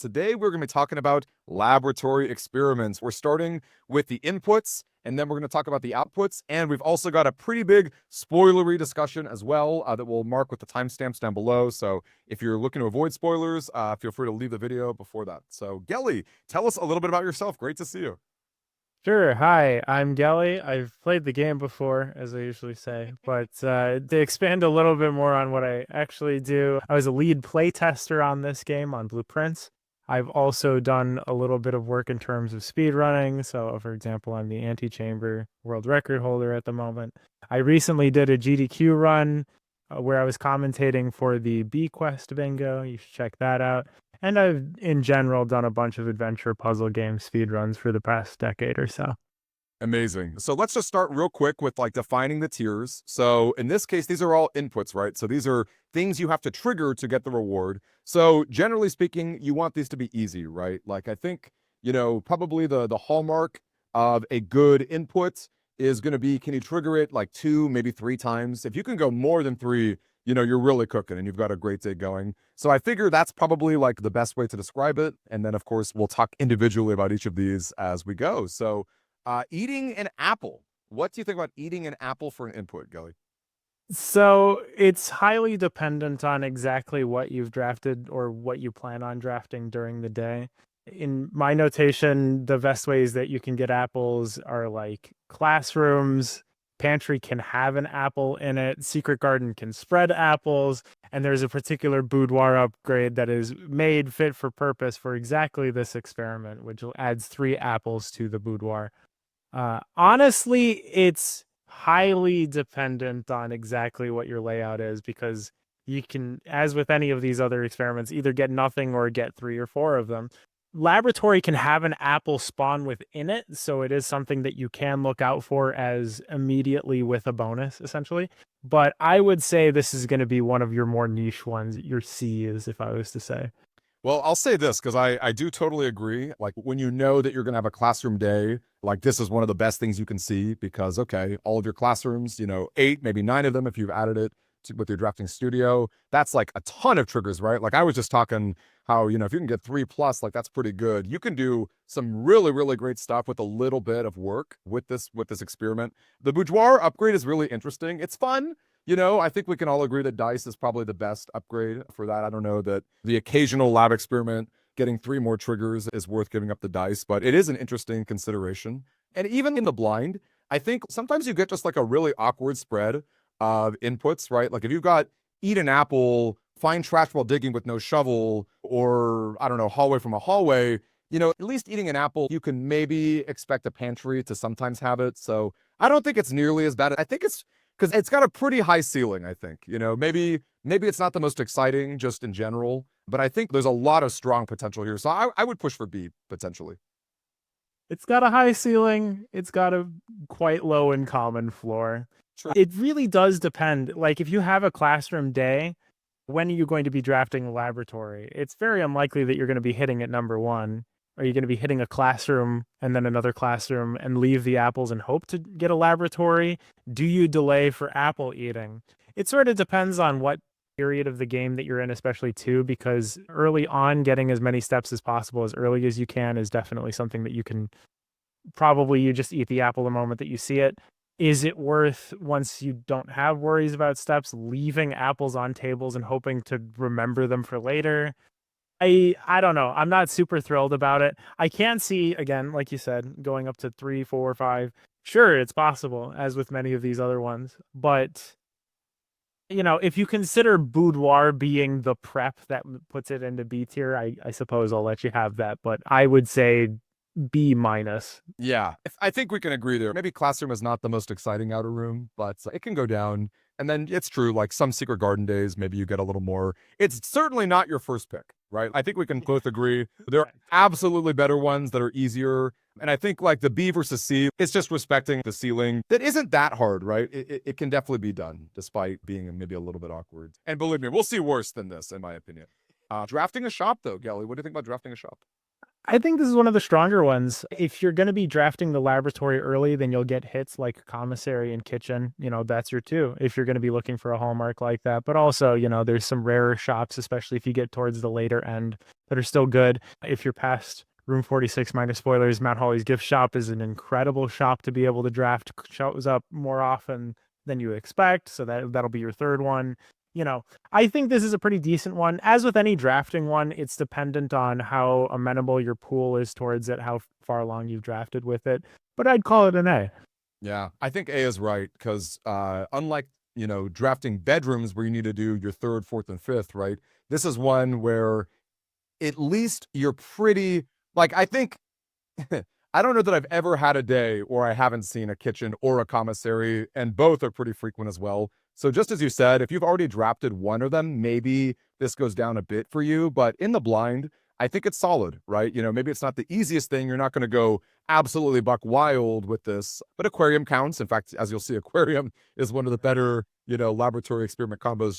Today, we're going to be talking about laboratory experiments. We're starting with the inputs, and then we're going to talk about the outputs. And we've also got a pretty big spoilery discussion as well that we'll mark with the timestamps down below. So if you're looking to avoid spoilers, feel free to leave the video before that. So, Gelly, tell us a little bit about yourself. Great to see you. Sure. Hi, I'm Gelly. I've played the game before, as I usually say, but to expand a little bit more on what I actually do, I was a lead playtester on this game on Blueprints. I've also done a little bit of work in terms of speedrunning. So, for example, I'm the Antichamber world record holder at the moment. I recently did a GDQ run where I was commentating for the B Quest bingo. You should check that out. And I've, in general, done a bunch of adventure puzzle game speedruns for the past decade or so. Amazing. So let's just start real quick with like defining the tiers. So in this case, these are all inputs, right? So these are things you have to trigger to get the reward. So generally speaking, you want these to be easy, right? Like I think, probably the hallmark of a good input is going to be, can you trigger it like 2, maybe 3 times? If you can go more than 3, you're really cooking and you've got a great day going. So I figure that's probably like the best way to describe it. And then of course, we'll talk individually about each of these as we go. So eating an apple. What do you think about eating an apple for an input, Gelly? So it's highly dependent on exactly what you've drafted or what you plan on drafting during the day. In my notation, the best ways that you can get apples are like classrooms, pantry can have an apple in it, secret garden can spread apples, and there's a particular boudoir upgrade that is made fit for purpose for exactly this experiment, which adds 3 apples to the boudoir. Honestly, it's highly dependent on exactly what your layout is because you can, as with any of these other experiments, either get nothing or get 3 or 4 of them. Laboratory can have an apple spawn within it, so it is something that you can look out for as immediately with a bonus, essentially. But I would say this is going to be one of your more niche ones, your C's, if I was to say. Well, I'll say this because I do totally agree. Like when you know that you're going to have a classroom day, like this is one of the best things you can see because, okay, all of your classrooms, 8, maybe 9 of them if you've added it with your drafting studio, that's like a ton of triggers, right? Like I was just talking how, if you can get 3 plus, like that's pretty good. You can do some really, really great stuff with a little bit of work with this experiment. The boudoir upgrade is really interesting. It's fun. I think we can all agree that dice is probably the best upgrade for that. I don't know that the occasional lab experiment getting 3 more triggers is worth giving up the dice, but it is an interesting consideration. And even in the blind, I think sometimes you get just like a really awkward spread of inputs, right? Like if you've got eat an apple, find trash while digging with no shovel, or I don't know, hallway from a hallway, at least eating an apple, you can maybe expect a pantry to sometimes have it. So I don't think it's nearly as bad. I think it's because it's got a pretty high ceiling, I think. Maybe it's not the most exciting just in general, but I think there's a lot of strong potential here. So I would push for B potentially. It's got a high ceiling, it's got a quite low and common floor. Sure. It really does depend. Like if you have a classroom day, when are you going to be drafting a laboratory? It's very unlikely that you're going to be hitting at number 1. Are you going to be hitting a classroom and then another classroom and leave the apples and hope to get a laboratory? Do you delay for apple eating? It sort of depends on what period of the game that you're in, especially too, because early on, getting as many steps as possible as early as you can is definitely something that you can probably you just eat the apple the moment that you see it. Is it worth, once you don't have worries about steps, leaving apples on tables and hoping to remember them for later? I don't know. I'm not super thrilled about it. I can see, again, like you said, going up to 3, 4, 5. Sure, it's possible, as with many of these other ones. But if you consider boudoir being the prep that puts it into B tier, I suppose I'll let you have that. But I would say B minus. Yeah, I think we can agree there. Maybe classroom is not the most exciting outer room, but it can go down. And then it's true, like some secret garden days, maybe you get a little more. It's certainly not your first pick, right? I think we can both agree there are absolutely better ones that are easier. And I think like the B versus C, it's just respecting the ceiling. That isn't that hard, right? It can definitely be done despite being maybe a little bit awkward. And believe me, we'll see worse than this, in my opinion. Drafting a shop, though, Gelly, what do you think about drafting a shop? I think this is one of the stronger ones. If you're going to be drafting the laboratory early, then you'll get hits like commissary and kitchen. That's your two if you're going to be looking for a hallmark like that. But also, there's some rarer shops, especially if you get towards the later end, that are still good. If you're past Room 46, minor spoilers, Mount Holly's gift shop is an incredible shop to be able to draft. Shows up more often than you expect. So that'll be your third one. I think this is a pretty decent one. As with any drafting one, it's dependent on how amenable your pool is towards it, how far along you've drafted with it. But I'd call it an A. Yeah, I think A is right because unlike drafting bedrooms where you need to do your third, fourth, and fifth, right? This is one where at least you're pretty like I think I don't know that I've ever had a day where I haven't seen a kitchen or a commissary, and both are pretty frequent as well. So just as you said, if you've already drafted one of them, maybe this goes down a bit for you, but in the blind, I think it's solid, right? Maybe it's not the easiest thing. You're not going to go absolutely buck wild with this, but aquarium counts. In fact, as you'll see, aquarium is one of the better, laboratory experiment combos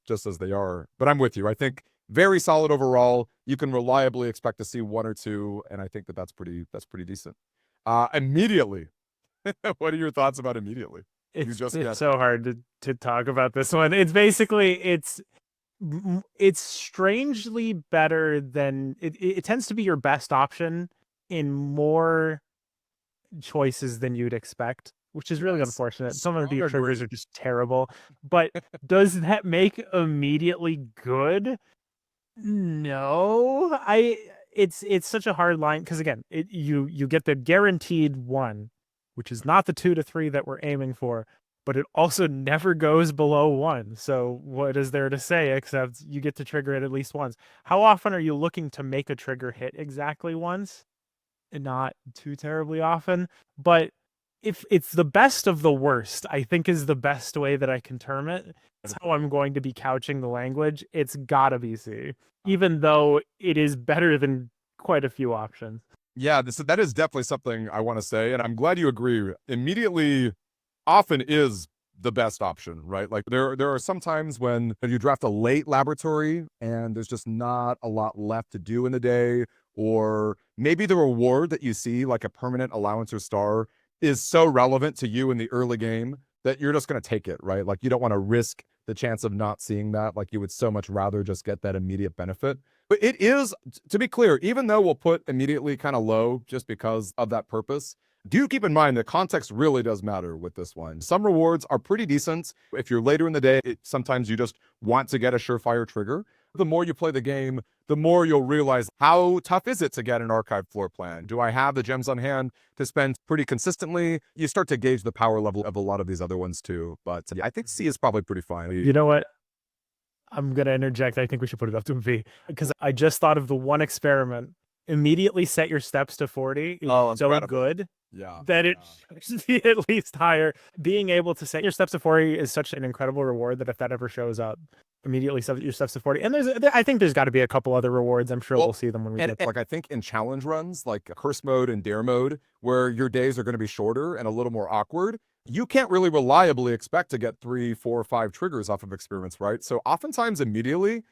just as they are. But I'm with you. I think very solid overall. You can reliably expect to see one or two, and I think that's pretty decent. Immediately, what are your thoughts about immediately? It's so hard to talk about this one. It's basically it's strangely better than it tends to be your best option in more choices than you'd expect, which is really unfortunate. Some of the triggers are just terrible. But does that make immediately good? No. It's such a hard line because again, you get the guaranteed one, which is not the 2 to 3 that we're aiming for, but it also never goes below 1. So what is there to say except you get to trigger it at least once? How often are you looking to make a trigger hit exactly once? Not too terribly often, but if it's the best of the worst, I think is the best way that I can term it. That's how I'm going to be couching the language. It's gotta be C, even though it is better than quite a few options. Yeah, that is definitely something I want to say, and I'm glad you agree. Immediately often is the best option, right? Like there are some times when you draft a late laboratory and there's just not a lot left to do in the day, or maybe the reward that you see, like a permanent allowance or star, is so relevant to you in the early game that you're just going to take it, right? Like you don't want to risk the chance of not seeing that. Like you would so much rather just get that immediate benefit. But it is, to be clear, even though we'll put immediately kind of low just because of that purpose, do keep in mind that context really does matter with this one. Some rewards are pretty decent. If you're later in the day, sometimes you just want to get a surefire trigger. The more you play the game, the more you'll realize how tough is it to get an archive floor plan? Do I have the gems on hand to spend pretty consistently? You start to gauge the power level of a lot of these other ones too. But I think C is probably pretty fine. You know what? I'm going to interject. I think we should put it up to a V because I just thought of the one experiment. Immediately set your steps to 40. It's so good that it should be at least higher. Being able to set your steps to 40 is such an incredible reward that if that ever shows up, immediately set your steps to 40. And I think there's got to be a couple other rewards. I'm sure we'll see them when we get like I think in challenge runs, like curse mode and dare mode, where your days are going to be shorter and a little more awkward, you can't really reliably expect to get 3, 4, 5 triggers off of experiments, right? So oftentimes immediately,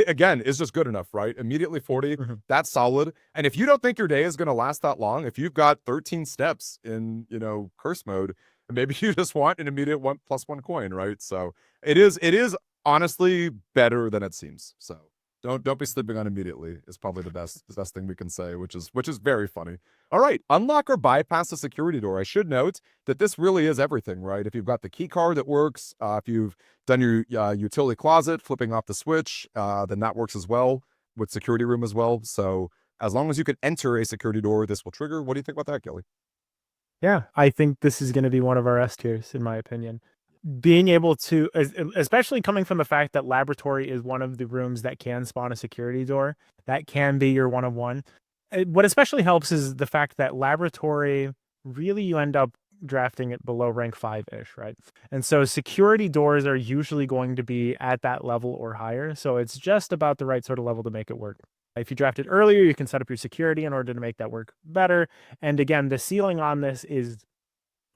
again, is just good enough, right? Immediately 40, that's solid. And if you don't think your day is going to last that long, if you've got 13 steps in, curse mode, maybe you just want an immediate 1+1 coin, right? So it is honestly better than it seems. So don't be sleeping on immediately is probably the best thing we can say, which is very funny. All right, unlock or bypass the security door. I should note that this really is everything, right? If you've got the key card that works, if you've done your utility closet, flipping off the switch, then that works as well with security room as well. So as long as you can enter a security door, this will trigger. What do you think about that, Kelly? Yeah, I think this is going to be one of our S tiers, in my opinion. Being able to, especially coming from the fact that laboratory is one of the rooms that can spawn a security door, that can be your 1 of 1. What especially helps is the fact that laboratory, really you end up drafting it below rank 5-ish, right? And so security doors are usually going to be at that level or higher. So it's just about the right sort of level to make it work. If you draft it earlier, you can set up your security in order to make that work better. And again, the ceiling on this is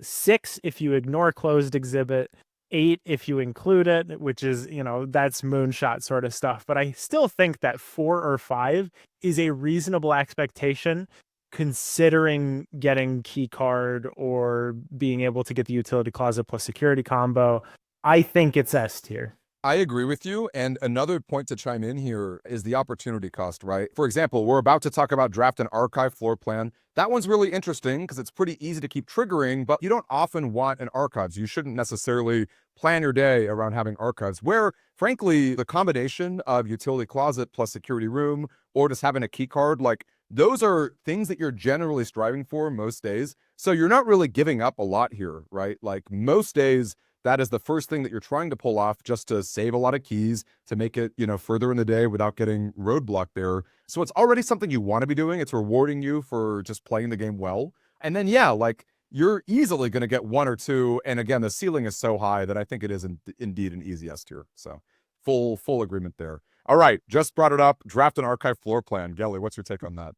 6 if you ignore closed exhibit, 8 if you include it, which is, that's moonshot sort of stuff. But I still think that 4 or 5 is a reasonable expectation considering getting key card or being able to get the utility closet plus security combo. I think it's S tier. I agree with you. And another point to chime in here is the opportunity cost, right? For example, we're about to talk about draft and archive floor plan. That one's really interesting because it's pretty easy to keep triggering, but you don't often want an archives. You shouldn't necessarily plan your day around having archives, where frankly, the combination of utility closet plus security room or just having a key card, like those are things that you're generally striving for most days. So you're not really giving up a lot here, right? Like most days, that is the first thing that you're trying to pull off just to save a lot of keys, to make it, further in the day without getting roadblocked there. So it's already something you want to be doing. It's rewarding you for just playing the game well. And then, yeah, like you're easily going to get 1 or 2. And again, the ceiling is so high that I think it is indeed an easy S tier. So full agreement there. All right, just brought it up. Draft and archive floor plan. Gelly, what's your take on that?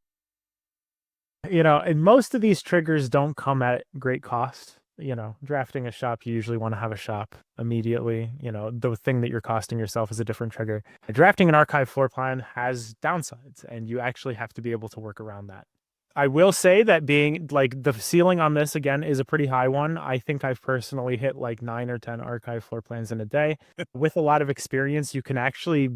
And most of these triggers don't come at great cost. Drafting a shop, you usually want to have a shop immediately. The thing that you're costing yourself is a different trigger. Drafting an archive floor plan has downsides, and you actually have to be able to work around that. I will say that being like the ceiling on this again is a pretty high one. I think I've personally hit like 9 or 10 archive floor plans in a day. With a lot of experience, you can actually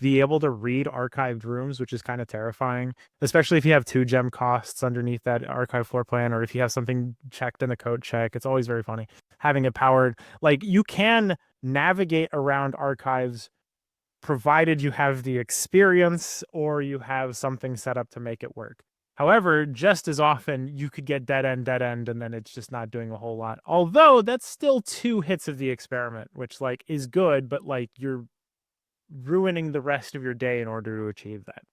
be able to read archived rooms, which is kind of terrifying, especially if you have 2 gem costs underneath that archive floor plan, or if you have something checked in the code check. It's always very funny having it powered. Like you can navigate around archives provided you have the experience or you have something set up to make it work. However, just as often you could get dead end, and then it's just not doing a whole lot. Although that's still 2 hits of the experiment, which like is good, but like you're ruining the rest of your day in order to achieve that.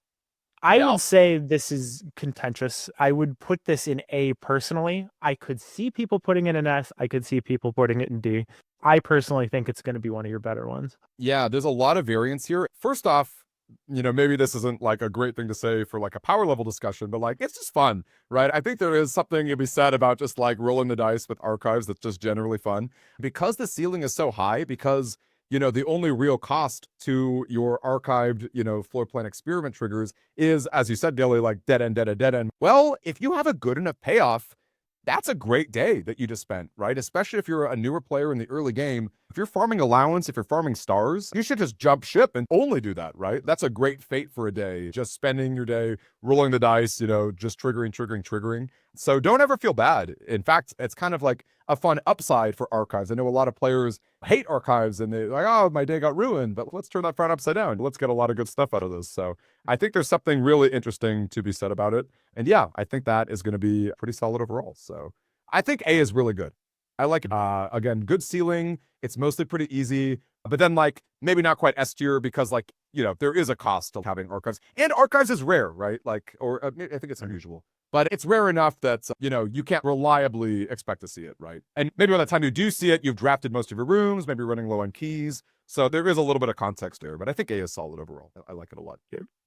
I would say this is contentious. I would put this in A personally. I could see people putting it in S. I could see people putting it in D. I personally think it's going to be one of your better ones. Yeah, there's a lot of variance here. First off, maybe this isn't like a great thing to say for like a power level discussion, but like it's just fun, right? I think there is something to be said about just like rolling the dice with archives that's just generally fun. Because the ceiling is so high, because the only real cost to your archived, floor plan experiment triggers is, as you said, Dilly, like dead end. Well, if you have a good enough payoff, that's a great day that you just spent, right? Especially if you're a newer player in the early game. If you're farming allowance, if you're farming stars, you should just jump ship and only do that, right? That's a great fate for a day. Just spending your day rolling the dice, just triggering. So don't ever feel bad. In fact, it's kind of like a fun upside for archives. I know a lot of players hate archives and they're like, oh, my day got ruined, but let's turn that frown upside down. Let's get a lot of good stuff out of this. So I think there's something really interesting to be said about it. And yeah, I think that is going to be pretty solid overall. So I think A is really good. I like it. Again, good ceiling. It's mostly pretty easy, but then like maybe not quite S tier because like, there is a cost to having archives, and archives is rare, right? Like, or I think it's unusual, but it's rare enough that, you can't reliably expect to see it, right? And maybe by the time you do see it, you've drafted most of your rooms, maybe running low on keys. So there is a little bit of context there, but I think A is solid overall. I like it a lot.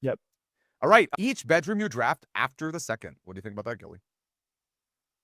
Yep. All right. Each bedroom you draft after the second. What do you think about that, Gilly?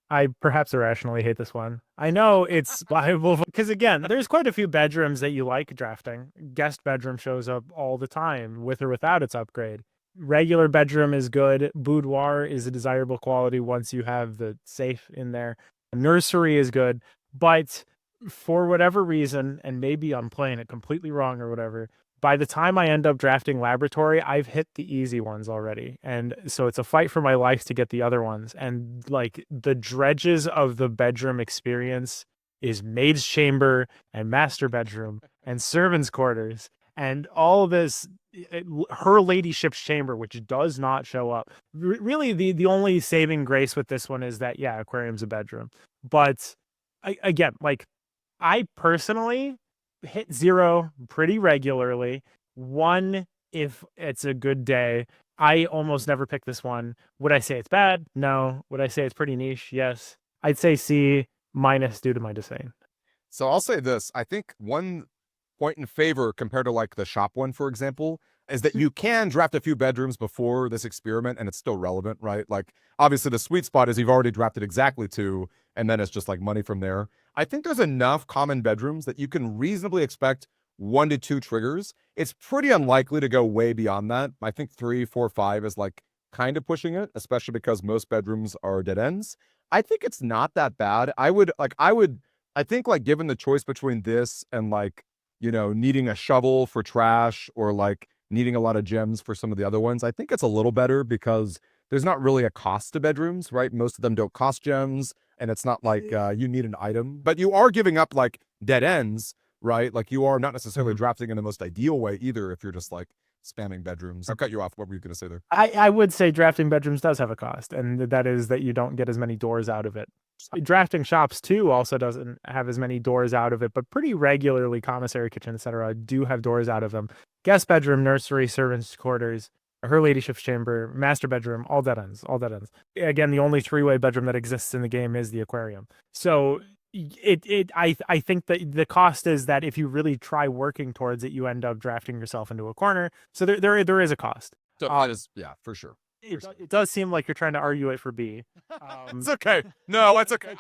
I perhaps irrationally hate this one. I know it's viable because, again, there's quite a few bedrooms that you like drafting. Guest bedroom shows up all the time, with or without its upgrade. Regular bedroom is good. Boudoir is a desirable quality once you have the safe in there. Nursery is good, but for whatever reason, and maybe I'm playing it completely wrong or whatever, by the time I end up drafting laboratory, I've hit the easy ones already. And so it's a fight for my life to get the other ones. And like the dredges of the bedroom experience is maid's chamber and master bedroom and servants' quarters and all this, her ladyship's chamber, which does not show up. Really, the only saving grace with this one is that, yeah, aquarium's a bedroom. But again, like I personally hit 0 pretty regularly. 1 if it's a good day. I almost never pick this one. Would I say it's bad? No. Would I say it's pretty niche? Yes. I'd say C- due to my disdain. So I'll say this. I think one point in favor compared to like the shop one, for example, is that you can draft a few bedrooms before this experiment and it's still relevant, right? Like obviously the sweet spot is you've already drafted exactly 2 and then it's just like money from there. I think there's enough common bedrooms that you can reasonably expect 1 to 2 triggers. It's pretty unlikely to go way beyond that. I think 3, 4, 5 is like kind of pushing it, especially because most bedrooms are dead ends. I think it's not that bad. I think like given the choice between this and like, needing a shovel for trash or like needing a lot of gems for some of the other ones, I think it's a little better because there's not really a cost to bedrooms, right? Most of them don't cost gems, and it's not like you need an item, but you are giving up like dead ends, right? Like you are not necessarily drafting in the most ideal way either if you're just like spamming bedrooms. I'll cut you off. What were you going to say there? I would say drafting bedrooms does have a cost, and that is that you don't get as many doors out of it. Drafting shops too also doesn't have as many doors out of it, but pretty regularly commissary, kitchen, etc. do have doors out of them. Guest bedroom, nursery, servants' quarters, her ladyship's chamber, master bedroom, all dead ends, all dead ends. Again, the only three-way bedroom that exists in the game is the aquarium. So I think that the cost is that if you really try working towards it, you end up drafting yourself into a corner. So there is a cost. So yeah, for sure. It does seem like you're trying to argue it for B. It's okay. No, it's okay.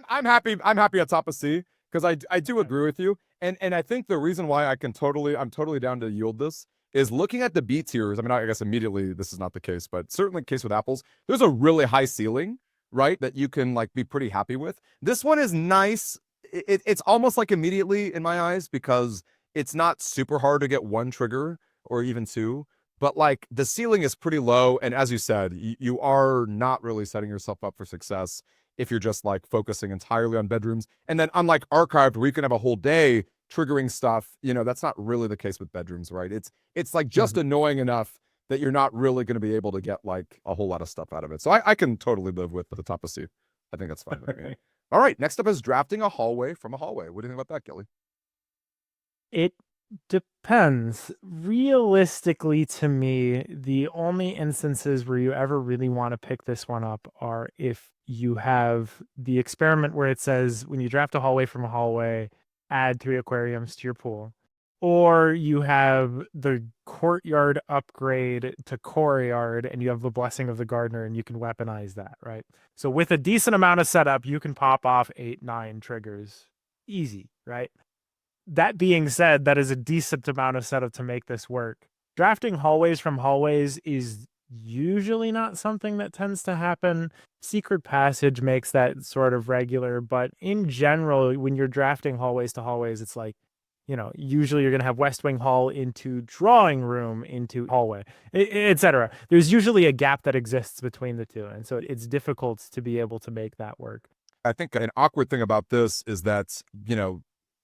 I'm happy. I'm happy at top of C because I do agree with you. And I think the reason why I'm totally down to yield this is looking at the B tiers. I mean, I guess immediately this is not the case, but certainly the case with apples. There's a really high ceiling, right? That you can like be pretty happy with. This one is nice. It's almost like immediately in my eyes because it's not super hard to get 1 trigger or even 2. But like the ceiling is pretty low. And as you said, you are not really setting yourself up for success if you're just like focusing entirely on bedrooms. And then unlike archived, where you can have a whole day triggering stuff, that's not really the case with bedrooms, right? It's like just annoying enough that you're not really going to be able to get like a whole lot of stuff out of it. So I can totally live with the top of C. I think that's fine with me. All right, next up is drafting a hallway from a hallway. What do you think about that, Gilly? It depends. Realistically, to me, the only instances where you ever really want to pick this one up are if you have the experiment where it says when you draft a hallway from a hallway, add 3 aquariums to your pool. Or you have the courtyard upgrade to courtyard and you have the blessing of the gardener and you can weaponize that, right? So with a decent amount of setup, you can pop off 8, 9 triggers. Easy, right? That being said, that is a decent amount of setup to make this work. Drafting hallways from hallways is usually not something that tends to happen. Secret Passage makes that sort of regular, but in general, when you're drafting hallways to hallways, it's like, usually you're going to have West Wing Hall into drawing room into hallway, etc. There's usually a gap that exists between the two, and so it's difficult to be able to make that work. I think an awkward thing about this is that,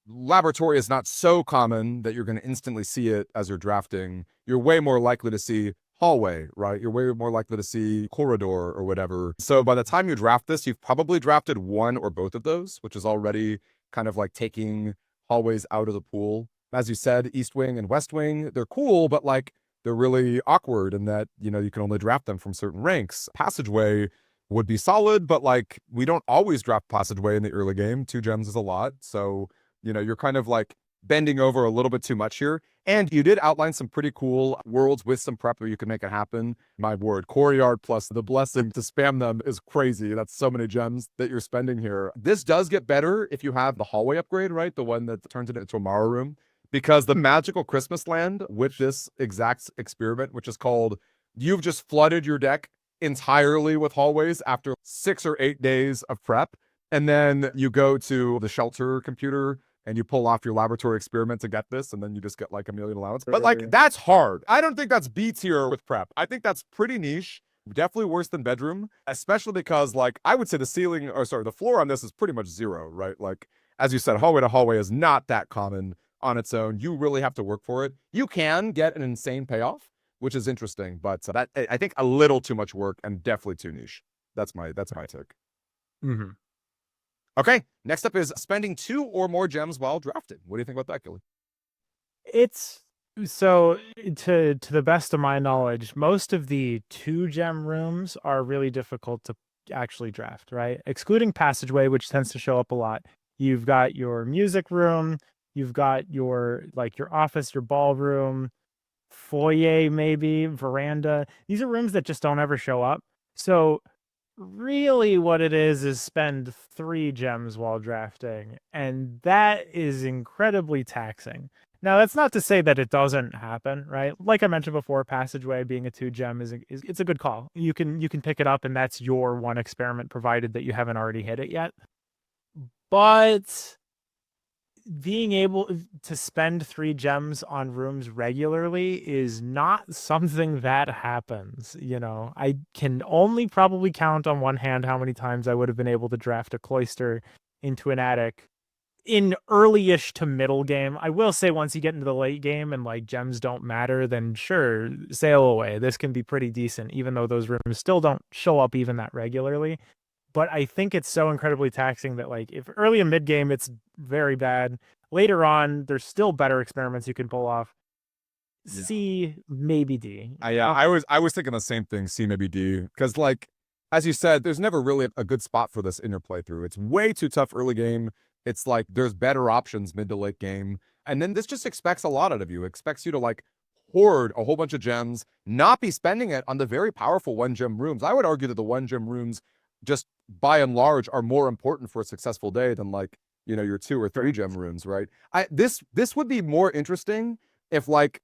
laboratory is not so common that you're going to instantly see it as you're drafting. You're way more likely to see hallway, right? You're way more likely to see corridor or whatever. So by the time you draft this, you've probably drafted one or both of those, which is already kind of like taking hallways out of the pool. As you said, East Wing and West Wing, they're cool, but like they're really awkward in that, you can only draft them from certain ranks. Passageway would be solid, but like we don't always draft passageway in the early game. 2 gems is a lot. So you're kind of like bending over a little bit too much here. And you did outline some pretty cool worlds with some prep where you can make it happen. My word, courtyard plus the blessing to spam them is crazy. That's so many gems that you're spending here. This does get better if you have the hallway upgrade, right? The one that turns it into a Mara room. Because the magical Christmas land with this exact experiment, which is called, you've just flooded your deck entirely with hallways after 6 or 8 days of prep. And then you go to the shelter computer and you pull off your laboratory experiment to get this, and then you just get like a million allowance. But like, that's hard. I don't think that's B tier with prep. I think that's pretty niche. Definitely worse than bedroom, especially because like, I would say the floor on this is pretty much 0, right? Like, as you said, hallway to hallway is not that common on its own. You really have to work for it. You can get an insane payoff, which is interesting, but that I think a little too much work and definitely too niche. That's my take. Mm-hmm. Okay, next up is spending 2 or more gems while drafting. What do you think about that, Gilly? It's so to the best of my knowledge, most of the 2 gem rooms are really difficult to actually draft, right? Excluding passageway, which tends to show up a lot. You've got your music room, you've got your office, your ballroom, foyer, maybe veranda. These are rooms that just don't ever show up. So really what it is spend 3 gems while drafting, and that is incredibly taxing. Now, that's not to say that it doesn't happen, right? Like I mentioned before, passageway being a 2 gem is it's a good call. You can pick it up, and that's your one experiment, provided that you haven't already hit it yet. But being able to spend 3 gems on rooms regularly is not something that happens. I can only probably count on one hand how many times I would have been able to draft a cloister into an attic in early-ish to middle game. I will say once you get into the late game and like gems don't matter, then sure, sail away. This can be pretty decent, even though those rooms still don't show up even that regularly. But I think it's so incredibly taxing that like if early and mid game it's very bad. Later on, there's still better experiments you can pull off. Yeah. C, maybe D. I was thinking the same thing, C maybe D, because like as you said, there's never really a good spot for this in your playthrough. It's way too tough early game. It's like there's better options mid to late game, and then this just expects a lot out of you. It expects you to like hoard a whole bunch of gems, not be spending it on the very powerful 1 gem rooms. I would argue that the 1 gem rooms, just by and large, are more important for a successful day than like your 2 or 3 gem rooms, right? This would be more interesting if like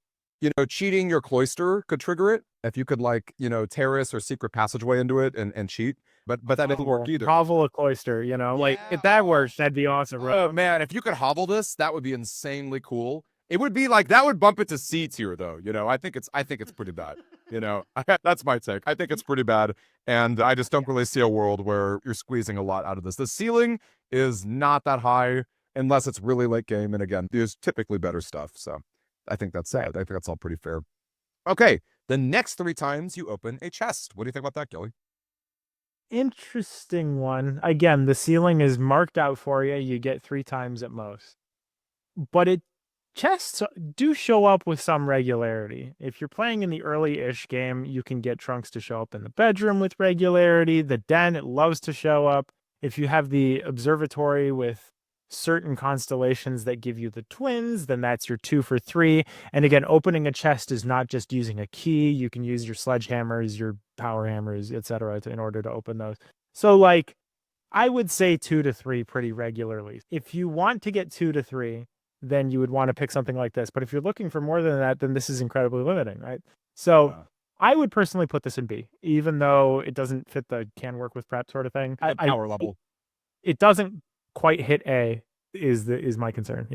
cheating your cloister could trigger it. If you could like, terrace or secret passageway into it and cheat. But that didn't work either. Hovel a cloister, like if that works, that'd be awesome. Oh man, if you could hobble this, that would be insanely cool. It would be like that would bump it to C tier though. I think it's pretty bad. That's my take. I think it's pretty bad. And I just don't really see a world where you're squeezing a lot out of this. The ceiling is not that high unless it's really late game. And again, there's typically better stuff. So I think that's Right. I think that's all pretty fair. Okay, the next 3 times you open a chest. What do you think about that, Gilly? Interesting one. Again, the ceiling is marked out for you. You get 3 times at most. But chests do show up with some regularity. If you're playing in the early-ish game, you can get trunks to show up in the bedroom with regularity. The den, it loves to show up. If you have the observatory with certain constellations that give you the twins, then that's your 2 for 3. And again, opening a chest is not just using a key. You can use your sledgehammers, your power hammers, etc. in order to open those. So like, I would say 2 to 3 pretty regularly. If you want to get 2 to 3, then you would want to pick something like this. But if you're looking for more than that, then this is incredibly limiting, right? So I would personally put this in B, even though it doesn't fit the can work with prep sort of thing. Power level. It doesn't quite hit A is my concern,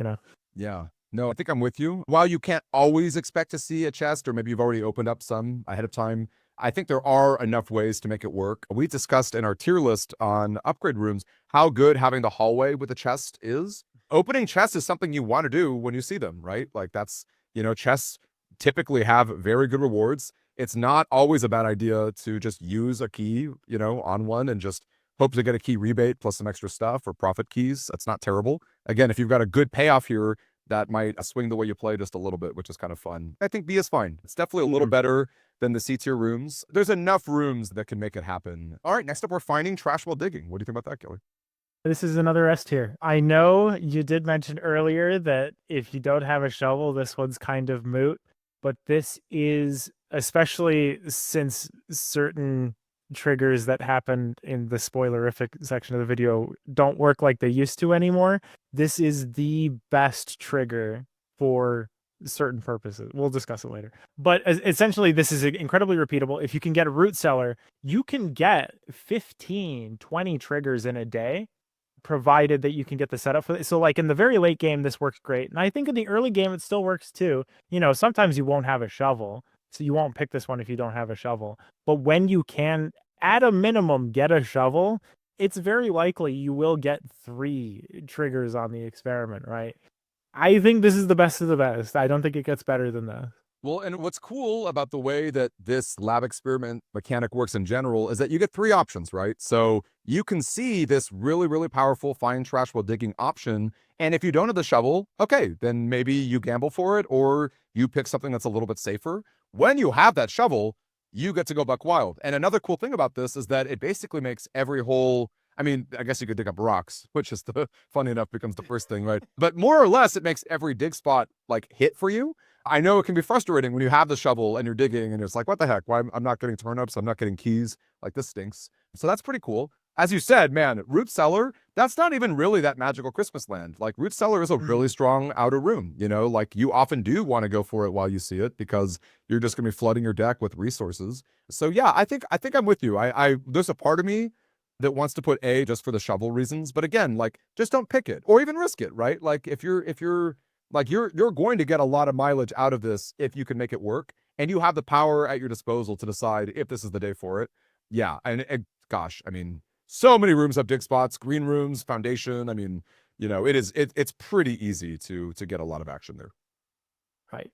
Yeah. No, I think I'm with you. While you can't always expect to see a chest, or maybe you've already opened up some ahead of time, I think there are enough ways to make it work. We discussed in our tier list on upgrade rooms how good having the hallway with a chest is. Opening chests is something you want to do when you see them, right? Like that's, chests typically have very good rewards. It's not always a bad idea to just use a key, on one and just hope to get a key rebate plus some extra stuff or profit keys. That's not terrible. Again, if you've got a good payoff here, that might swing the way you play just a little bit, which is kind of fun. I think B is fine. It's definitely a little better than the C tier rooms. There's enough rooms that can make it happen. All right, next up, we're finding trash while digging. What do you think about that, Kelly? This is another S tier. I know you did mention earlier that if you don't have a shovel, this one's kind of moot, but this is, especially since certain triggers that happened in the spoilerific section of the video don't work like they used to anymore. This is the best trigger for certain purposes. We'll discuss it later. But essentially, this is incredibly repeatable. If you can get a root cellar, you can get 15, 20 triggers in a day, provided that you can get the setup for it. So like in the very late game, this works great. And I think in the early game, it still works too. Sometimes you won't have a shovel. So you won't pick this one if you don't have a shovel. But when you can, at a minimum, get a shovel, it's very likely you will get 3 triggers on the experiment, right? I think this is the best of the best. I don't think it gets better than this. Well, and what's cool about the way that this lab experiment mechanic works in general is that you get 3 options, right? So you can see this really, really powerful find trash while digging option. And if you don't have the shovel, okay, then maybe you gamble for it or you pick something that's a little bit safer. When you have that shovel, you get to go buck wild. And another cool thing about this is that it basically makes every hole, I mean, I guess you could dig up rocks, which is funny enough becomes the first thing, right? But more or less, it makes every dig spot like hit for you. I know it can be frustrating when you have the shovel and you're digging and it's like, what the heck? Why I'm not getting turnips? I'm not getting keys. Like this stinks. So that's pretty cool. As you said, man, Root Cellar, that's not even really that magical Christmas land. Like Root Cellar is a really strong outer room, you know, like you often do want to go for it while you see it because you're just gonna be flooding your deck with resources. So yeah, I think I'm with you. I there's a part of me that wants to put A just for the shovel reasons, but again, like just don't pick it or even risk it, right? Like if you're like you're going to get a lot of mileage out of this if you can make it work and you have the power at your disposal to decide if this is the day for it. Yeah, and gosh, I mean, so many rooms have dig spots, green rooms, foundation. I mean, you know, it's pretty easy to get a lot of action there. Right.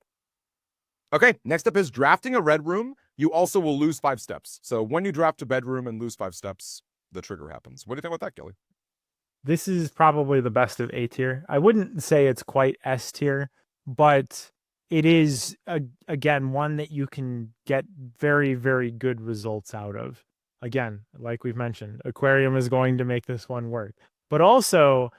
Okay, next up is drafting a red room. You also will lose 5 steps. So when you draft a bedroom and lose 5 steps, the trigger happens. What do you think about that, Kelly? This is probably the best of A tier. I wouldn't say it's quite S tier, but it is, again, one that you can get very, very good results out of. Again, like we've mentioned, Aquarium is going to make this one work. But also,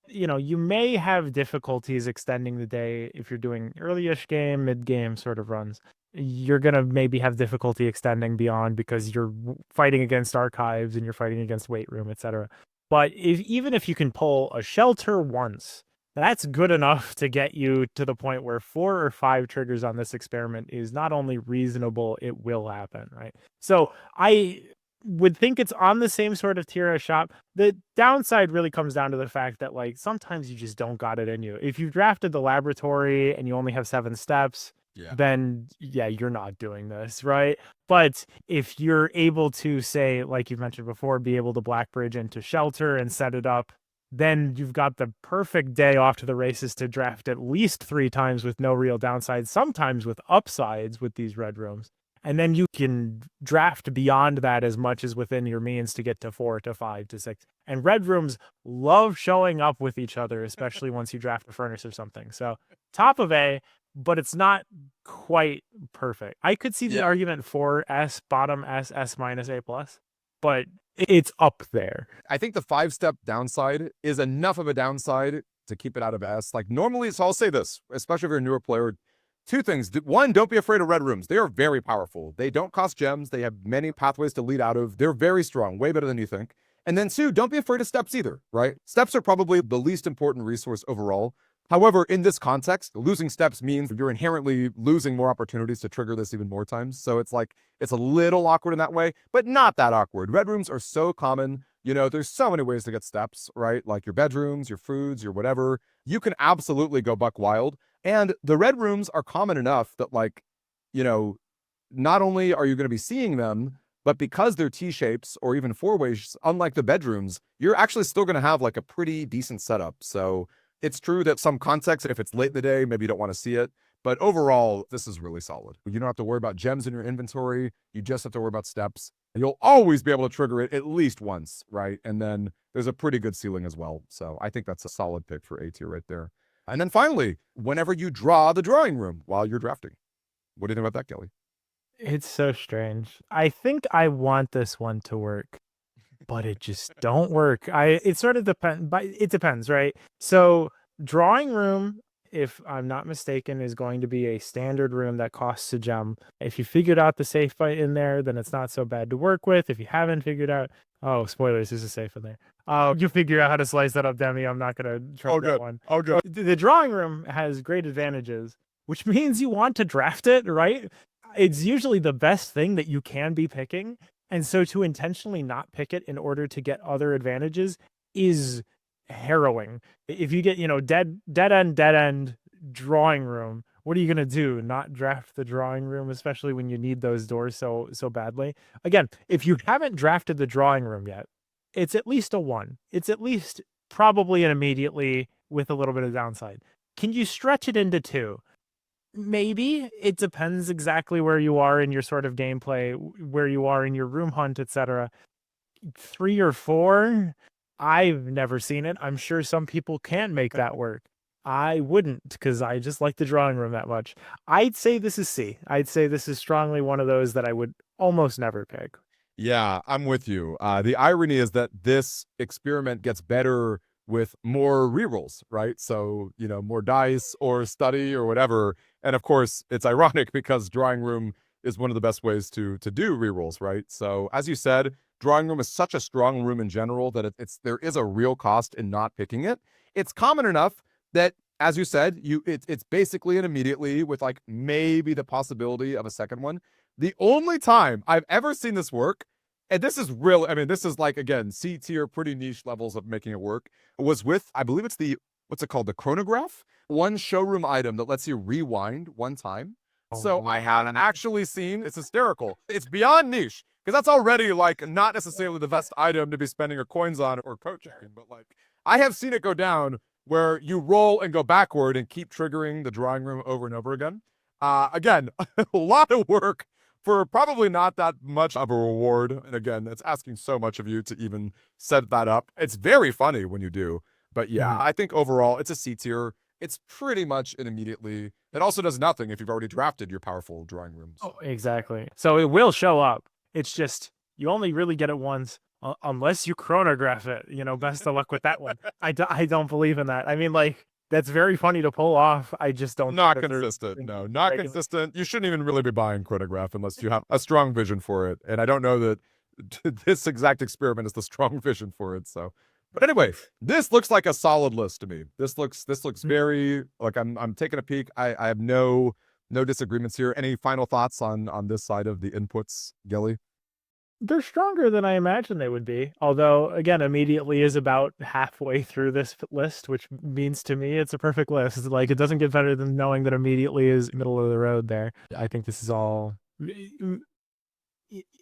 you know, you may have difficulties extending the day if you're doing early-ish game, mid-game sort of runs. You're going to maybe have difficulty extending beyond because you're fighting against archives and you're fighting against weight room, etc. But even if you can pull a shelter once, that's good enough to get you to the point where 4 or 5 triggers on this experiment is not only reasonable, it will happen, right? So I would think it's on the same sort of tier as shop. The downside really comes down to the fact that like sometimes you just don't got it in you. If you've drafted the laboratory and you only have 7 steps, then yeah, you're not doing this, right? But if you're able to say, like you mentioned before, be able to black bridge into shelter and set it up, then you've got the perfect day off to the races to draft at least 3 times with no real downsides, sometimes with upsides with these red rooms. And then you can draft beyond that as much as within your means to get to 4 to 5 to 6. And red rooms love showing up with each other, especially once you draft a furnace or something. So top of A, but it's not quite perfect. I could see the argument for S, bottom S, S minus A plus, but it's up there. I think the 5-step downside is enough of a downside to keep it out of S. Like normally, so I'll say this, especially if you're a newer player, 2 things. 1, don't be afraid of red rooms. They are very powerful. They don't cost gems. They have many pathways to lead out of. They're very strong, way better than you think. And then 2, don't be afraid of steps either, right? Steps are probably the least important resource overall. However, in this context, losing steps means you're inherently losing more opportunities to trigger this even more times. So it's like, it's a little awkward in that way, but not that awkward. Red rooms are so common. You know, there's so many ways to get steps, right? Like your bedrooms, your foods, your whatever. You can absolutely go buck wild. And the red rooms are common enough that, like, you know, not only are you going to be seeing them, but because they're T-shapes or even 4-ways, unlike the bedrooms, you're actually still going to have like a pretty decent setup. So it's true that some context, if it's late in the day, maybe you don't want to see it. But overall, this is really solid. You don't have to worry about gems in your inventory. You just have to worry about steps. You'll always be able to trigger it at least once, right? And then there's a pretty good ceiling as well. So I think that's a solid pick for A tier right there. And then finally, whenever you draw the drawing room while you're drafting. What do you think about that, Kelly? It's so strange. I think I want this one to work, but it just don't work. It sort of depends, but it depends, right? So drawing room, if I'm not mistaken, is going to be a standard room that costs a gem. If you figured out the safe fight in there, then it's not so bad to work with. If you haven't figured out, oh, spoilers, there's a safe in there. You figure out how to slice that up, Demi. I'm not gonna try that one. Oh, good. The drawing room has great advantages, which means you want to draft it, right? It's usually the best thing that you can be picking. And so to intentionally not pick it in order to get other advantages is harrowing. If you get, you know, dead end drawing room, what are you going to do? Not draft the drawing room, especially when you need those doors so badly. Again, if you haven't drafted the drawing room yet, it's at least a 1. It's at least probably an immediately with a little bit of downside. Can you stretch it into 2? Maybe. It depends exactly where you are in your sort of gameplay, where you are in your room hunt, etc. 3 or 4, I've never seen it. I'm sure some people can make that work. I wouldn't, because I just like the drawing room that much. I'd say this is C. I'd say this is strongly one of those that I would almost never pick. Yeah, I'm with you. The irony is that this experiment gets better with more rerolls, right? So, you know, more dice or study or whatever. And of course, it's ironic because drawing room is one of the best ways to do rerolls, right? So as you said, drawing room is such a strong room in general that it's there is a real cost in not picking it. It's common enough that, as you said, it's basically an immediately with like maybe the possibility of a second one. The only time I've ever seen this work, and this is real, I mean, this is like again C tier, pretty niche levels of making it work, was with, I believe it's the, what's it called, the chronograph, one showroom item that lets you rewind one time. So I haven't actually seen, it's hysterical. It's beyond niche because that's already like not necessarily the best item to be spending your coins on or coaching, but like I have seen it go down where you roll and go backward and keep triggering the drawing room over and over again. Again, a lot of work for probably not that much of a reward. And again, it's asking so much of you to even set that up. It's very funny when you do. But yeah, I think overall it's a C tier. It's pretty much an immediately. It also does nothing if you've already drafted your powerful drawing rooms. Oh, exactly. So it will show up. It's just you only really get it once unless you chronograph it. You know, best of luck with that one. I don't believe in that. I mean, like, that's very funny to pull off. I just don't. Not consistent. No, not consistent. You shouldn't even really be buying chronograph unless you have a strong vision for it. And I don't know that this exact experiment is the strong vision for it. So, but anyway, this looks like a solid list to me. This looks very like I'm taking a peek. I have no disagreements here. Any final thoughts on this side of the inputs, Gilly? They're stronger than I imagined they would be. Although, again, immediately is about halfway through this list, which means to me it's a perfect list. It's like it doesn't get better than knowing that immediately is middle of the road there. I think this is all.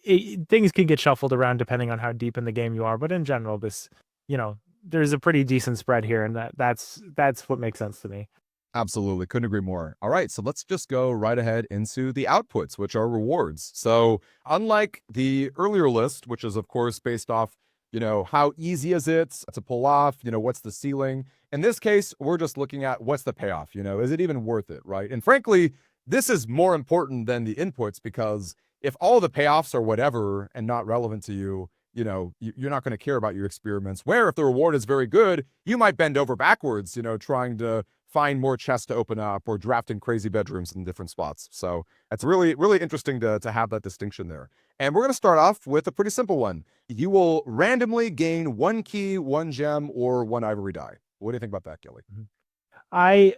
Things can get shuffled around depending on how deep in the game you are, but in general, this, you know, there's a pretty decent spread here, and that's what makes sense to me. Absolutely. Couldn't agree more. All right. So let's just go right ahead into the outputs, which are rewards. So unlike the earlier list, which is of course based off, you know, how easy is it to pull off, you know, what's the ceiling? In this case, we're just looking at what's the payoff, you know, is it even worth it? Right. And frankly, this is more important than the inputs because if all the payoffs are whatever and not relevant to you, you know, you're not going to care about your experiments. Where if the reward is very good, you might bend over backwards, you know, trying to find more chests to open up or drafting crazy bedrooms in different spots. So it's really, really interesting to have that distinction there. And we're going to start off with a pretty simple one. You will randomly gain 1 key, 1 gem, or 1 ivory die. What do you think about that, Gilly?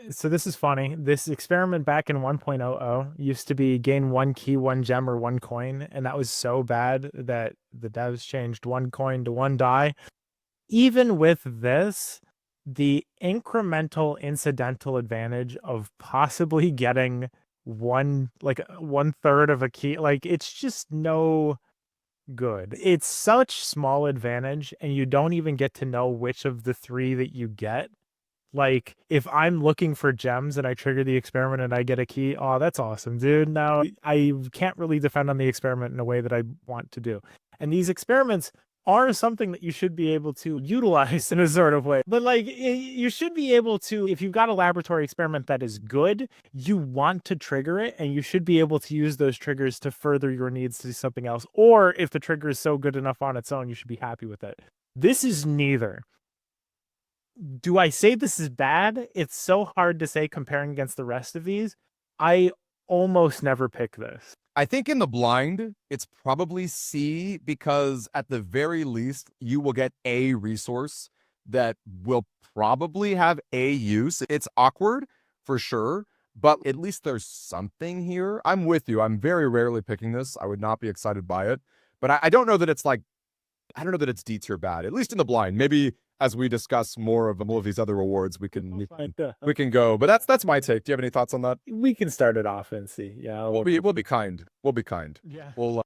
So this is funny. This experiment back in 1.00 used to be gain 1 key, 1 gem, or 1 coin. And that was so bad that the devs changed 1 coin to 1 die. Even with this, the incremental incidental advantage of possibly getting 1/3 of a key, like, it's just no good. It's such small advantage, and you don't even get to know which of the 3 that you get. Like, if I'm looking for gems and I trigger the experiment and I get a key, oh, that's awesome, dude. Now I can't really defend on the experiment in a way that I want to do. And these experiments are something that you should be able to utilize in a sort of way. But like, you should be able to, if you've got a laboratory experiment that is good, you want to trigger it, and you should be able to use those triggers to further your needs to do something else. Or if the trigger is so good enough on its own, you should be happy with it. This is neither. Do I say this is bad? It's so hard to say comparing against the rest of these. I almost never pick this. I think in the blind, it's probably C because at the very least, you will get a resource that will probably have a use. It's awkward for sure, but at least there's something here. I'm with you. I'm very rarely picking this. I would not be excited by it, but I don't know that it's like, I don't know that it's D tier bad, at least in the blind. Maybe as we discuss more of these other rewards, we can go. But that's my take. Do you have any thoughts on that? We can start it off and see. Yeah, we'll be kind. We'll be kind. Yeah, we'll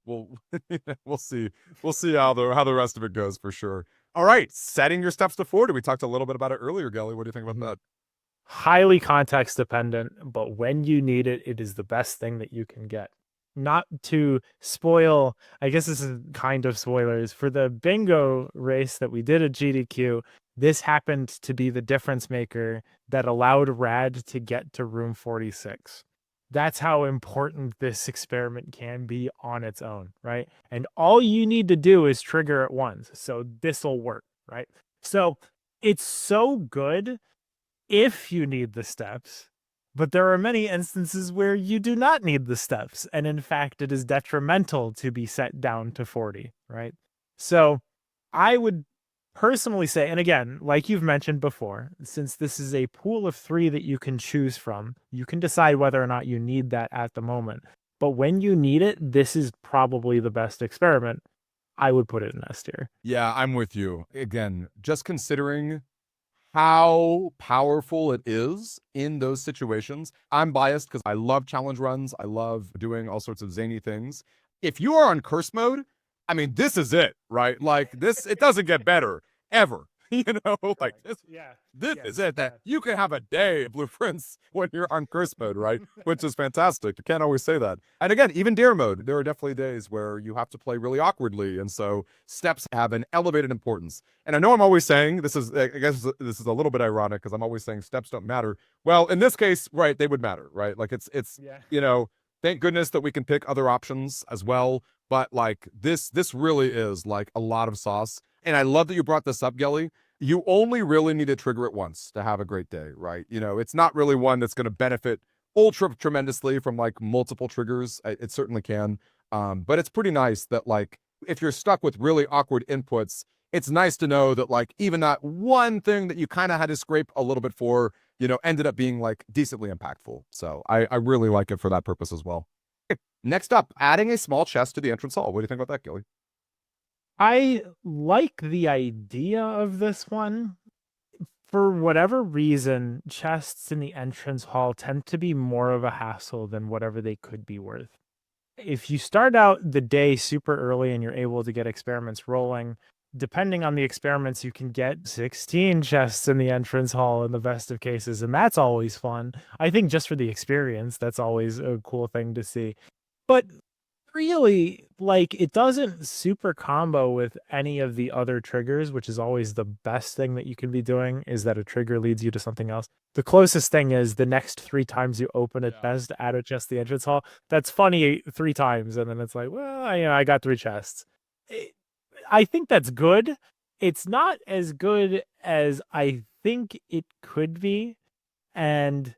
see. We'll see how the rest of it goes for sure. All right, setting your steps to 40. We talked a little bit about it earlier, Gelly. What do you think about that? Highly context dependent, but when you need it, it is the best thing that you can get. Not to spoil, I guess this is kind of spoilers, for the bingo race that we did at GDQ, this happened to be the difference maker that allowed Rad to get to room 46. That's how important this experiment can be on its own, right? And all you need to do is trigger it once. So this will work, right? So it's so good if you need the steps, But there are many instances where you do not need the steps. And in fact, it is detrimental to be set down to 40, right? So I would personally say, and again, like you've mentioned before, since this is a pool of 3 that you can choose from, you can decide whether or not you need that at the moment. But when you need it, this is probably the best experiment. I would put it in S tier. Yeah, I'm with you. Again, just considering how powerful it is in those situations. I'm biased because I love challenge runs. I love doing all sorts of zany things. If you are on curse mode, I mean, this is it, right? Like this, it doesn't get better ever. You know, like this is it. That you can have a day of blueprints when you're on curse mode, right? Which is fantastic. You can't always say that. And again, even dare mode, there are definitely days where you have to play really awkwardly, and so steps have an elevated importance. And I know I'm always saying this is, I guess this is a little bit ironic because I'm always saying steps don't matter. Well, in this case, right, they would matter, right? Like it's you know, thank goodness that we can pick other options as well. But like this really is like a lot of sauce. And I love that you brought this up, Gelly. You only really need to trigger it once to have a great day, right? You know, it's not really one that's going to benefit ultra tremendously from like multiple triggers. It certainly can. But it's pretty nice that like if you're stuck with really awkward inputs, it's nice to know that like even that one thing that you kind of had to scrape a little bit for, you know, ended up being like decently impactful. So I really like it for that purpose as well. Next up, adding a small chest to the entrance hall. What do you think about that, Gilly? I like the idea of this one. For whatever reason, chests in the entrance hall tend to be more of a hassle than whatever they could be worth. If you start out the day super early and you're able to get experiments rolling, depending on the experiments, you can get 16 chests in the entrance hall in the best of cases, and that's always fun. I think just for the experience, that's always a cool thing to see. But really, like, it doesn't super combo with any of the other triggers, which is always the best thing that you can be doing, is that a trigger leads you to something else. The closest thing is the next 3 times you open it best to add a chest to the entrance hall. That's funny 3 times, and then it's like, well, I got 3 chests. I think that's good. It's not as good as I think it could be, and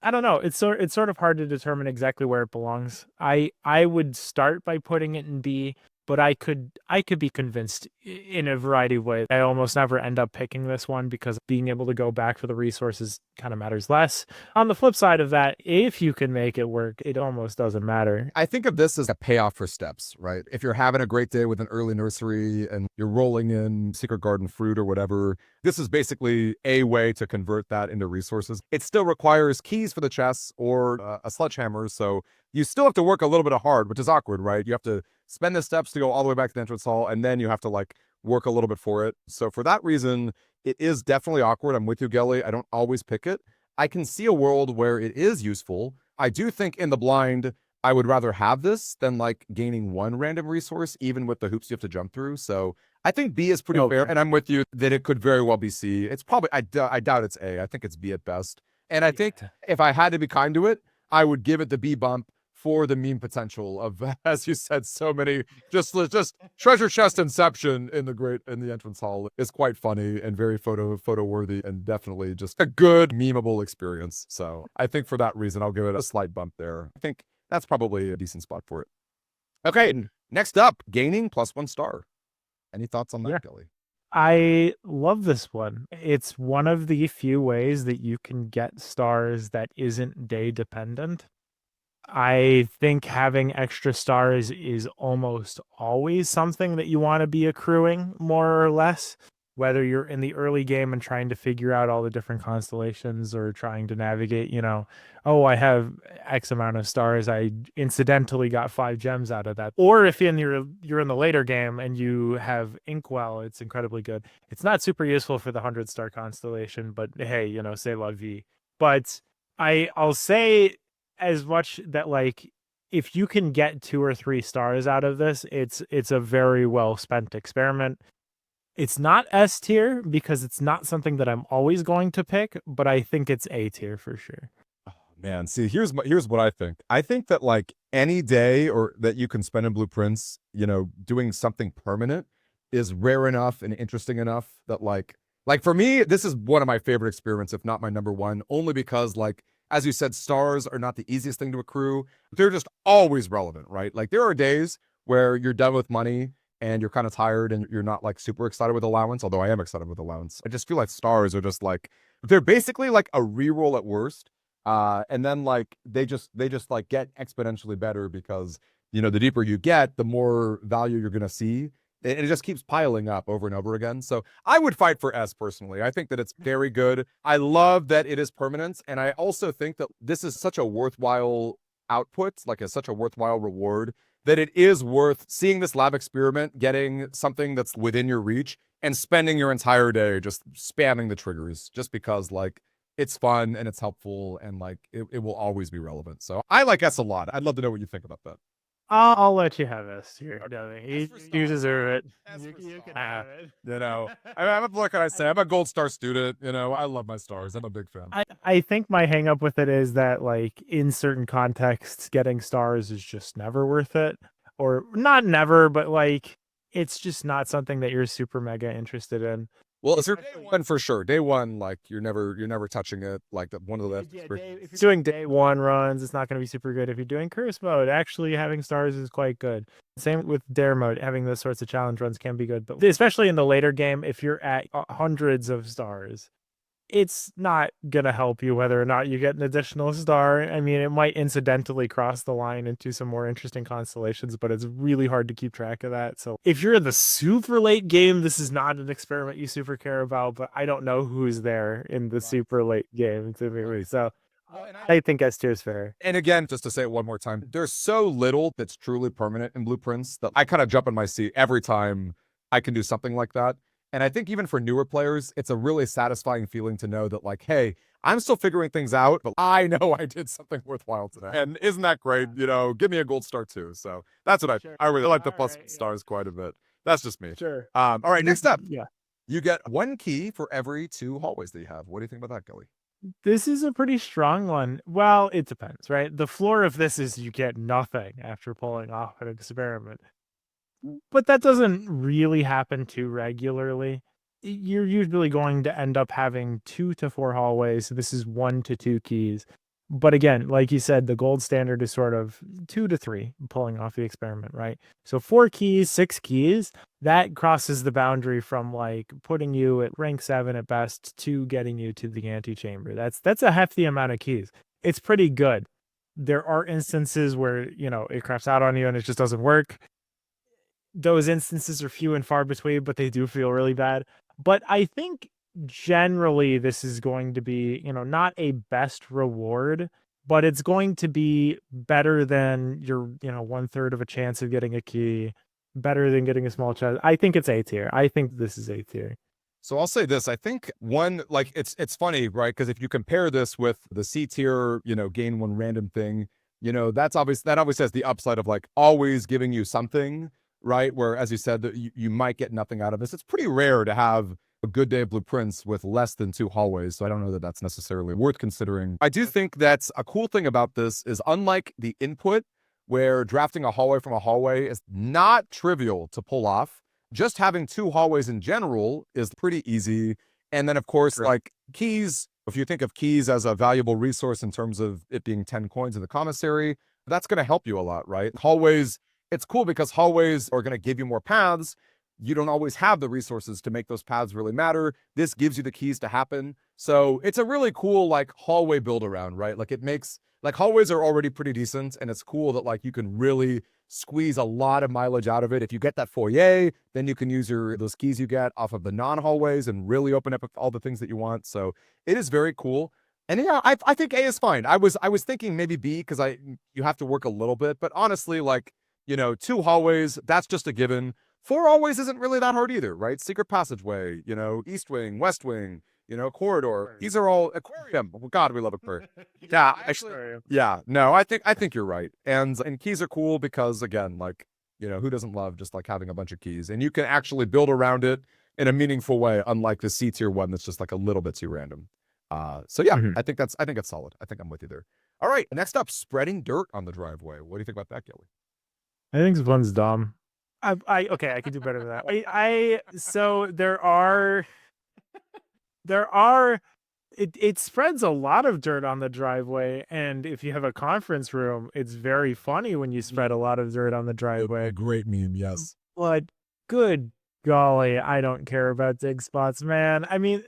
I don't know. It's sort of hard to determine exactly where it belongs. I would start by putting it in B, but I could be convinced in a variety of ways. I almost never end up picking this one because being able to go back for the resources kind of matters less. On the flip side of that, if you can make it work, it almost doesn't matter. I think of this as a payoff for steps, right? If you're having a great day with an early nursery and you're rolling in secret garden fruit or whatever, this is basically a way to convert that into resources. It still requires keys for the chests or a sledgehammer, so you still have to work a little bit hard, which is awkward, right? You have to spend the steps to go all the way back to the entrance hall, and then you have to like work a little bit for it. So for that reason, it is definitely awkward. I'm with you, Gelly. I don't always pick it. I can see a world where it is useful. I do think in the blind, I would rather have this than like gaining one random resource, even with the hoops you have to jump through. So I think B is pretty fair, and I'm with you that it could very well be C. It's probably, I doubt it's A. I think it's B at best. And I think if I had to be kind to it, I would give it the B bump for the meme potential of, as you said, so many just treasure chest inception in the entrance hall is quite funny and very photo worthy and definitely just a good memeable experience. So I think for that reason, I'll give it a slight bump there. I think that's probably a decent spot for it. Okay, next up, gaining +1 star. Any thoughts on that, Kelly? I love this one. It's one of the few ways that you can get stars that isn't day dependent. I think having extra stars is almost always something that you want to be accruing, more or less, whether you're in the early game and trying to figure out all the different constellations or trying to navigate, oh, I have X amount of stars. I incidentally got 5 gems out of that. Or if you're in the later game and you have Inkwell, it's incredibly good. It's not super useful for the 100-star constellation, but hey, c'est la vie. But I'll say as much that like if you can get 2 or 3 stars out of this, it's a very well spent experiment. It's not S tier because it's not something that I'm always going to pick, but I think it's A tier for sure. Oh, man, see, here's what I think. I think that like any day or that you can spend in blueprints, doing something permanent is rare enough and interesting enough that like for me, this is one of my favorite experiments, if not my number one, only because like As you said, stars are not the easiest thing to accrue. They're just always relevant, right? Like there are days where you're done with money and you're kind of tired and you're not like super excited with allowance, although I am excited with allowance. I just feel like stars are just like they're basically like a reroll at worst. And then like they just like get exponentially better because the deeper you get, the more value you're gonna see. And it just keeps piling up over and over again. So I would fight for S personally. I think that it's very good. I love that it is permanent. And I also think that this is such a worthwhile output, like such a worthwhile reward, that it is worth seeing this lab experiment, getting something that's within your reach, and spending your entire day just spamming the triggers just because like it's fun and it's helpful and like it will always be relevant. So I like S a lot. I'd love to know what you think about that. I'll let you have this. Demi. You deserve it. You can have it. What can I say? I'm a gold star student. I love my stars. I'm a big fan. I think my hang up with it is that like in certain contexts, getting stars is just never worth it. Or not never, but like it's just not something that you're super mega interested in. Well, if you're day one for sure, day one, like you're never touching it. Like one of the last. If you're doing day one runs, it's not going to be super good. If you're doing curse mode, actually having stars is quite good. Same with dare mode, having those sorts of challenge runs can be good, but especially in the later game, if you're at hundreds of stars, it's not gonna help you whether or not you get an additional star. I mean, it might incidentally cross the line into some more interesting constellations, but it's really hard to keep track of that. So if you're in the super late game, this is not an experiment you super care about, but I don't know who's there in the super late game to me. So I think S tier is fair. And again, just to say it one more time, there's so little that's truly permanent in blueprints that I kind of jump in my seat every time I can do something like that. And I think even for newer players, it's a really satisfying feeling to know that like, hey, I'm still figuring things out, but I know I did something worthwhile today. And isn't that great? Give me a gold star too. So that's what I really like the plus stars quite a bit. That's just me. Sure. All right, next up. Yeah. You get 1 key for every 2 hallways that you have. What do you think about that, Kelly? This is a pretty strong one. Well, it depends, right? The floor of this is you get nothing after pulling off an experiment. But that doesn't really happen too regularly. You're usually going to end up having 2 to 4 hallways. So this is 1 to 2 keys. But again, like you said, the gold standard is sort of 2 to 3 pulling off the experiment, right? So 4 keys, 6 keys, that crosses the boundary from like putting you at rank 7 at best to getting you to the antechamber. That's a hefty amount of keys. It's pretty good. There are instances where, it craps out on you and it just doesn't work. Those instances are few and far between, but they do feel really bad. But I think generally this is going to be, not a best reward, but it's going to be better than your, 1/3 of a chance of getting a key, better than getting a small chest. I think it's A tier. I think this is A tier. So I'll say this. I think one, like it's funny, right? Because if you compare this with the C tier, gain 1 random thing, that always has the upside of like always giving you something, right? Where, as you said, that you might get nothing out of this. It's pretty rare to have a good day of blueprints with less than 2 hallways. So I don't know that that's necessarily worth considering. I do think that's a cool thing about this is unlike the input, where drafting a hallway from a hallway is not trivial to pull off. Just having 2 hallways in general is pretty easy. And then, of course, like keys, if you think of keys as a valuable resource in terms of it being 10 coins in the commissary, that's going to help you a lot, right? Hallways, it's cool because hallways are going to give you more paths. You don't always have the resources to make those paths really matter. This gives you the keys to happen. So it's a really cool like hallway build around, right? Like it makes, like hallways are already pretty decent, and it's cool that like you can really squeeze a lot of mileage out of it. If you get that foyer, then you can use those keys you get off of the non-hallways and really open up all the things that you want. So it is very cool. And yeah, I think A is fine. I was thinking maybe B because you have to work a little bit, but honestly, like, 2 hallways, that's just a given. 4 hallways isn't really that hard either, right? Secret passageway, East wing, West wing, corridor. These are all aquarium. Oh, God, we love aquarium. Yeah, actually, yeah. No, I think you're right. And keys are cool because again, like, who doesn't love just like having a bunch of keys, and you can actually build around it in a meaningful way, unlike the C tier one that's just like a little bit too random. So yeah, I think it's solid. I think I'm with you there. All right, next up, spreading dirt on the driveway. What do you think about that, Kelly? I think this one's dumb. Okay, I could do better than that. So there are it spreads a lot of dirt on the driveway, and if you have a conference room, it's very funny when you spread a lot of dirt on the driveway. A great meme, yes. But good golly, I don't care about dig spots, man. I mean,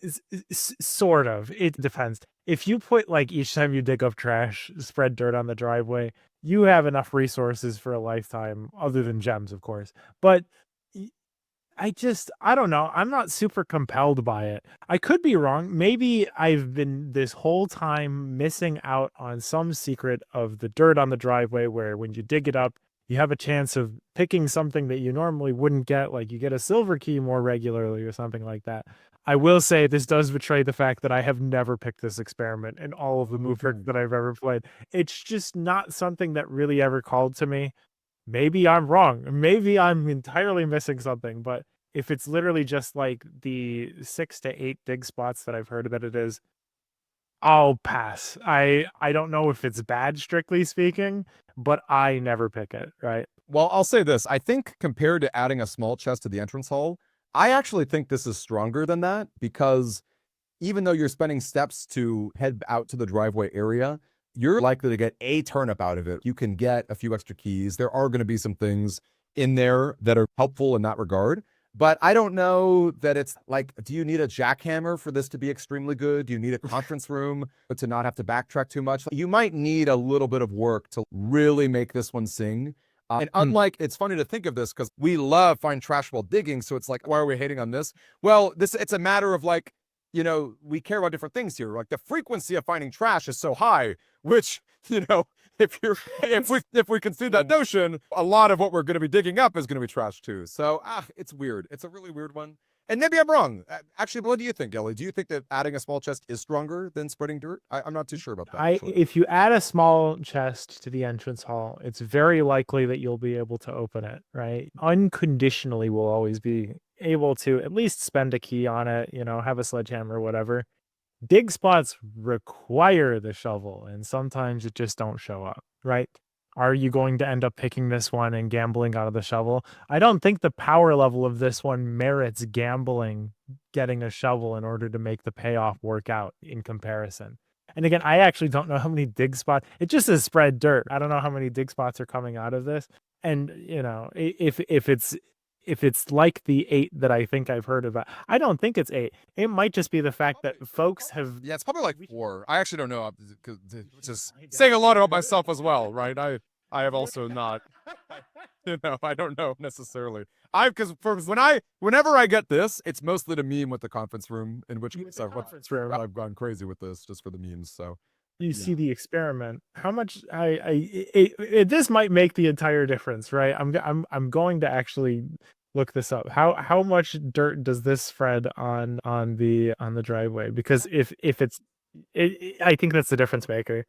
sort of. It depends. If you put like each time you dig up trash, spread dirt on the driveway, you have enough resources for a lifetime, other than gems, of course. But I don't know. I'm not super compelled by it. I could be wrong. Maybe I've been this whole time missing out on some secret of the dirt on the driveway where when you dig it up, you have a chance of picking something that you normally wouldn't get, like you get a silver key more regularly or something like that. I will say this does betray the fact that I have never picked this experiment in all of the move that I've ever played. It's just not something that really ever called to me. Maybe I'm wrong. Maybe I'm entirely missing something, but if it's literally just like the 6 to 8 dig spots that I've heard that it is, I'll pass. I don't know if it's bad, strictly speaking, but I never pick it, right? Well, I'll say this. I think compared to adding a small chest to the entrance hall, I actually think this is stronger than that because even though you're spending steps to head out to the driveway area, you're likely to get a turnip out of it. You can get a few extra keys. There are going to be some things in there that are helpful in that regard. But I don't know that it's like, do you need a jackhammer for this to be extremely good? Do you need a conference room to not have to backtrack too much? You might need a little bit of work to really make this one sing. And unlike, it's funny to think of this because we love find trash while digging. So it's like, why are we hating on this? Well, it's a matter of like, you know, we care about different things here. Like the frequency of finding trash is so high, which, you know, if we consider that notion, a lot of what we're going to be digging up is going to be trash too. So it's weird. It's a really weird one. And maybe I'm wrong. Actually, what do you think, Ellie? Do you think that adding a small chest is stronger than spreading dirt? I'm not too sure about that. If you add a small chest to the entrance hall, it's very likely that you'll be able to open it, right? Unconditionally, will always be able to at least spend a key on it, you know, have a sledgehammer or whatever. Dig spots require the shovel, and sometimes it just don't show up, right? Are you going to end up picking this one and gambling out of the shovel? I don't think the power level of this one merits gambling, getting a shovel in order to make the payoff work out in comparison. And again, I actually don't know how many dig spots. It just says spread dirt. I don't know how many dig spots are coming out of this. And you know, if it's like the 8 that I think I've heard about, I don't think it's 8. It might just be the fact that folks have. Yeah, it's probably like 4. I actually don't know. Just saying a lot about myself as well, right? I have also not, you know, I don't know necessarily. Because whenever I get this, it's mostly to meme with the conference room, in which case I've gone crazy with this just for the memes. So you see the experiment. How much this might make the entire difference, right? I'm going to actually look this up. How much dirt does this spread on the driveway? Because if it's I think that's the difference maker.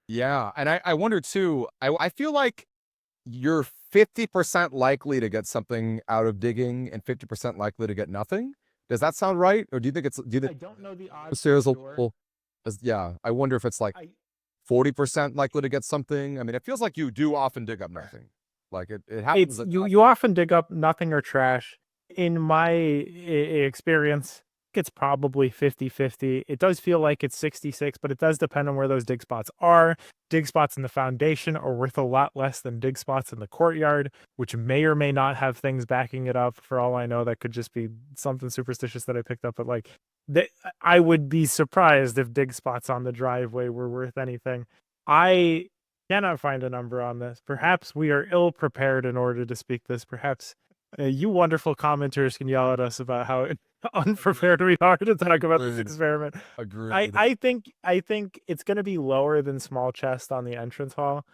Yeah, and I wonder too. I feel like you're 50% likely to get something out of digging and 50% likely to get nothing. Does that sound right? Or do you think it's? Do you think I don't know the odds. Yeah, I wonder if it's like 40% likely to get something. I mean, it feels like you do often dig up nothing. Like it happens. You often dig up nothing or trash. In my experience, it's probably 50-50. It does feel like it's 66, but it does depend on where those dig spots are. Dig spots in the foundation are worth a lot less than dig spots in the courtyard, which may or may not have things backing it up. For all I know, that could just be something superstitious that I picked up. But like, I would be surprised if dig spots on the driveway were worth anything. I cannot find a number on this. Perhaps we are ill prepared in order to speak this. Perhaps you wonderful commenters can yell at us about how unprepared we are to talk about this experiment. Agreed. I think it's going to be lower than small chest on the entrance hall.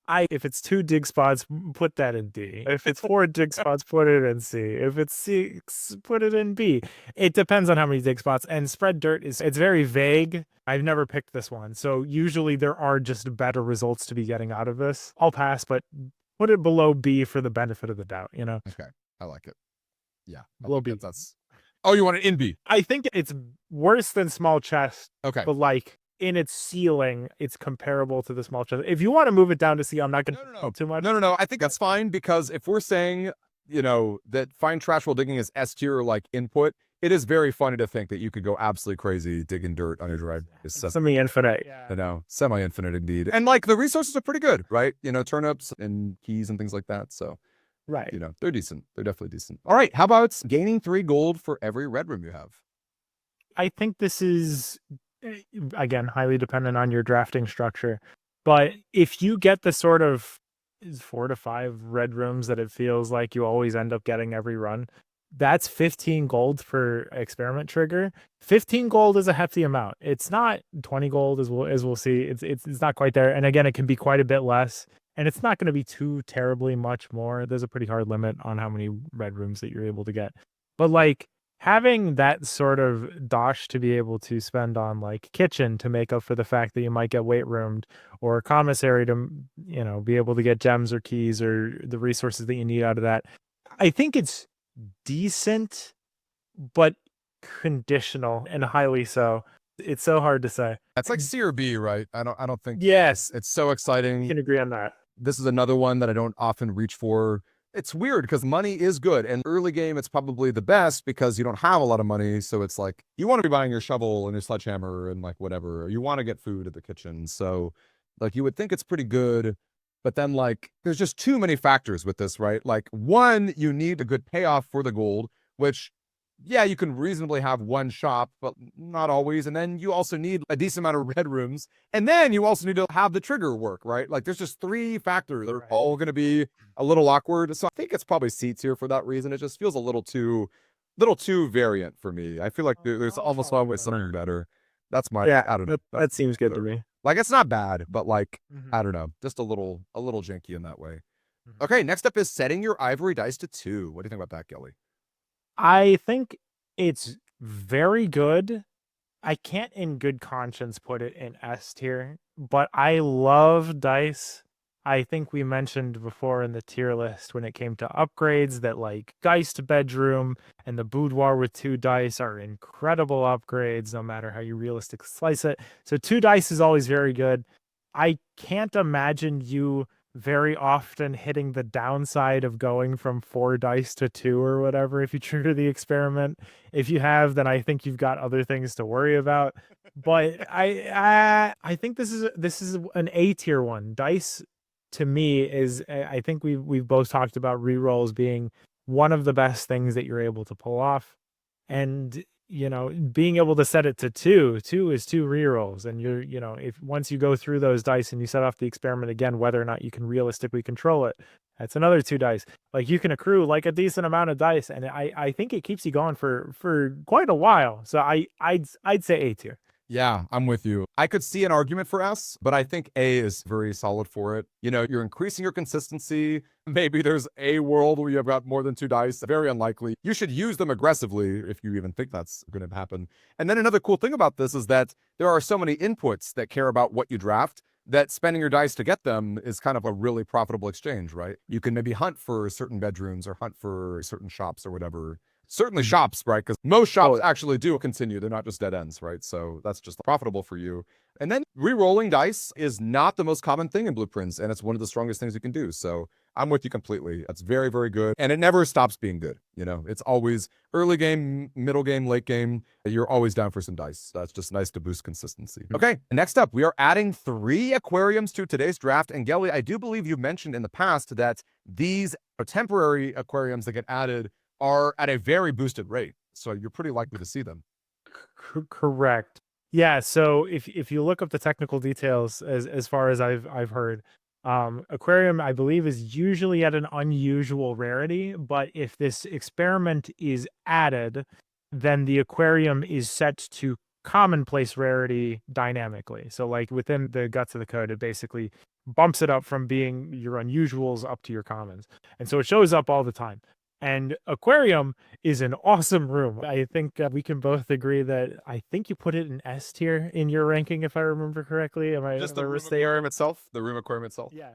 If it's 2 dig spots, put that in D. If it's 4 dig spots, put it in C. If it's 6, put it in B. It depends on how many dig spots. And spread dirt it's very vague. I've never picked this one. So usually there are just better results to be getting out of this. I'll pass, but put it below B for the benefit of the doubt, you know? Okay. I like it. Yeah. Below B. Oh, you want it in B? I think it's worse than small chest. Okay. But like, in its ceiling, it's comparable to the small chest. If you want to move it down to C, I'm not going to too much. No. I think that's fine because if we're saying, you know, that find trash while digging is S tier like input, it is very funny to think that you could go absolutely crazy digging dirt on your drive. It's Semi-infinite. Yeah. I know, semi-infinite indeed. And like the resources are pretty good, right? You know, turnips and keys and things like that. So, Right. you know, they're decent. They're definitely decent. All right. How about gaining 3 gold for every red room you have? I think this is, again, highly dependent on your drafting structure. But if you get the sort of 4 to 5 red rooms that it feels like you always end up getting every run, that's 15 gold for experiment trigger. 15 gold is a hefty amount. It's not 20 gold as we'll see. It's not quite there. And again, it can be quite a bit less. And it's not going to be too terribly much more. There's a pretty hard limit on how many red rooms that you're able to get. But like having that sort of dosh to be able to spend on like kitchen to make up for the fact that you might get weight roomed, or commissary to, you know, be able to get gems or keys or the resources that you need out of that. I think it's decent, but conditional and highly so. It's so hard to say. That's like C or B, right? I don't think Yes, it's so I exciting. can agree on that. This is another one that I don't often reach for. It's weird because money is good. And early game, it's probably the best because you don't have a lot of money. So it's like you want to be buying your shovel and your sledgehammer and like whatever. Or you want to get food at the kitchen. So like you would think it's pretty good. But then like there's just too many factors with this, right? Like one, you need a good payoff for the gold, which yeah, you can reasonably have one shop, but not always. And then you also need a decent amount of red rooms. And then you also need to have the trigger work, right? Like there's just 3 factors that are all going to be a little awkward. So I think it's probably C tier for that reason. It just feels a little too variant for me. I feel like there's almost always something better. That's my, I don't know. That seems good to me. Like it's not bad, but like, I don't know, just a little janky in that way. Okay, next up is setting your ivory dice to 2. What do you think about that, Kelly? I think it's very good. I can't in good conscience put it in S tier, but I love dice. I think we mentioned before in the tier list when it came to upgrades that like Geist Bedroom and the Boudoir with 2 dice are incredible upgrades no matter how you realistically slice it. So 2 dice is always very good. I can't imagine you very often hitting the downside of going from 4 dice to 2 or whatever if you trigger the experiment. If you have, then I think you've got other things to worry about. But I think this is an A tier one. Dice to me is, I think we've both talked about rerolls being one of the best things that you're able to pull off. And you know, being able to set it to 2 is 2 rerolls. And you're, you know, if once you go through those dice and you set off the experiment again, whether or not you can realistically control it, that's another 2 dice. Like you can accrue like a decent amount of dice, and I think it keeps you going for quite a while. So I'd say A tier. Yeah, I'm with you. I could see an argument for S, but I think A is very solid for it. You know, you're increasing your consistency. Maybe there's a world where you've got more than 2 dice. Very unlikely. You should use them aggressively if you even think that's going to happen. And then another cool thing about this is that there are so many inputs that care about what you draft that spending your dice to get them is kind of a really profitable exchange, right? You can maybe hunt for certain bedrooms or hunt for certain shops or whatever. Certainly shops, right? Because most shops actually do continue. They're not just dead ends, right? So that's just profitable for you. And then re-rolling dice is not the most common thing in blueprints, and it's one of the strongest things you can do. So I'm with you completely. That's very, very good. And it never stops being good. You know, it's always early game, middle game, late game. You're always down for some dice. That's just nice to boost consistency. Okay, next up, we are adding 3 aquariums to today's draft. And Gelly, I do believe you mentioned in the past that these are temporary aquariums that get added are at a very boosted rate. So you're pretty likely to see them. Correct. Yeah, so if you look up the technical details as far as I've heard, aquarium I believe is usually at an unusual rarity, but if this experiment is added, then the aquarium is set to commonplace rarity dynamically. So like within the guts of the code, it basically bumps it up from being your unusuals up to your commons. And so it shows up all the time. And aquarium is an awesome room. I think we can both agree that I think you put it in S tier in your ranking, if I remember correctly. Am I just the room aquarium itself? The room aquarium itself? Yeah.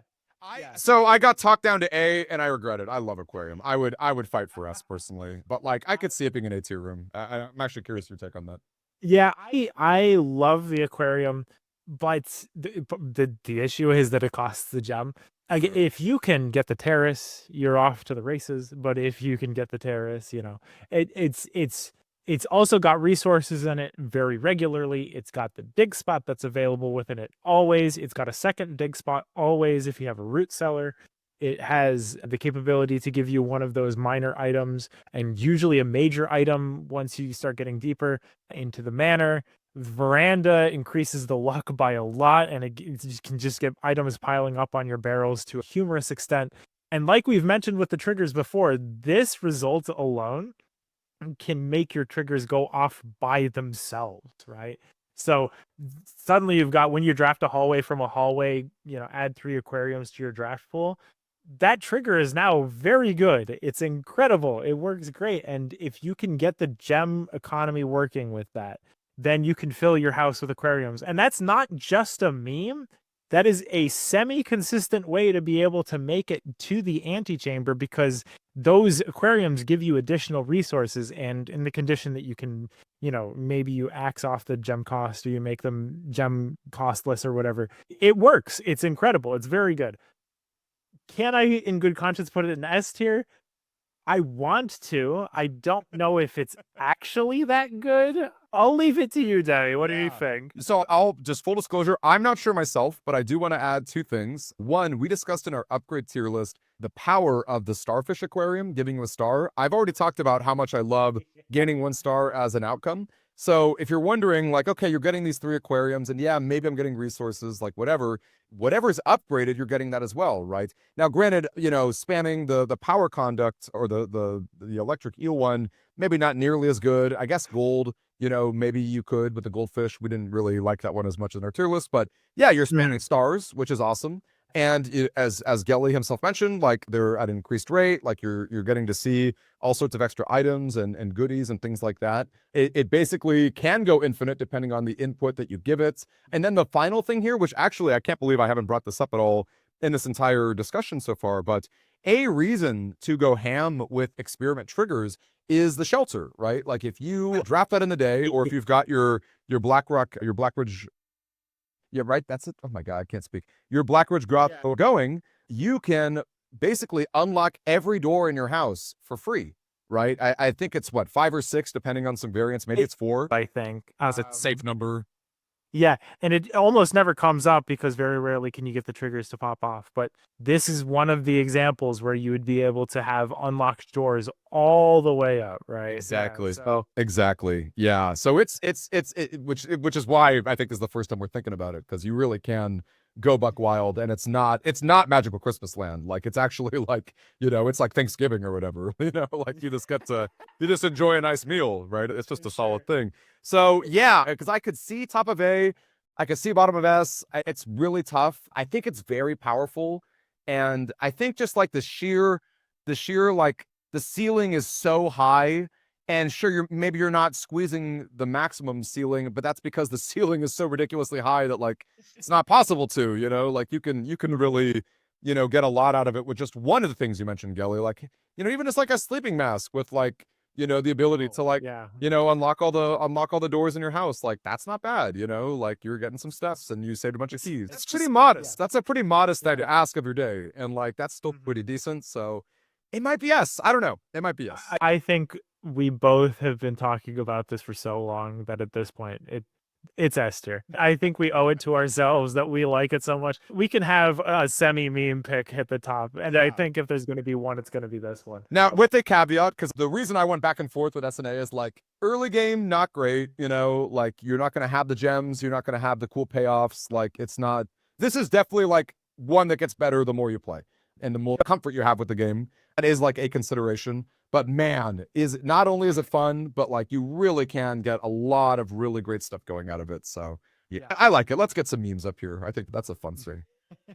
So I got talked down to A, and I regret it. I love aquarium. I would fight for S personally, but like I could see it being an A tier room. I'm actually curious your take on that. Yeah, I love the aquarium, but the issue is that it costs the gem. If you can get the terrace, you're off to the races. But if you can get the terrace, you know, it's It's also got resources in it very regularly. It's got the dig spot that's available within it always. It's got a second dig spot always if you have a root cellar. It has the capability to give you one of those minor items and usually a major item once you start getting deeper into the manor. Veranda increases the luck by a lot, and you can just get items piling up on your barrels to a humorous extent. And like we've mentioned with the triggers before, this result alone can make your triggers go off by themselves, right? So suddenly you've got, when you draft a hallway from a hallway, add 3 aquariums to your draft pool. That trigger is now very good. It's incredible. It works great. And if you can get the gem economy working with that, then you can fill your house with aquariums. And that's not just a meme. That is a semi-consistent way to be able to make it to the antechamber, because those aquariums give you additional resources, and in the condition that you can, maybe you axe off the gem cost or you make them gem costless or whatever. It works. It's incredible. It's very good. Can I, in good conscience, put it in S tier? I want to. I don't know if it's actually that good. I'll leave it to you, Demi. What do you think? So I'll just, full disclosure, I'm not sure myself, but I do want to add 2 things. One, we discussed in our upgrade tier list the power of the starfish aquarium giving you a star. I've already talked about how much I love gaining 1 star as an outcome. So if you're wondering, like, okay, you're getting these 3 aquariums, and yeah, maybe I'm getting resources, like whatever's upgraded, you're getting that as well, right? Now, granted, spamming the power conduct or the electric eel one, maybe not nearly as good. I guess gold, maybe you could with the goldfish. We didn't really like that one as much in our tier list, but yeah, you're spamming stars, which is awesome. And as Gelly himself mentioned, like, they're at an increased rate, like you're getting to see all sorts of extra items and goodies and things like that. It basically can go infinite depending on the input that you give it. And then the final thing here, which actually I can't believe I haven't brought this up at all in this entire discussion so far, but a reason to go ham with experiment triggers is the shelter, right? Like, if you draft that in the day, or if you've got your Blackridge, yeah, right, that's it. Oh my God, I can't speak. Your Blackridge Grotto going, you can basically unlock every door in your house for free, right? I think it's what, 5 or 6, depending on some variants. Maybe it's 4. I think. As a safe number. Yeah, and it almost never comes up because very rarely can you get the triggers to pop off. But this is one of the examples where you would be able to have unlocked doors all the way up, right? Exactly. Yeah, so. Exactly. Yeah. So which is why I think this is the first time we're thinking about it, because you really can go buck wild, and it's not magical Christmas land. Like, it's actually like, it's like Thanksgiving or whatever. Like, you just enjoy a nice meal, right? It's just a solid thing. So yeah, because I could see top of A, I could see bottom of S. It's really tough. I think it's very powerful, and I think just like the sheer like, the ceiling is so high, and sure, maybe you're not squeezing the maximum ceiling, but that's because the ceiling is so ridiculously high that, like, it's not possible to, like, you can really, get a lot out of it with just one of the things you mentioned, Gelly. Like, even just like a sleeping mask with, like, the ability to, like, unlock all the doors in your house. Like, that's not bad, like, you're getting some steps and you saved a bunch of keys. That's pretty modest. That's a pretty modest thing to ask of your day. And, like, that's still pretty decent. So it might be yes. I don't know. It might be yes. I think we both have been talking about this for so long that at this point it's S tier. I think we owe it to ourselves that we like it so much. We can have a semi-meme pick hit the top, and I think if there's going to be one, it's going to be this one. Now, with a caveat, because the reason I went back and forth with SNA is, like, early game, not great, like, you're not going to have the gems, you're not going to have the cool payoffs. Like, it's not, this is definitely, like, one that gets better the more you play and the more comfort you have with the game. That is, like, a consideration. But man, not only is it fun, but, like, you really can get a lot of really great stuff going out of it. So yeah, I like it. Let's get some memes up here. I think that's a fun thing.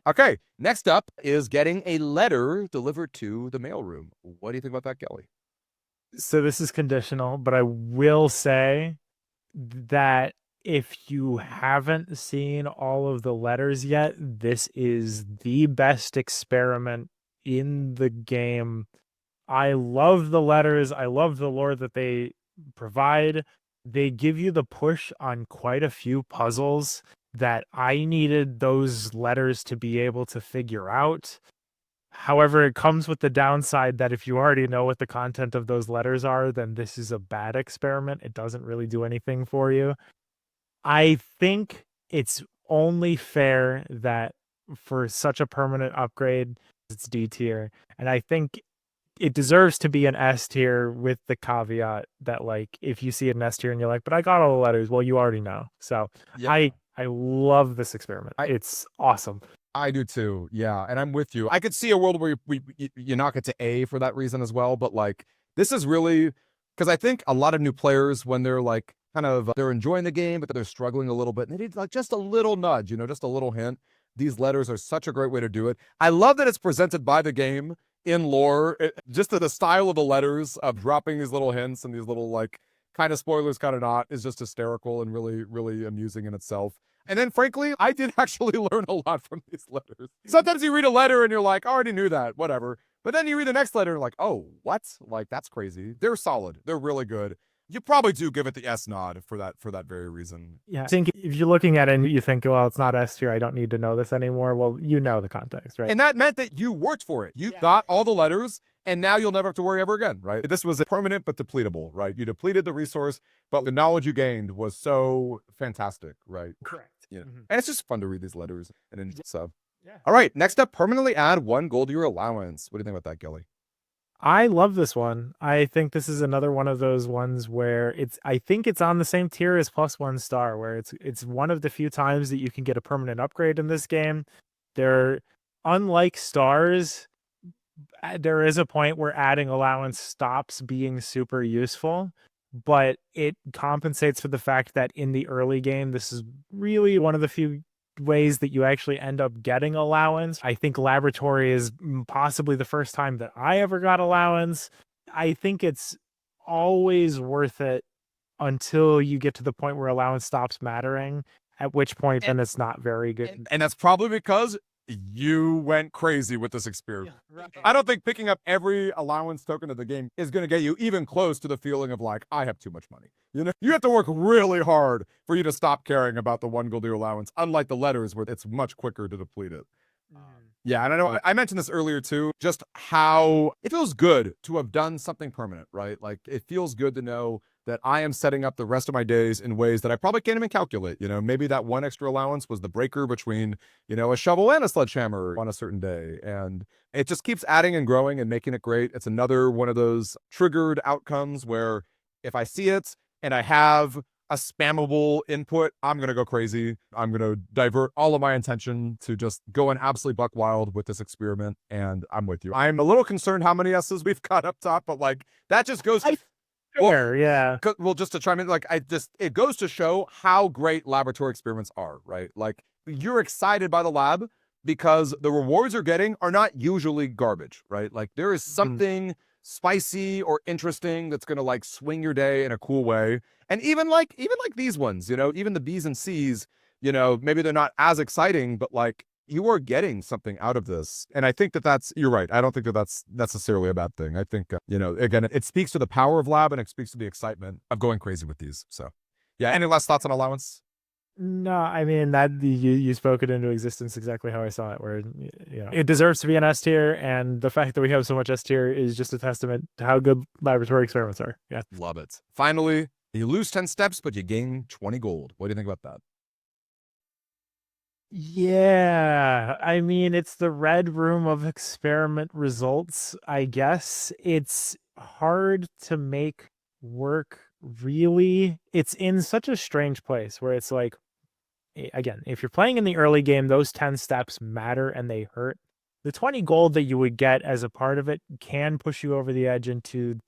Okay, next up is getting a letter delivered to the mailroom. What do you think about that, Gelly? So this is conditional, but I will say that if you haven't seen all of the letters yet, this is the best experiment in the game. I love the letters. I love the lore that they provide. They give you the push on quite a few puzzles that I needed those letters to be able to figure out. However, it comes with the downside that if you already know what the content of those letters are, then this is a bad experiment. It doesn't really do anything for you. I think it's only fair that for such a permanent upgrade, it's D tier. And I think it deserves to be an S tier with the caveat that, like, if you see an S tier and you're like, but I got all the letters, well, you already know. So Yeah. I love this experiment. It's awesome. I do too. Yeah. And I'm with you. I could see a world where you knock it to A for that reason as well. But like, this is really because I think a lot of new players, when they're like kind of, they're enjoying the game, but they're struggling a little bit, and they need like just a little nudge, just a little hint. These letters are such a great way to do it. I love that it's presented by the game in lore, just the style of the letters of dropping these little hints and these little like kind of spoilers, kind of not, is just hysterical and really, really amusing in itself. And then, frankly, I did actually learn a lot from these letters. Sometimes you read a letter and you're like, I already knew that, whatever. But then you read the next letter and you're like, oh, what? Like, that's crazy. They're solid. They're really good. You probably do give it the S nod for that very reason. Yeah. I think if you're looking at it and you think, well, it's not S tier, I don't need to know this anymore. Well, you know the context, right? And that meant that you worked for it. You got all the letters, and now you'll never have to worry ever again, right? This was a permanent but depletable, right? You depleted the resource, but the knowledge you gained was so fantastic, right? Correct. Yeah. And it's just fun to read these letters. And so, Yeah. All right, next up, permanently add 1 gold to your allowance. What do you think about that, Gilly? I love this one. I think this is another one of those ones where I think it's on the same tier as +1 star, where it's one of the few times that you can get a permanent upgrade in this game. Unlike stars, there is a point where adding allowance stops being super useful, but it compensates for the fact that in the early game, this is really one of the few ways that you actually end up getting allowance. I think laboratory is possibly the first time that I ever got allowance. I think it's always worth it until you get to the point where allowance stops mattering, at which point then it's not very good. And that's probably because you went crazy with this experiment. Yeah, right. I don't think picking up every allowance token of the game is going to get you even close to the feeling of like, I have too much money. You have to work really hard for you to stop caring about the 1 gold allowance, unlike the letters where it's much quicker to deplete it. Yeah, and I know I mentioned this earlier too, just how it feels good to have done something permanent, right? Like, it feels good to know that I am setting up the rest of my days in ways that I probably can't even calculate. Maybe that 1 extra allowance was the breaker between, a shovel and a sledgehammer on a certain day. And it just keeps adding and growing and making it great. It's another one of those triggered outcomes where if I see it and I have a spammable input, I'm going to go crazy. I'm going to divert all of my attention to just going absolutely buck wild with this experiment. And I'm with you. I'm a little concerned how many S's we've got up top, but like that just goes to... Sure, yeah. Well, just to chime in, like, it goes to show how great laboratory experiments are, right? Like, you're excited by the lab because the rewards you're getting are not usually garbage, right? Like, there is something spicy or interesting that's going to like swing your day in a cool way. And even like these ones, even the B's and C's, maybe they're not as exciting, but like, you are getting something out of this. And I think you're right. I don't think that that's necessarily a bad thing. I think, again, it speaks to the power of lab and it speaks to the excitement of going crazy with these. So yeah. Any last thoughts on allowance? No, I mean that you spoke it into existence exactly how I saw it, where it deserves to be an S tier, and the fact that we have so much S tier is just a testament to how good laboratory experiments are. Yeah. Love it. Finally, you lose 10 steps, but you gain 20 gold. What do you think about that? Yeah, I mean, it's the red room of experiment results, I guess. It's hard to make work, really. It's in such a strange place where it's like, again, if you're playing in the early game, those 10 steps matter and they hurt. The 20 gold that you would get as a part of it can push you over the edge into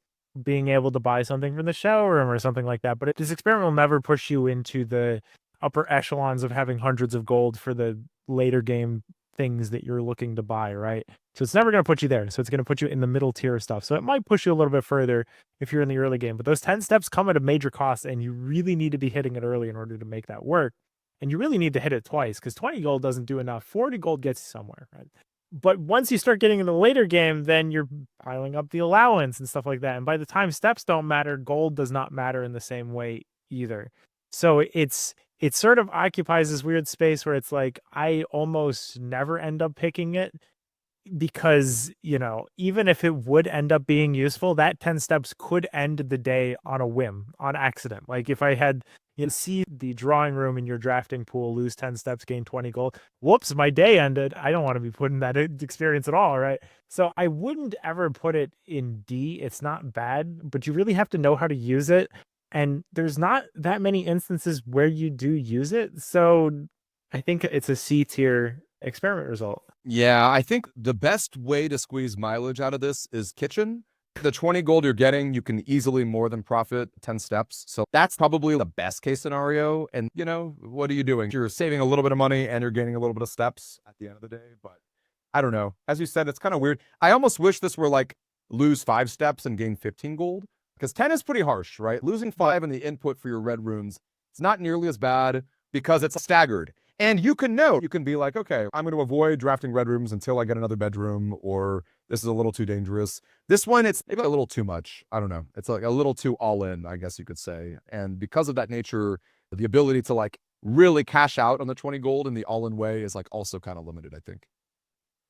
being able to buy something from the showroom or something like that. But this experiment will never push you into the upper echelons of having hundreds of gold for the later game things that you're looking to buy, right? So it's never going to put you there. So it's going to put you in the middle tier stuff. So it might push you a little bit further if you're in the early game, but those 10 steps come at a major cost and you really need to be hitting it early in order to make that work. And you really need to hit it twice because 20 gold doesn't do enough. 40 gold gets you somewhere, right? But once you start getting in the later game, then you're piling up the allowance and stuff like that. And by the time steps don't matter, gold does not matter in the same way either. So it sort of occupies this weird space where it's like I almost never end up picking it because, even if it would end up being useful, that 10 steps could end the day on a whim, on accident. Like if I had, see the drawing room in your drafting pool, lose 10 steps, gain 20 gold. Whoops, my day ended. I don't want to be putting that experience at all, right? So I wouldn't ever put it in D. It's not bad, but you really have to know how to use it. And there's not that many instances where you do use it. So I think it's a C tier experiment result. Yeah, I think the best way to squeeze mileage out of this is kitchen. The 20 gold you're getting, you can easily more than profit 10 steps. So that's probably the best case scenario. And, what are you doing? You're saving a little bit of money and you're gaining a little bit of steps at the end of the day. But I don't know. As you said, it's kind of weird. I almost wish this were like lose 5 steps and gain 15 gold, because 10 is pretty harsh, right? Losing 5 in the input for your red rooms, it's not nearly as bad because it's staggered. And you can be like, okay, I'm going to avoid drafting red rooms until I get another bedroom, or this is a little too dangerous. This one, it's maybe a little too much. I don't know. It's like a little too all in, I guess you could say. And because of that nature, the ability to like really cash out on the 20 gold in the all in way is like also kind of limited, I think.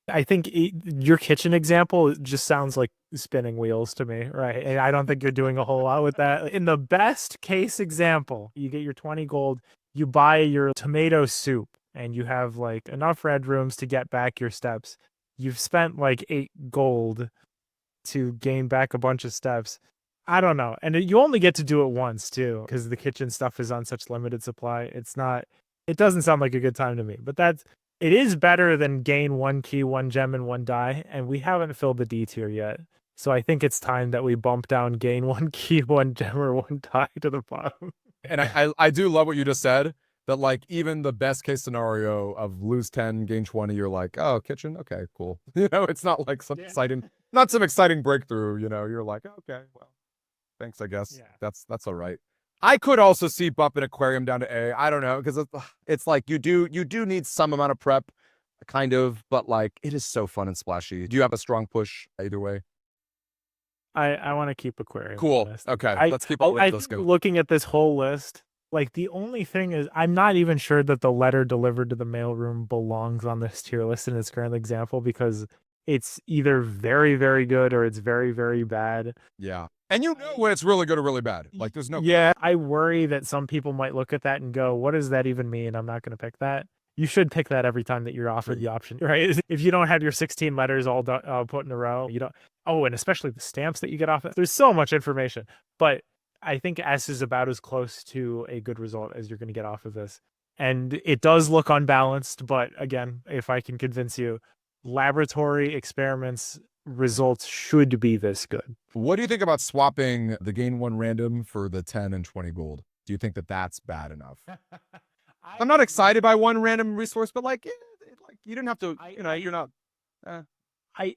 I think your kitchen example just sounds like spinning wheels to me, right? And I don't think you're doing a whole lot with that. In the best case example, you get your 20 gold, you buy your tomato soup, and you have like enough red rooms to get back your steps. You've spent like 8 gold to gain back a bunch of steps. I don't know. And you only get to do it once too, because the kitchen stuff is on such limited supply. It doesn't sound like a good time to me, but it is better than gain 1 key, 1 gem, and 1 die, and we haven't filled the D tier yet. So I think it's time that we bump down gain 1 key, 1 gem, or 1 die to the bottom. And I do love what you just said, that like even the best case scenario of lose 10, gain 20, you're like, oh, kitchen, okay, cool. It's not like some exciting breakthrough, you're like, okay, well, thanks, I guess. Yeah. That's all right. I could also see bumping aquarium down to A. I don't know, because it's like you do need some amount of prep, kind of, but like it is so fun and splashy. Do you have a strong push either way? I want to keep aquarium. Cool. Okay, let's keep it. Let's go. Looking at this whole list, like the only thing is I'm not even sure that the letter delivered to the mailroom belongs on this tier list in its current example, because it's either very, very good or it's very, very bad. Yeah. And when it's really good or really bad. Like there's no. Yeah, I worry that some people might look at that and go, what does that even mean? I'm not going to pick that. You should pick that every time that you're offered the option, right? If you don't have your 16 letters all put in a row, you don't. Oh, and especially the stamps that you get off it. There's so much information. But I think S is about as close to a good result as you're going to get off of this. And it does look unbalanced, but again, if I can convince you, laboratory experiments results should be this good. What do you think about swapping the gain 1 random for the 10 and 20 gold? Do you think that that's bad enough? I'm not excited by 1 random resource, but like, you didn't have to, you're not. I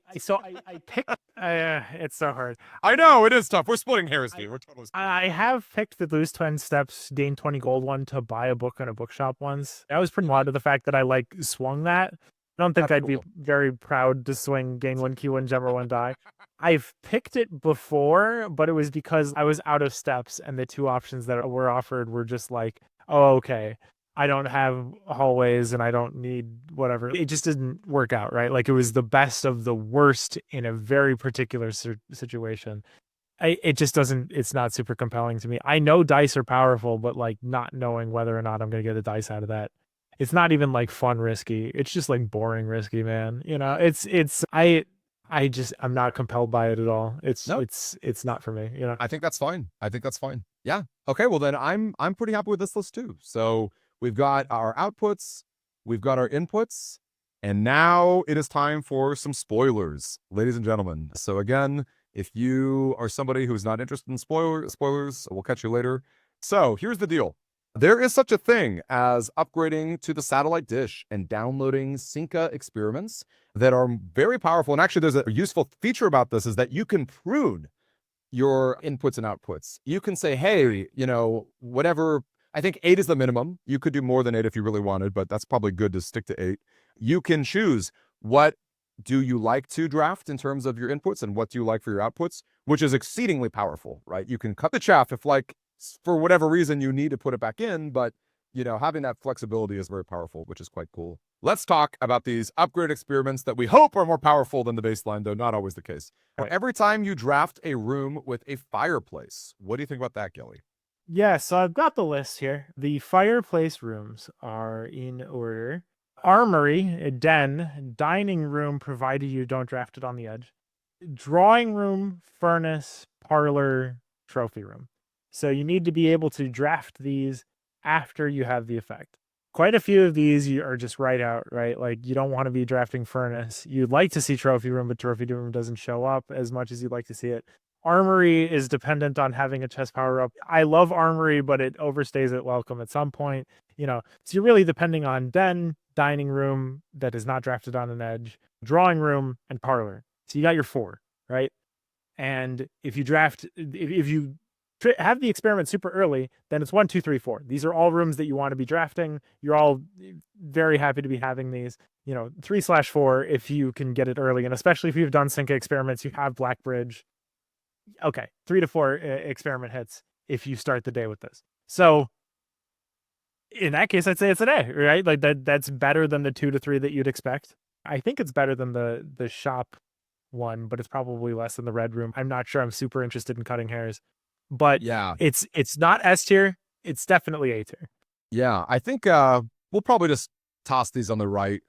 picked. It's so hard. I know it is tough. We're splitting hairs, dude. We're totally. I have picked the lose 10 steps, gain 20 gold one to buy a book in a bookshop once. I was pretty proud of the fact that I like swung that. I don't think I'd be very proud to swing gain 1 key, 1 gem, or 1 die. I've picked it before, but it was because I was out of steps, and the 2 options that were offered were just like, oh, okay, I don't have hallways and I don't need whatever. It just didn't work out, right? Like it was the best of the worst in a very particular situation. It just doesn't, it's not super compelling to me. I know dice are powerful, but like not knowing whether or not I'm going to get a dice out of that. It's not even like fun risky. It's just like boring risky, man. I'm not compelled by it at all. It's not for me, I think that's fine. Yeah. Okay. Well then I'm pretty happy with this list too. So we've got our outputs, we've got our inputs, and now it is time for some spoilers, ladies and gentlemen. So again, if you are somebody who's not interested in spoilers, we'll catch you later. So here's the deal. There is such a thing as upgrading to the satellite dish and downloading Synca experiments that are very powerful. And actually, there's a useful feature about this is that you can prune your inputs and outputs. You can say, hey, whatever, I think 8 is the minimum. You could do more than 8 if you really wanted, but that's probably good to stick to 8. You can choose what do you like to draft in terms of your inputs and what do you like for your outputs, which is exceedingly powerful, right? You can cut the chaff if like, for whatever reason, you need to put it back in, but having that flexibility is very powerful, which is quite cool. Let's talk about these upgrade experiments that we hope are more powerful than the baseline, though not always the case. Right. Every time you draft a room with a fireplace, what do you think about that, Gilly? Yeah, so I've got the list here. The fireplace rooms are in order: armory, a den, dining room, provided you don't draft it on the edge, drawing room, furnace, parlor, trophy room. So you need to be able to draft these after you have the effect. Quite a few of these you are just right out, right? Like you don't want to be drafting furnace. You'd like to see trophy room, but trophy room doesn't show up as much as you'd like to see it. Armory is dependent on having a chest power up. I love armory, but it overstays at welcome at some point. So you're really depending on den, dining room that is not drafted on an edge, drawing room, and parlor. So you got your 4, right? And if you have the experiment super early, then it's 1, 2, 3, 4. These are all rooms that you want to be drafting. You're all very happy to be having these. 3/4 if you can get it early, and especially if you've done sync experiments, you have Black Bridge. Okay, 3 to 4 experiment hits if you start the day with this. So in that case, I'd say it's an A, right? Like that's better than the 2 to 3 that you'd expect. I think it's better than the shop one, but it's probably less than the red room. I'm not sure. I'm super interested in cutting hairs, but Yeah. it's not S tier. It's definitely A tier. Yeah. I think we'll probably just toss these on the right.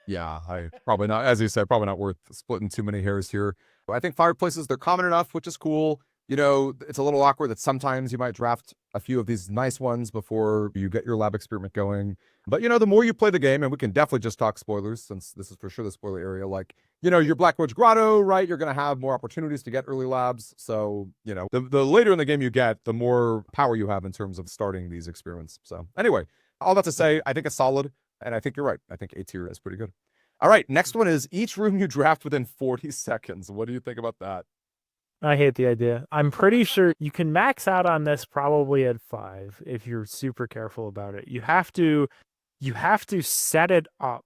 Yeah, I probably not, as you said, probably not worth splitting too many hairs here. But I think fireplaces, they're common enough, which is cool. It's a little awkward that sometimes you might draft a few of these nice ones before you get your lab experiment going. But, the more you play the game, and we can definitely just talk spoilers since this is for sure the spoiler area, like, your Blackwood's Grotto, right? You're going to have more opportunities to get early labs. So, the later in the game you get, the more power you have in terms of starting these experiments. So anyway, all that to say, I think it's solid. And I think you're right. I think A tier is pretty good. All right, next one is each room you draft within 40 seconds. What do you think about that? I hate the idea. I'm pretty sure you can max out on this probably at 5 if you're super careful about it. You have to set it up.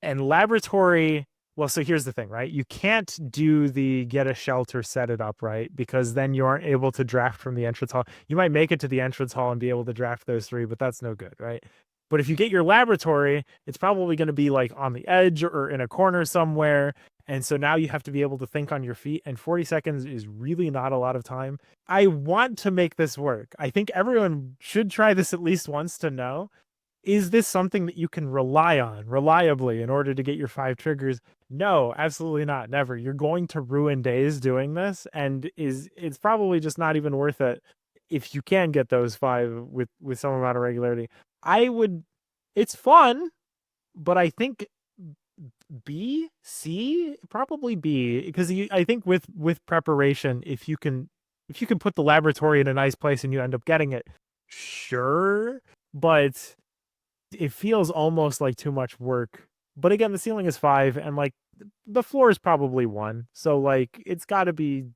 And laboratory, well, so here's the thing, right? You can't do the get a shelter, set it up, right? Because then you aren't able to draft from the entrance hall. You might make it to the entrance hall and be able to draft those 3, but that's no good, right? But if you get your laboratory, it's probably going to be like on the edge or in a corner somewhere. And so now you have to be able to think on your feet, and 40 seconds is really not a lot of time. I want to make this work. I think everyone should try this at least once to know, is this something that you can rely on reliably in order to get your 5 triggers? No, absolutely not. Never. You're going to ruin days doing this, and it's probably just not even worth it if you can get those 5 with some amount of regularity. It's fun, but I think B, C, probably B, because I think with preparation, if you can put the laboratory in a nice place and you end up getting it, sure, but it feels almost like too much work. But again, the ceiling is 5, and like the floor is probably 1, so like it's got to be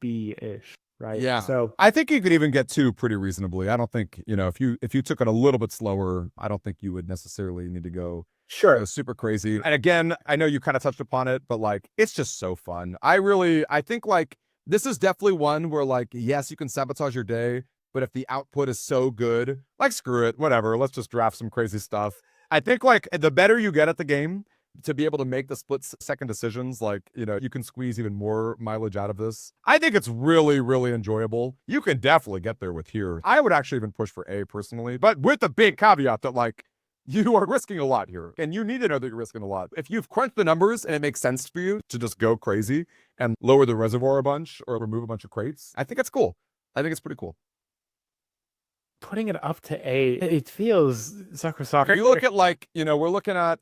B-ish. Right. Yeah. So I think you could even get 2 pretty reasonably. I don't think, if you took it a little bit slower, I don't think you would necessarily need to go super crazy. And again, I know you kind of touched upon it, but like, it's just so fun. I think like this is definitely one where like, yes, you can sabotage your day, but if the output is so good, like, screw it, whatever, let's just draft some crazy stuff. I think like the better you get at the game, to be able to make the split-second decisions, like, you can squeeze even more mileage out of this. I think it's really, really enjoyable. You can definitely get there with here. I would actually even push for A personally, but with the big caveat that, like, you are risking a lot here, and you need to know that you're risking a lot. If you've crunched the numbers and it makes sense for you to just go crazy and lower the reservoir a bunch or remove a bunch of crates, I think it's cool. I think it's pretty cool. Putting it up to A, it feels soccer. You look at like, we're looking at,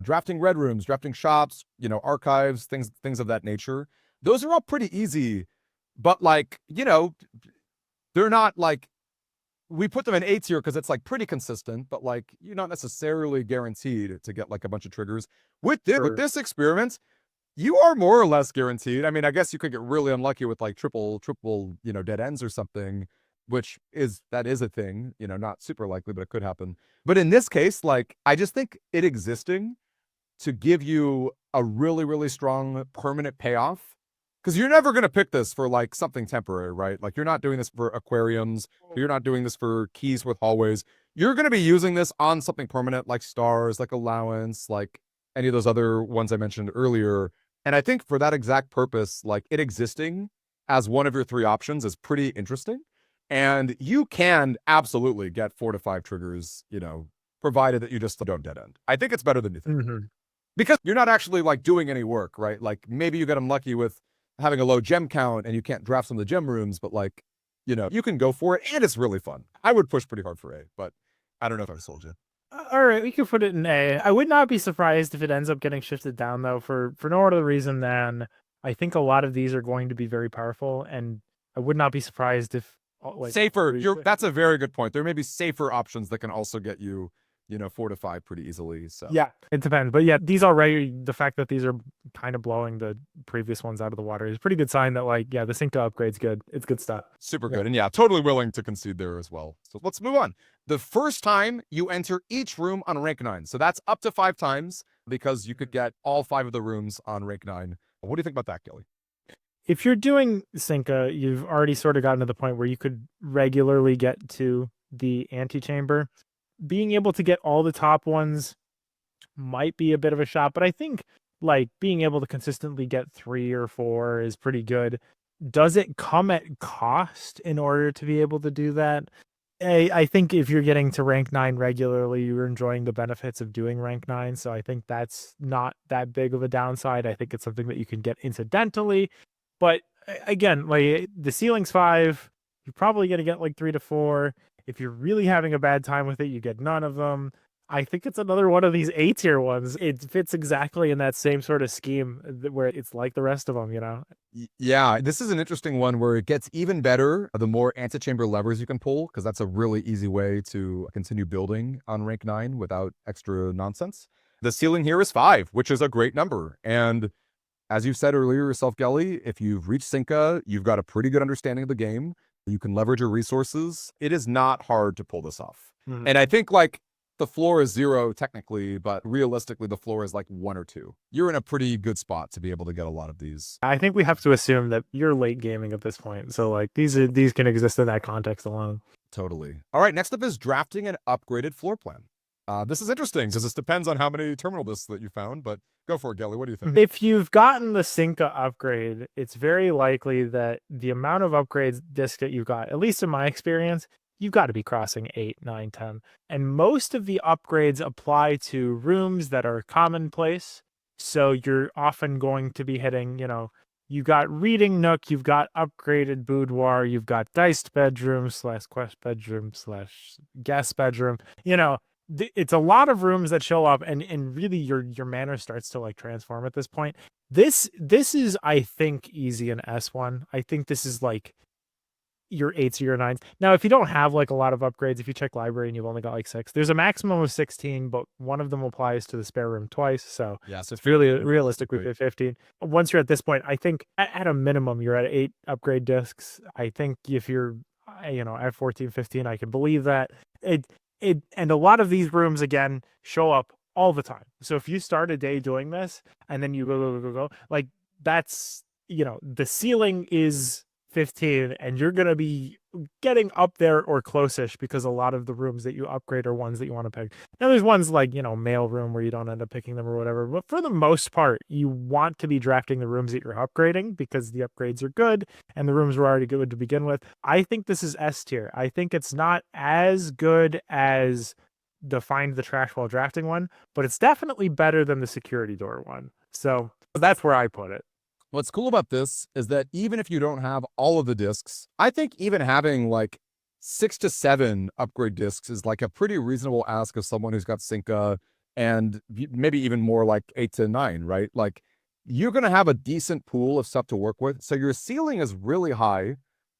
drafting red rooms, drafting shops, archives, things of that nature. Those are all pretty easy, but like, they're not like, we put them in A tier because it's like pretty consistent, but like, you're not necessarily guaranteed to get like a bunch of triggers. With this experiment, you are more or less guaranteed. I mean, I guess you could get really unlucky with like triple, dead ends or something, which is a thing, not super likely, but it could happen. But in this case, like, I just think it existing to give you a really, really strong permanent payoff Because you're never going to pick this for like something temporary, right? Like you're not doing this for aquariums. You're not doing this for keys with hallways. You're going to be using this on something permanent like stars, like allowance, like any of those other ones I mentioned earlier. And I think for that exact purpose, like it existing as one of your three options is pretty interesting. And you can absolutely get 4 to 5 triggers, provided that you just don't dead end. I think it's better than you think. Mm-hmm. Because you're not actually like doing any work, right? Like maybe you get unlucky with having a low gem count and you can't draft some of the gem rooms, but like, you can go for it and it's really fun. I would push pretty hard for A, but I don't know if I've sold you. All right, we could put it in A. I would not be surprised if it ends up getting shifted down though, for no other reason than I think a lot of these are going to be very powerful, and I would not be surprised if safer. That's a very good point. There may be safer options that can also get you, 4 to 5 pretty easily. So yeah, it depends. But yeah, these already, the fact that these are kind of blowing the previous ones out of the water is a pretty good sign that the sync to upgrade's good. It's good stuff. Super good. And yeah, totally willing to concede there as well. So let's move on. The first time you enter each room on rank 9. So that's up to 5 times because you could get all 5 of the rooms on rank 9. What do you think about that, Gilly? If you're doing Synca, you've already sort of gotten to the point where you could regularly get to the antechamber. Being able to get all the top ones might be a bit of a shot, but I think being able to consistently get 3 or 4 is pretty good. Does it come at cost in order to be able to do that? I think if you're getting to rank 9 regularly, you're enjoying the benefits of doing rank 9. So I think that's not that big of a downside. I think it's something that you can get incidentally. But again, the ceiling's 5. You're probably going to get 3 to 4. If you're really having a bad time with it, you get none of them. I think it's another one of these A tier ones. It fits exactly in that same sort of scheme where it's like the rest of them, Yeah, this is an interesting one where it gets even better the more antechamber levers you can pull, because that's a really easy way to continue building on rank 9 without extra nonsense. The ceiling here is 5, which is a great number. And as you said earlier yourself, Gelly, if you've reached Synca, you've got a pretty good understanding of the game. You can leverage your resources. It is not hard to pull this off. Mm-hmm. And I think the floor is 0 technically, but realistically the floor is 1 or 2. You're in a pretty good spot to be able to get a lot of these. I think we have to assume that you're late gaming at this point. So these can exist in that context alone. Totally. All right, next up is drafting an upgraded floor plan. This is interesting because this depends on how many terminal discs that you found, but go for it, Gelly. What do you think? If you've gotten the Synca upgrade, it's very likely that the amount of upgrades discs that you've got, at least in my experience, you've got to be crossing 8, 9, 10. And most of the upgrades apply to rooms that are commonplace. So you're often going to be hitting, you've got reading nook, you've got upgraded boudoir, you've got diced bedroom / quest bedroom / guest bedroom, it's a lot of rooms that show up, and really your mana starts to transform at this point. This is, I think, easy in S1. I think this is your 8s or your 9s. Now, if you don't have a lot of upgrades, if you check library and you've only got 6, there's a maximum of 16, but one of them applies to the spare room twice. So it's really realistic with 15. Once you're at this point, I think at a minimum you're at 8 upgrade discs. I think if you're at 14, 15, I can believe that. And a lot of these rooms, again, show up all the time. So if you start a day doing this and then you go, that's, the ceiling is 15 and you're going to be getting up there or close-ish because a lot of the rooms that you upgrade are ones that you want to pick. Now there's ones mail room where you don't end up picking them or whatever. But for the most part, you want to be drafting the rooms that you're upgrading because the upgrades are good and the rooms were already good to begin with. I think this is S tier. I think it's not as good as the find the trash while drafting one, but it's definitely better than the security door one. So that's where I put it. What's cool about this is that even if you don't have all of the discs, I think even having 6 to 7 upgrade discs is a pretty reasonable ask of someone who's got Synca, and maybe even more 8 to 9, right? You're going to have a decent pool of stuff to work with. So your ceiling is really high.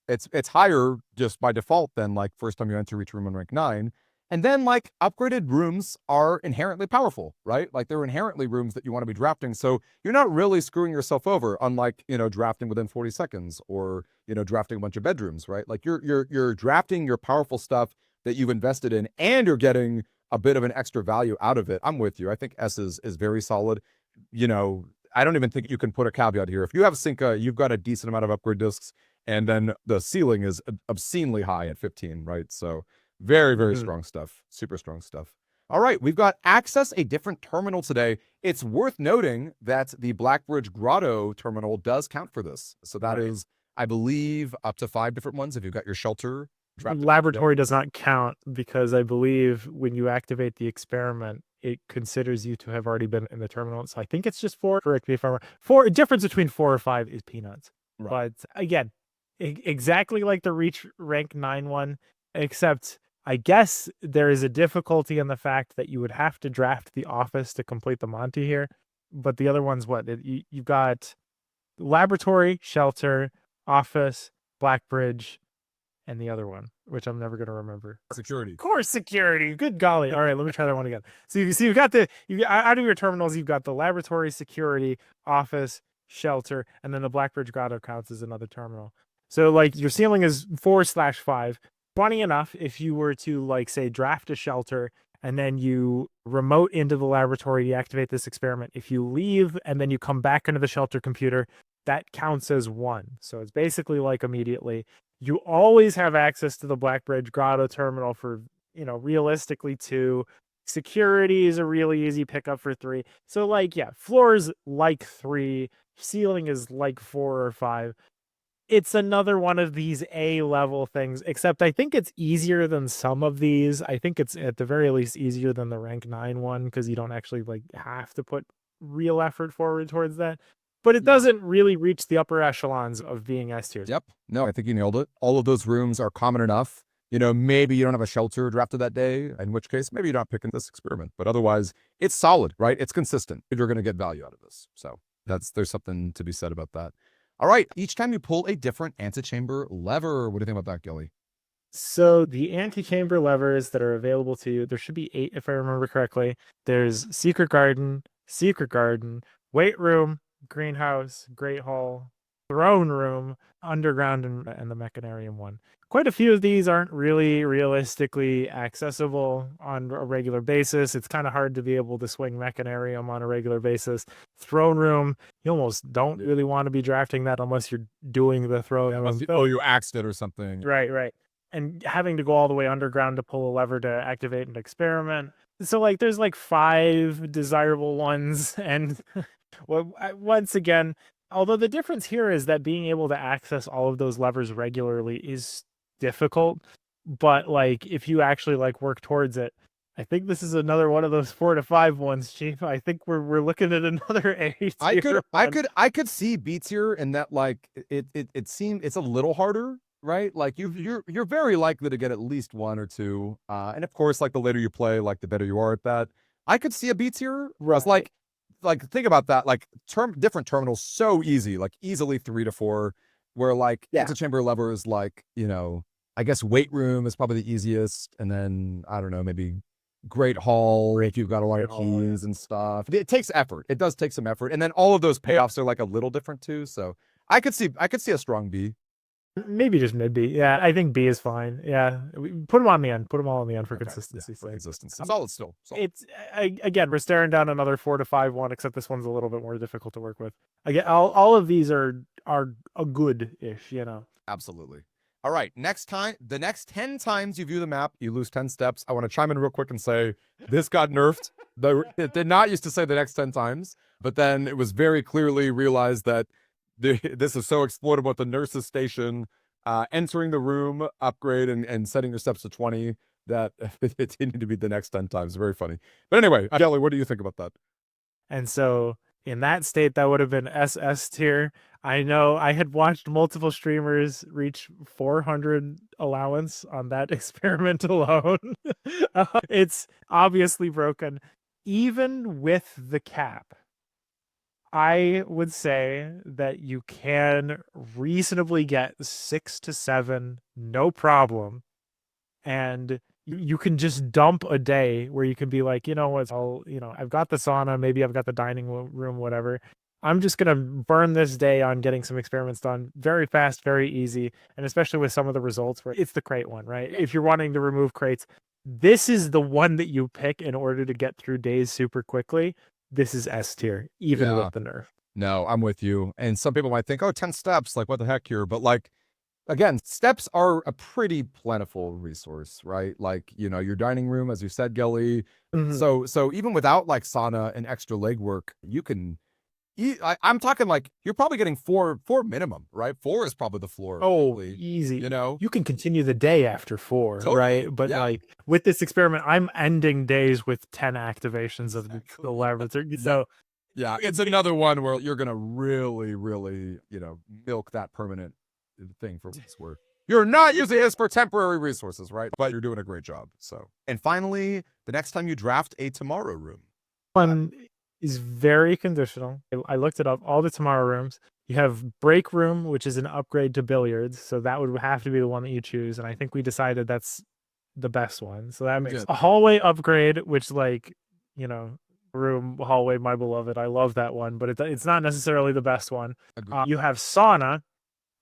It's higher just by default than first time you enter each room on rank 9. And then upgraded rooms are inherently powerful, right? They're inherently rooms that you want to be drafting. So you're not really screwing yourself over, unlike, drafting within 40 seconds or, drafting a bunch of bedrooms, right? You're drafting your powerful stuff that you've invested in and you're getting a bit of an extra value out of it. I'm with you. I think S is very solid. I don't even think you can put a caveat here. If you have Cinca, you've got a decent amount of upgrade discs, and then the ceiling is obscenely high at 15, right? So very, very strong stuff. Super strong stuff. All right, we've got access a different terminal today. It's worth noting that the Blackbridge Grotto terminal does count for this. So that is, I believe, up to 5 different ones if you've got your shelter. Laboratory does not count because I believe when you activate the experiment, it considers you to have already been in the terminal. So I think it's just 4. Correct me if I'm wrong. 4. Difference between 4 or 5 is peanuts. Right. But again, exactly like the Reach rank 9 one, except I guess there is a difficulty in the fact that you would have to draft the office to complete the Monty here. But the other one's what? You've got laboratory, shelter, office, Blackbridge, and the other one, which I'm never going to remember. Security. Core security. Good golly. All right, let me try that one again. So you've got out of your terminals, you've got the laboratory, security, office, shelter, and then the Blackbridge Grotto counts as another terminal. So like your ceiling is 4/5. Funny enough, if you were to like say draft a shelter and then you remote into the laboratory, you activate this experiment. If you leave and then you come back into the shelter computer, that counts as 1. So it's basically like immediately. You always have access to the Blackbridge Grotto terminal for, realistically 2. Security is a really easy pickup for 3. So like, yeah, floors like 3, ceiling is like 4 or 5. It's another one of these A-level things, except I think it's easier than some of these. I think it's at the very least easier than the rank 9 one because you don't actually like have to put real effort forward towards that. But it doesn't really reach the upper echelons of being S tier. Yep. No, I think you nailed it. All of those rooms are common enough. Maybe you don't have a shelter drafted that day, in which case maybe you're not picking this experiment. But otherwise, it's solid, right? It's consistent. You're going to get value out of this. So there's something to be said about that. All right. Each time you pull a different antechamber lever. What do you think about that, Gilly? So the antechamber levers that are available to you, there should be 8 if I remember correctly. There's secret garden, weight room, greenhouse, great hall, throne room, underground, and the mechanarium one. Quite a few of these aren't really realistically accessible on a regular basis. It's kind of hard to be able to swing mechanarium on a regular basis. Throne room, you almost don't really want to be drafting that unless you're doing the throne room. You axed it or something. Right. And having to go all the way underground to pull a lever to activate an experiment. So like there's like 5 desirable ones. And well, once again, although the difference here is that being able to access all of those levers regularly is difficult, but like if you actually like work towards it, I think this is another one of those 4 to 5 ones, Chief. I think we're looking at another 8. I could see B tier in that like it seemed it's a little harder, right? Like you're very likely to get at least 1 or 2, and of course, like the later you play, like the better you are at that. I could see a B tier, whereas like think about that, like different terminals so easy, like easily 3 to 4, where like antechamber lever is like I guess weight room is probably the easiest, and then I don't know, maybe great hall if you've got a lot of keys and stuff. It takes effort. It does take some effort, and then all of those payoffs are like a little different too. So I could see a strong B. Maybe just mid B. Yeah, I think B is fine. Yeah, put them on the end. Put them all on the end for consistency. Yeah, consistency. Solid still. Solid. It's again, we're staring down another 4 to 5 one, except this one's a little bit more difficult to work with. Again, all of these are a good-ish. Absolutely. All right, the next 10 times you view the map, you lose 10 steps. I want to chime in real quick and say this got nerfed. It did not used to say the next 10 times, but then it was very clearly realized that this is so exploitable at the nurse's station, entering the room, upgrade, and setting your steps to 20, that it needed to be the next 10 times. Very funny. But anyway, Kelly, what do you think about that? And so in that state, that would have been SS tier. I know I had watched multiple streamers reach 400 allowance on that experiment alone. It's obviously broken. Even with the cap, I would say that you can reasonably get 6 to 7, no problem. And you can just dump a day where you can be like, what, I've got the sauna, maybe I've got the dining room, whatever. I'm just going to burn this day on getting some experiments done very fast, very easy. And especially with some of the results where it's the crate one, right? If you're wanting to remove crates, this is the one that you pick in order to get through days super quickly. This is S tier, even with the nerf. No, I'm with you. And some people might think, oh, 10 steps, like what the heck here? But like, again, steps are a pretty plentiful resource, right? Like, your dining room, as you said, Gelly. Mhm. So even without like sauna and extra leg work, you can I'm talking like you're probably getting four minimum, right? Four is probably the floor. Oh, Probably, easy. you know? You can continue the day after 4, Totally. right? But, Yeah. like, with this experiment, I'm ending days with 10 activations of the Exactly. laboratory. So, Yeah, it's another one where you're gonna really, really, milk that permanent thing for this where you're not using this for temporary resources, right? But you're doing a great job. So, and finally, the next time you draft a tomorrow room. one is very conditional. I looked it up. All the tomorrow rooms. You have break room, which is an upgrade to billiards. So that would have to be the one that you choose. And I think we decided that's the best one. So that makes Good. a hallway upgrade, which like, you know, room, hallway, my beloved. I love that one, but it's not necessarily the best one. You have sauna,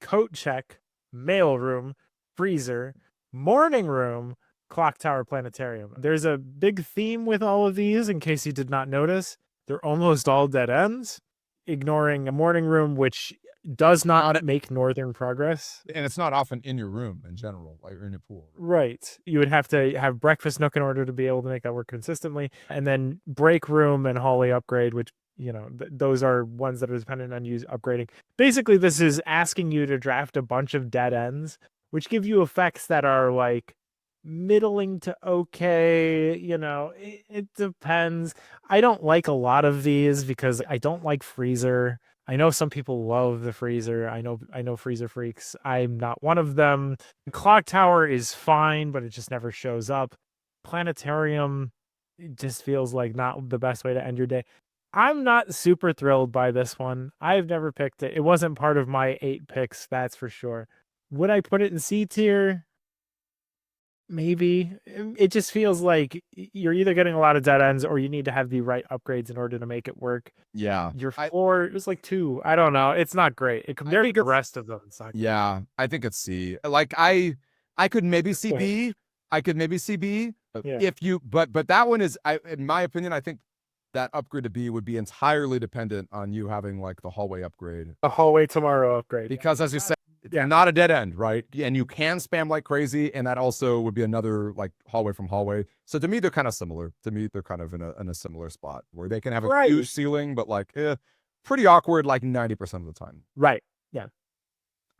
coat check, mail room, freezer, morning room, clock tower, planetarium. There's a big theme with all of these, in case you did not notice. They're almost all dead ends, ignoring a morning room, which does not make northern progress. And it's not often in your room in general, like you're in your pool. Right. You would have to have breakfast nook in order to be able to make that work consistently. And then break room and hallway upgrade, which, those are ones that are dependent on you upgrading. Basically, this is asking you to draft a bunch of dead ends, which give you effects that are like middling to okay. It depends. I don't like a lot of these because I don't like freezer. I know some people love the freezer. I know freezer freaks. I'm not one of them. Clock tower is fine, but it just never shows up. Planetarium, it just feels like not the best way to end your day. I'm not super thrilled by this one. I've never picked it. It wasn't part of my 8 picks, that's for sure. Would I put it in C tier? Maybe. It just feels like you're either getting a lot of dead ends or you need to have the right upgrades in order to make it work. Yeah. Your floor, it was like 2. I don't know. It's not great. Compared to the rest of them, it's not great. Yeah, I think it's C. Like I could maybe see B. I could maybe see B. Yeah. If you but that one is in my opinion, I think that upgrade to B would be entirely dependent on you having like the hallway upgrade. A hallway tomorrow upgrade. Because as you said, it's not a dead end, right? And you can spam like crazy, and that also would be another like hallway from hallway. So to me, they're kind of similar. To me, they're kind of in a similar spot where they can have a huge ceiling, but like pretty awkward like 90% of the time. Right. Yeah.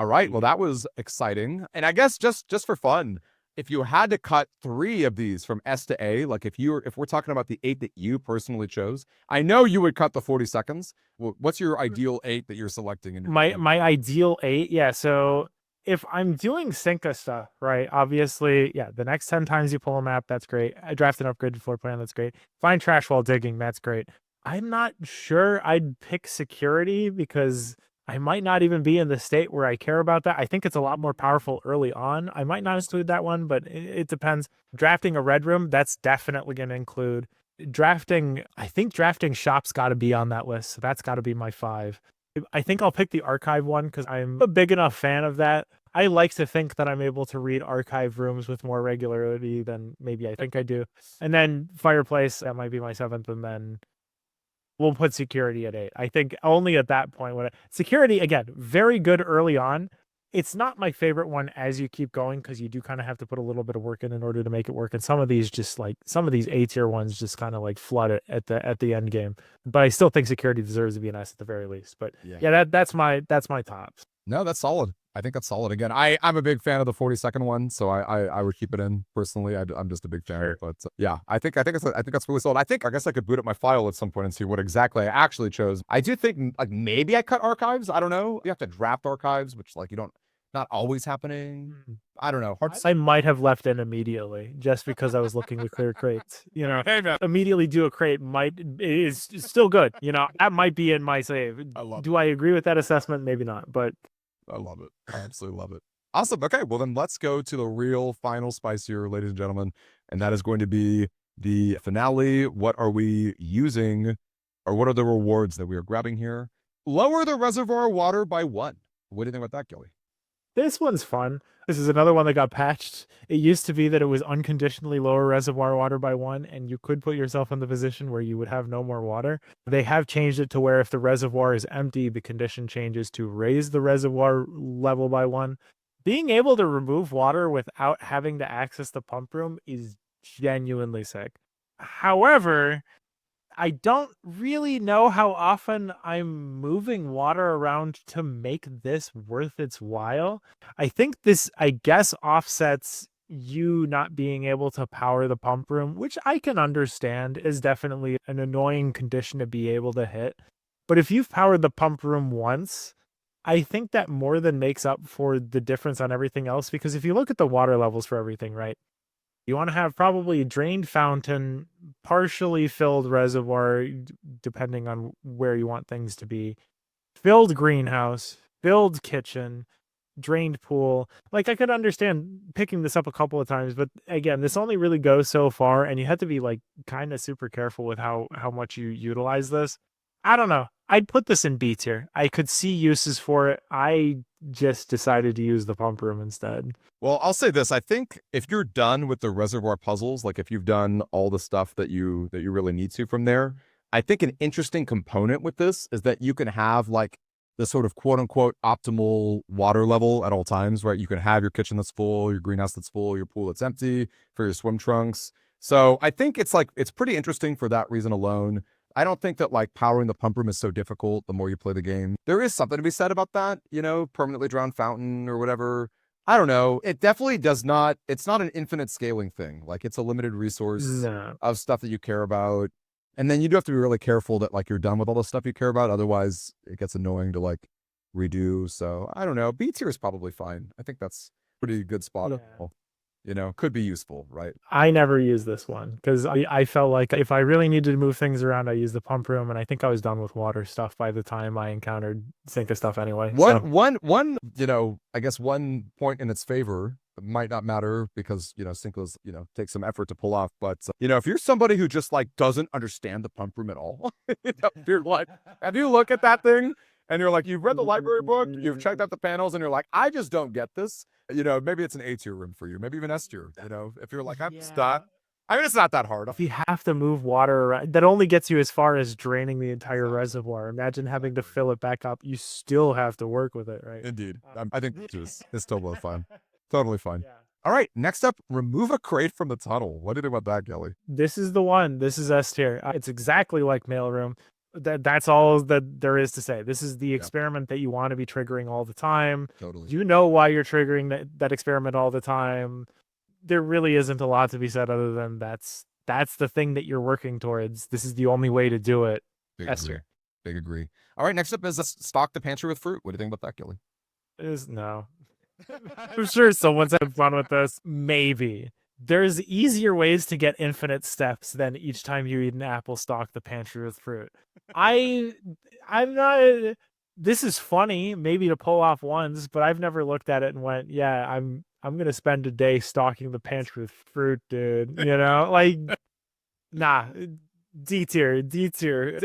All right. Well, that was exciting. And I guess just for fun, if you had to cut 3 of these from S to A, like if we're talking about the 8 that you personally chose, I know you would cut the 40 seconds. Well, what's your ideal 8 that you're selecting? In my ideal 8, yeah. So if I'm doing Synca stuff, right? Obviously, yeah, the next 10 times you pull a map, that's great. I draft an upgraded floor plan, that's great. Find trash while digging, that's great. I'm not sure I'd pick security because I might not even be in the state where I care about that. I think it's a lot more powerful early on. I might not include that one, but it depends. Drafting a red room, that's definitely going to include. I think drafting shop's got to be on that list. So that's got to be my 5. I think I'll pick the archive one because I'm a big enough fan of that. I like to think that I'm able to read archive rooms with more regularity than maybe I think I do. And then fireplace, that might be my 7th, and then we'll put security at 8. I think only at that point security, again, very good early on. It's not my favorite one as you keep going because you do kind of have to put a little bit of work in order to make it work. And some of these A tier ones just kind of like flood it at the end game. But I still think security deserves to be an S at the very least. But yeah, that's my tops. No, that's solid. I think that's solid. Again, I'm a big fan of the 40-second one, so I would keep it in personally. I'm just a big fan. But yeah, I think that's really solid. I guess I could boot up my file at some point and see what exactly I actually chose. I do think like maybe I cut archives. I don't know. You have to draft archives, which like not always happening. I don't know. I might have left in immediately just because I was looking to clear crates. Immediately do a crate is still good. That might be in my save. Do I agree with that assessment? Maybe not, but I love it. I absolutely love it. Awesome. Okay, well then let's go to the real final spice here, ladies and gentlemen, and that is going to be the finale. What are we using, or what are the rewards that we are grabbing here? Lower the reservoir water by 1. What do you think about that, Gilly? This one's fun. This is another one that got patched. It used to be that it was unconditionally lower reservoir water by 1, and you could put yourself in the position where you would have no more water. They have changed it to where if the reservoir is empty, the condition changes to raise the reservoir level by 1. Being able to remove water without having to access the pump room is genuinely sick. However, I don't really know how often I'm moving water around to make this worth its while. I think this, I guess, offsets you not being able to power the pump room, which I can understand is definitely an annoying condition to be able to hit. But if you've powered the pump room once, I think that more than makes up for the difference on everything else. Because if you look at the water levels for everything, right? You want to have probably drained fountain, partially filled reservoir, depending on where you want things to be, filled greenhouse, filled kitchen, drained pool. Like, I could understand picking this up a couple of times, but again, this only really goes so far, and you have to be like kind of super careful with how much you utilize this. I don't know. I'd put this in B tier. I could see uses for it. I just decided to use the pump room instead. Well, I'll say this. I think if you're done with the reservoir puzzles, like if you've done all the stuff that you really need to from there, I think an interesting component with this is that you can have like the sort of quote unquote optimal water level at all times, right? You can have your kitchen that's full, your greenhouse that's full, your pool that's empty for your swim trunks. So I think it's pretty interesting for that reason alone. I don't think that like powering the pump room is so difficult the more you play the game. There is something to be said about that, you know, permanently drowned fountain or whatever. I don't know. It definitely does not, it's not an infinite scaling thing. Like it's a limited resource of stuff that you care about. And then you do have to be really careful that like you're done with all the stuff you care about. Otherwise it gets annoying to like redo. So I don't know. B tier is probably fine. I think that's a pretty good spot. Yeah. You know, could be useful, right? I never used this one because I felt like if I really needed to move things around, I used the pump room, and I think I was done with water stuff by the time I encountered sink of stuff anyway. One, you know, I guess one point in its favor might not matter because, you know, Cinco's, you know, takes some effort to pull off. But, you know, if you're somebody who just like doesn't understand the pump room at all, you know, if you're like, have you look at that thing and you're like, you've read the library book, you've checked out the panels and you're like, I just don't get this. You know, maybe it's an A tier room for you, maybe even S tier, you know, if you're like, I'm stuck. I mean, it's not that hard. If you have to move water around, that only gets you as far as draining the entire reservoir. Imagine having to fill it back up. You still have to work with it, right? Indeed. I think it's totally fine. Totally fine. Yeah. All right. Next up, remove a crate from the tunnel. What do you think about that, Kelly? This is the one. This is S tier. It's exactly like mailroom. That's all that there is to say. This is the experiment that you want to be triggering all the time. Totally. You know why you're triggering that experiment all the time. There really isn't a lot to be said other than that's the thing that you're working towards. This is the only way to do it. Big agree. All right, next up is stock the pantry with fruit. What do you think about that, Kelly? No. I'm sure someone's had fun with this. Maybe. There's easier ways to get infinite steps than each time you eat an apple, stock the pantry with fruit. I'm not. This is funny, maybe to pull off once, but I've never looked at it and went, "Yeah, I'm gonna spend a day stocking the pantry with fruit, dude." You know, like, nah. D tier.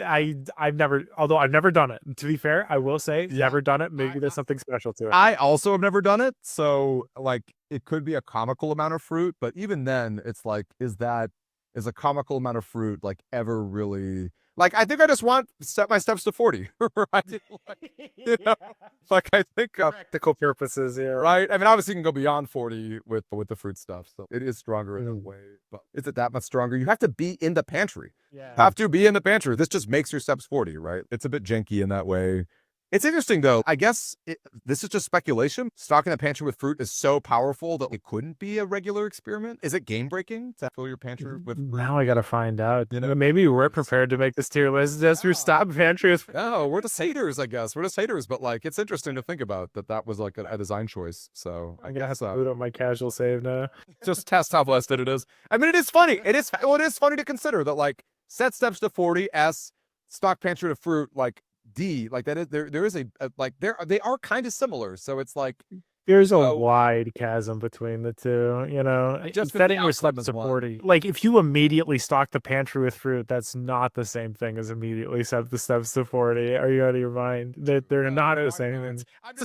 I've never done it. To be fair, I will say never done it. Maybe there's something special to it. I also have never done it. So like it could be a comical amount of fruit, but even then it's like, is a comical amount of fruit like ever really like, I think I just want to set my steps to 40, right? Like, you know, like I think practical purposes, yeah. Right. I mean, obviously you can go beyond 40 with the fruit stuff. So it is stronger in a way, but is it that much stronger? You have to be in the pantry. Yeah. Have to be in the pantry. This just makes your steps 40, right? It's a bit janky in that way. It's interesting though. I guess this is just speculation. Stocking the pantry with fruit is so powerful that it couldn't be a regular experiment. Is it game breaking to fill your pantry with fruit? Now I gotta find out. You know, maybe we're prepared to make this tier list just for stop pantry with fruit. No, we're just haters, I guess. We're just haters, but like it's interesting to think about that was like a design choice. So I guess boot up my casual save now. Just test how blessed it is. I mean, it is funny. It is funny to consider that like set steps to 40 S, stock pantry to fruit, like D, like that is there is a like they are kind of similar. So it's like There's a So- wide chasm between the two, you know. Just 'cause the Setting your outcome steps is to one. 40. Like if you immediately stock the pantry with fruit, that's not the same thing as immediately set the steps to 40. Are you out of your mind? They're not the same thing. I'm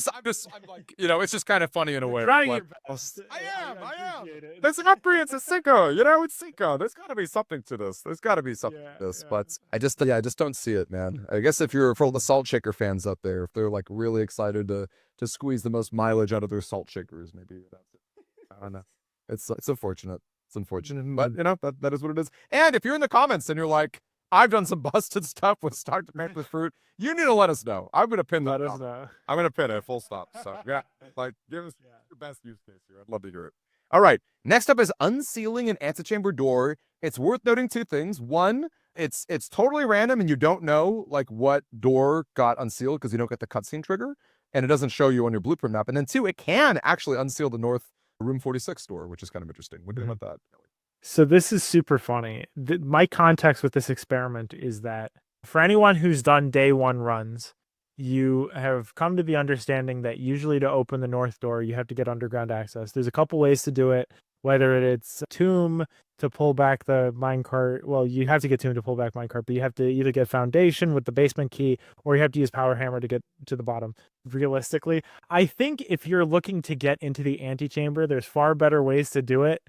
like, it's just kind of funny in a way. Trying Like, your best. I am. appreciate it. There's an upgrade. It's a Cinco. It's Cinco. There's got to be something to this. There's got to be something to this. But I just don't see it, man. I guess for all the salt shaker fans out there, if they're like really excited to squeeze the most mileage out of their salt shakers, maybe that's it. I don't know. It's unfortunate. It's unfortunate, but that is what it is. And if you're in the comments and you're like, I've done some busted stuff with stock to pantry fruit, you need to let us know. I'm gonna pin that. Let us know. I'm gonna pin it. Full stop. So yeah, like give us your best use case here. I'd love to hear it. All right. Next up is unsealing an antechamber door. It's worth noting two things. One, it's totally random and you don't know like what door got unsealed because you don't get the cutscene trigger and it doesn't show you on your blueprint map. And then two, it can actually unseal the north room 46 door, which is kind of interesting. What do you think about that? So this is super funny. My context with this experiment is that for anyone who's done day one runs, you have come to the understanding that usually to open the north door, you have to get underground access. There's a couple ways to do it, whether it's tomb to pull back the minecart. Well, you have to get tomb to pull back minecart, but you have to either get foundation with the basement key or you have to use power hammer to get to the bottom. Realistically, I think if you're looking to get into the antechamber, there's far better ways to do it.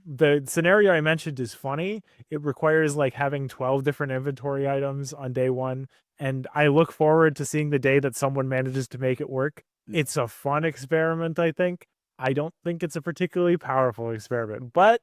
The scenario I mentioned is funny. It requires like having 12 different inventory items on day one. And I look forward to seeing the day that someone manages to make it work. It's a fun experiment, I think. I don't think it's a particularly powerful experiment, but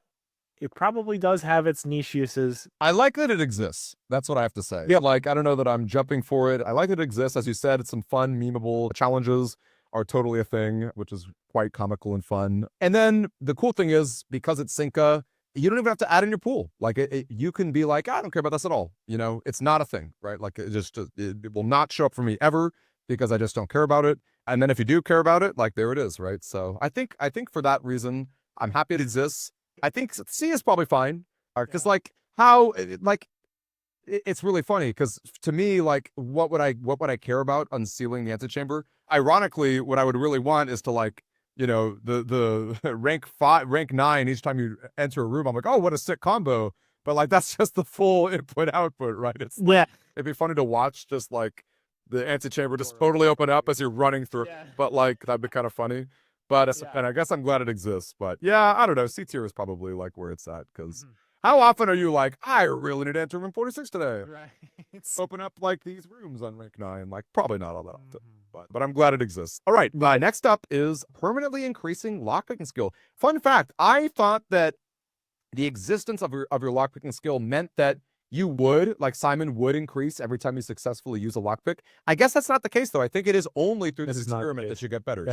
it probably does have its niche uses. I like that it exists. That's what I have to say. Yeah, like I don't know that I'm jumping for it. I like that it exists. As you said, it's some fun, memeable challenges are totally a thing, which is quite comical and fun. And then the cool thing is because it's Cinca, you don't even have to add in your pool. Like you can be like, I don't care about this at all. It's not a thing, right? Like it will not show up for me ever because I just don't care about it. And then if you do care about it, like there it is, right? So I think for that reason, I'm happy it exists. I think C is probably fine because it's really funny because to me, like, what would I care about unsealing the antechamber? Ironically, what I would really want is to like, the rank 9 each time you enter a room. I'm like, oh, what a sick combo. But like, that's just the full input output, right? It'd be funny to watch just like the antechamber just totally open up as you're running through. Yeah. But like, that'd be kind of funny. But and I guess I'm glad it exists. But yeah, I don't know. C tier is probably like where it's at because how often are you like, I really need to enter room 46 today? Right. Open up like these rooms on rank 9. Like probably not all that often. But I'm glad it exists. All right. Next up is permanently increasing lockpicking skill. Fun fact: I thought that the existence of your lockpicking skill meant that you would, like Simon, would increase every time you successfully use a lockpick. I guess that's not the case though. I think it is only through this experiment that you get better.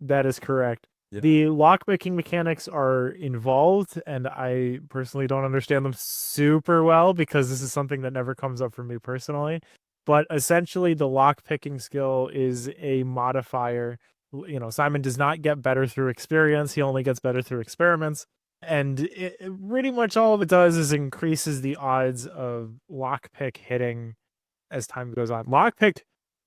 That is correct. Yeah. The lockpicking mechanics are involved, and I personally don't understand them super well because this is something that never comes up for me personally. But essentially, the lockpicking skill is a modifier. Simon does not get better through experience. He only gets better through experiments. And pretty much all it does is increases the odds of lockpick hitting as time goes on. Lockpick,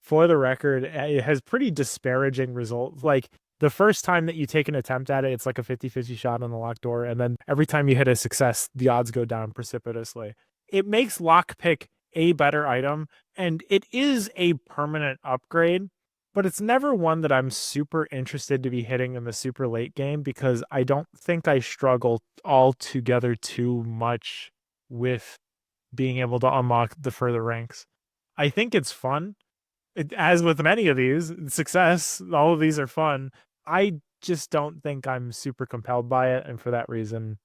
for the record, it has pretty disparaging results. Like, the first time that you take an attempt at it, it's like a 50-50 shot on the locked door. And then every time you hit a success, the odds go down precipitously. It makes lockpick a better item, and it is a permanent upgrade, but it's never one that I'm super interested to be hitting in the super late game because I don't think I struggle altogether too much with being able to unlock the further ranks. I think it's fun. As with many of these, success, all of these are fun. I just don't think I'm super compelled by it, and for that reason,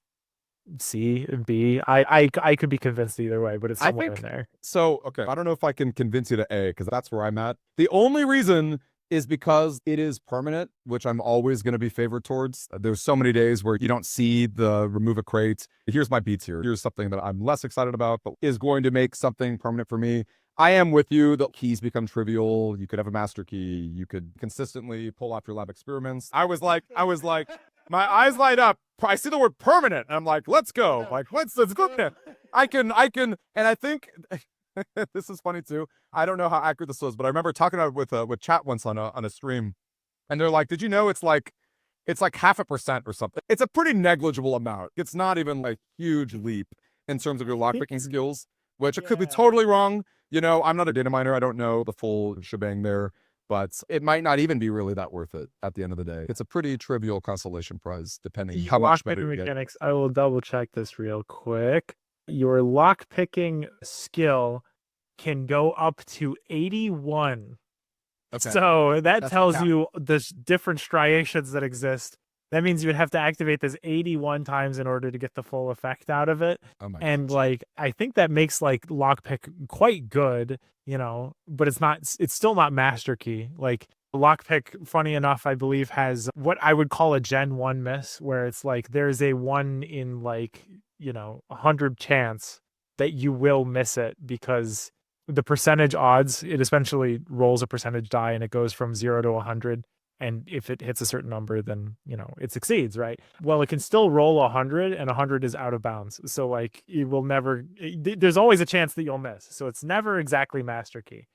C and B. I could be convinced either way, but it's somewhere in there. So, okay, I don't know if I can convince you to A because that's where I'm at. The only reason is because it is permanent, which I'm always going to be favored towards. There's so many days where you don't see the remove a crate. Here's my B tier. Here's something that I'm less excited about, but is going to make something permanent for me. I am with you. The keys become trivial. You could have a master key. You could consistently pull off your lab experiments. I was like, my eyes light up. I see the word permanent. And I'm like, let's go. Like, let's go there. I can, and I think this is funny too. I don't know how accurate this was, but I remember talking about it with chat once on a stream. And they're like, did you know it's like 0.5% or something? It's a pretty negligible amount. It's not even like huge leap in terms of your lockpicking skills, which it could be totally wrong. You know, I'm not a data miner. I don't know the full shebang there, but it might not even be really that worth it at the end of the day. It's a pretty trivial consolation prize, depending how much better you get. Mechanics. I will double check this real quick. Your lockpicking skill can go up to 81. Okay. So that tells you the different striations that exist. That means you would have to activate this 81 times in order to get the full effect out of it. Oh my and gosh. like, I think that makes like lockpick quite good, you know, but it's still not master key. Like lockpick, funny enough, I believe has what I would call a Gen 1 miss, where it's like there's a 1 in like, you know, 100 chance that you will miss it, because the percentage odds, it essentially rolls a percentage die and it goes from 0 to 100. And if it hits a certain number, then, you know, it succeeds, right? Well, it can still roll 100, and 100 is out of bounds. So like, it will never, there's always a chance that you'll miss. So it's never exactly master key,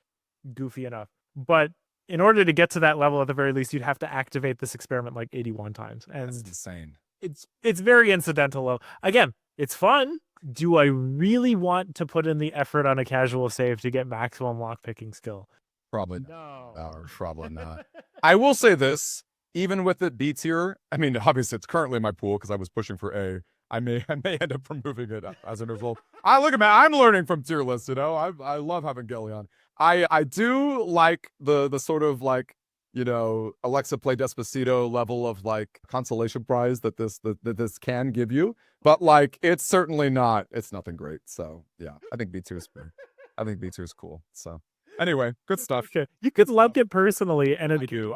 goofy enough. But in order to get to that level, at the very least, you'd have to activate this experiment like 81 times. And That's insane. It's very incidental. Again, it's fun. Do I really want to put in the effort on a casual save to get maximum lockpicking skill? Probably not. No. Probably not. I will say this, even with it B tier, I mean, obviously it's currently in my pool because I was pushing for A. I may end up removing it as a result. Look at me, I'm learning from tier lists, you know. I love having Gelly on. I do like the sort of like, you know, Alexa play Despacito level of like consolation prize that this can give you, but like it's certainly not. It's nothing great. So yeah, I think B tier is fair. I think B tier is cool. So. Anyway, good stuff. Okay. You could lump it personally, and I do.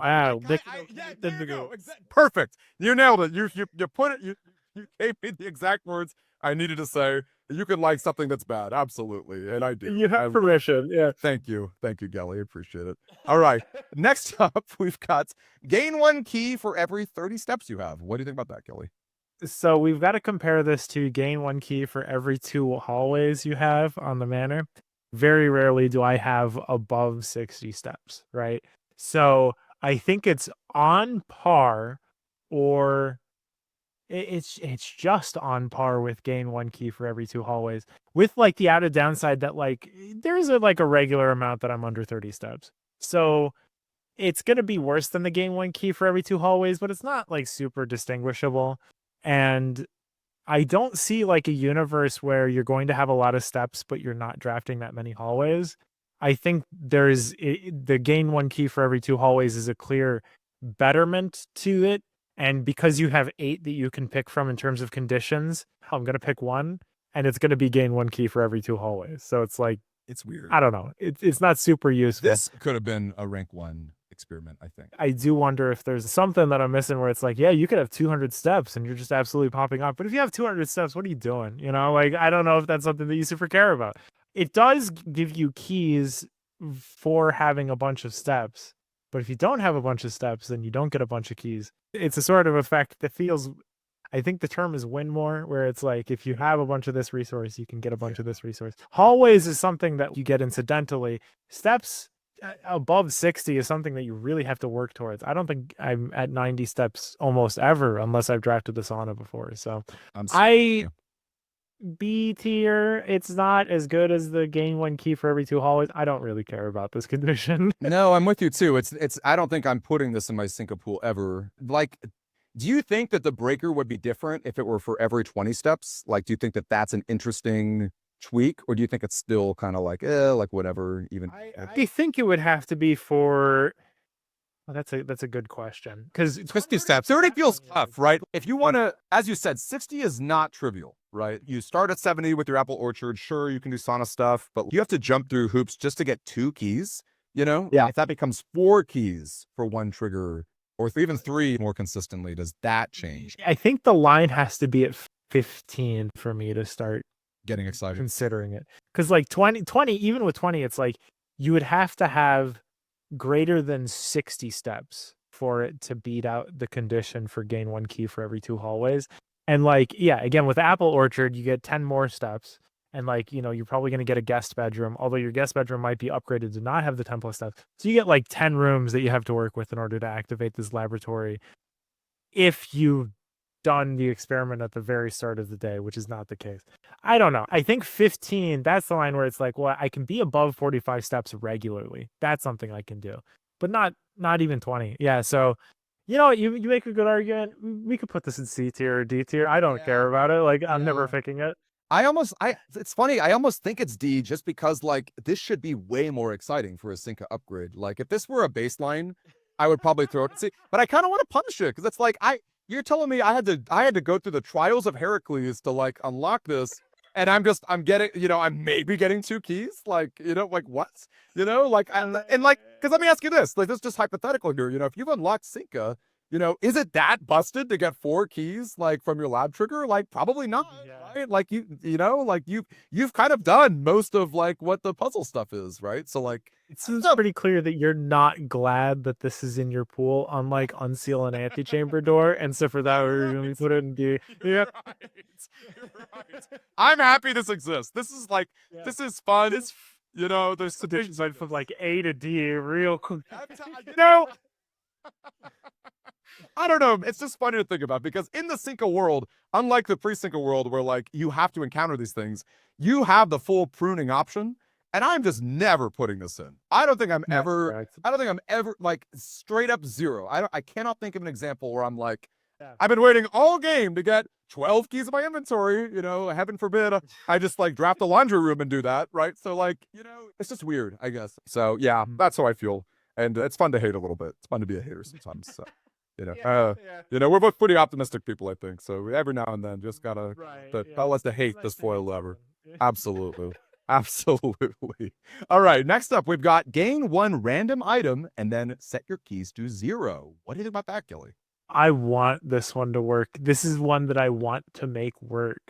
Perfect. You nailed it. You put it. You gave me the exact words I needed to say. You can like something that's bad, absolutely, and I do. You have permission. Yeah. Thank you, Gelly. Appreciate it. All right. Next up, we've got gain 1 key for every 30 steps you have. What do you think about that, Gelly? So we've got to compare this to gain 1 key for every 2 hallways you have on the manor. Very rarely do I have above 60 steps, right? So I think it's on par, or it's just on par with gain 1 key for every 2 hallways, with like the added downside that like there's a regular amount that I'm under 30 steps. So it's going to be worse than the gain 1 key for every 2 hallways, but it's not like super distinguishable. And I don't see like a universe where you're going to have a lot of steps, but you're not drafting that many hallways. I think the gain 1 key for every 2 hallways is a clear betterment to it. And because you have 8 that you can pick from in terms of conditions, I'm going to pick 1, and it's going to be gain 1 key for every 2 hallways. So it's like, it's weird. I don't know. It's not super useful. This could have been a rank 1 experiment, I think. I do wonder if there's something that I'm missing where it's like, yeah, you could have 200 steps and you're just absolutely popping up. But if you have 200 steps, what are you doing? You know, like, I don't know if that's something that you super care about. It does give you keys for having a bunch of steps. But if you don't have a bunch of steps, then you don't get a bunch of keys. It's a sort of effect that feels, I think the term is win more, where it's like, if you have a bunch of this resource, you can get a bunch of this resource. Hallways is something that you get incidentally. Steps above 60 is something that you really have to work towards. I don't think I'm at 90 steps almost ever unless I've drafted the sauna before. So B tier, it's not as good as the gain 1 key for every 2 hallways. I don't really care about this condition. No, I'm with you too. It's I don't think I'm putting this in my Synca pool ever. Like, do you think that the breaker would be different if it were for every 20 steps? Like, do you think that that's an interesting tweak, or do you think it's still kind of like, like whatever? Even I think it would have to be for. Well, that's a good question, because 50 steps 30 feels tough, right? If you want to, as you said, 60 is not trivial, right? You start at 70 with your apple orchard. Sure, you can do sauna stuff, but you have to jump through hoops just to get 2 keys. You know, if that becomes 4 keys for 1 trigger, or even 3 more consistently, does that change? I think the line has to be at 15 for me to start getting excited considering it, because like 20, even with 20, it's like you would have to have greater than 60 steps for it to beat out the condition for gain 1 key for every 2 hallways. And like, yeah, again, with apple orchard, you get 10 more steps, And like, you're probably going to get a guest bedroom, although your guest bedroom might be upgraded to not have the 10 plus stuff. So you get like 10 rooms that you have to work with in order to activate this laboratory if you've done the experiment at the very start of the day, which is not the case. I don't know. I think 15, that's the line where it's like, well, I can be above 45 steps regularly. That's something I can do, but not even 20. Yeah. So, you make a good argument. We could put this in C tier or D tier. I don't care about it. Like, I'm never picking it. It's funny. I almost think it's D just because like this should be way more exciting for a Cinca upgrade. Like if this were a baseline, I would probably throw it. See, but I kind of want to punish it because it's like you're telling me I had to go through the trials of Heracles to like unlock this, and I'm getting, I'm maybe getting 2 keys. Like, like what? Like and like because let me ask you this, like this is just hypothetical here. If you've unlocked Cinca, is it that busted to get 4 keys like from your lab trigger? Like probably not, right? Like like you've kind of done most of like what the puzzle stuff is, right? So like it's pretty clear that you're not glad that this is in your pool, unlike unseal an antechamber door. And so for that, we're going to put it in D. Yeah. Right. I'm happy this exists. This is like this is fun. It's there's seditions went from like A to D real quick. I don't know. It's just funny to think about because in the Cinca world, unlike the pre-Cinca world where like you have to encounter these things, you have the full pruning option. And I'm just never putting this in. I don't think I'm ever like straight up 0. I cannot think of an example where I'm like, I've been waiting all game to get 12 keys in my inventory. Heaven forbid I just like draft the laundry room and do that, right? So like, it's just weird, I guess. So yeah, that's how I feel. And it's fun to hate a little bit. It's fun to be a hater sometimes. So, we're both pretty optimistic people, I think. So every now and then, just gotta tell us to hate this foil lever. Absolutely. Absolutely. All right. Next up, we've got gain 1 random item and then set your keys to 0. What do you think about that, Gilly? I want this one to work. This is one that I want to make work.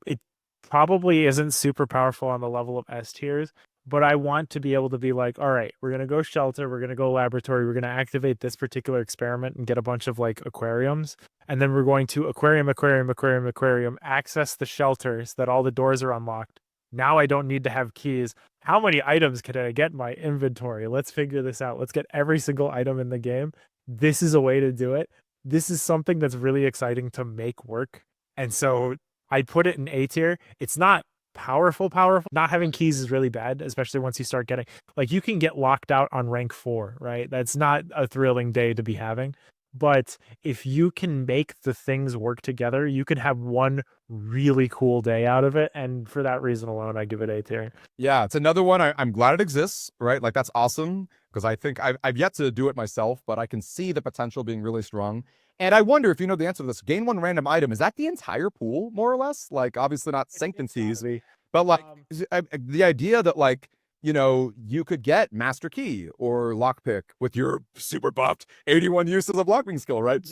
It probably isn't super powerful on the level of S tiers, but I want to be able to be like, all right, we're going to go shelter, we're going to go laboratory, we're going to activate this particular experiment and get a bunch of like aquariums. And then we're going to aquarium, access the shelters that all the doors are unlocked. Now I don't need to have keys. How many items can I get in my inventory? Let's figure this out. Let's get every single item in the game. This is a way to do it. This is something that's really exciting to make work. And so I'd put it in A tier. It's not powerful. Not having keys is really bad, especially once you start getting, like, you can get locked out on rank 4, right? That's not a thrilling day to be having. But if you can make the things work together, you can have one really cool day out of it. And for that reason alone, I give it A tier. Yeah, it's another one. I'm glad it exists, right? Like, that's awesome because I think I've yet to do it myself, but I can see the potential being really strong. And I wonder if you know the answer to this. Gain 1 random item. Is that the entire pool, more or less? Like, obviously not sanctities, but like the idea that like, you could get master key or lockpick with your super buffed 81 uses of lockpicking skill, right?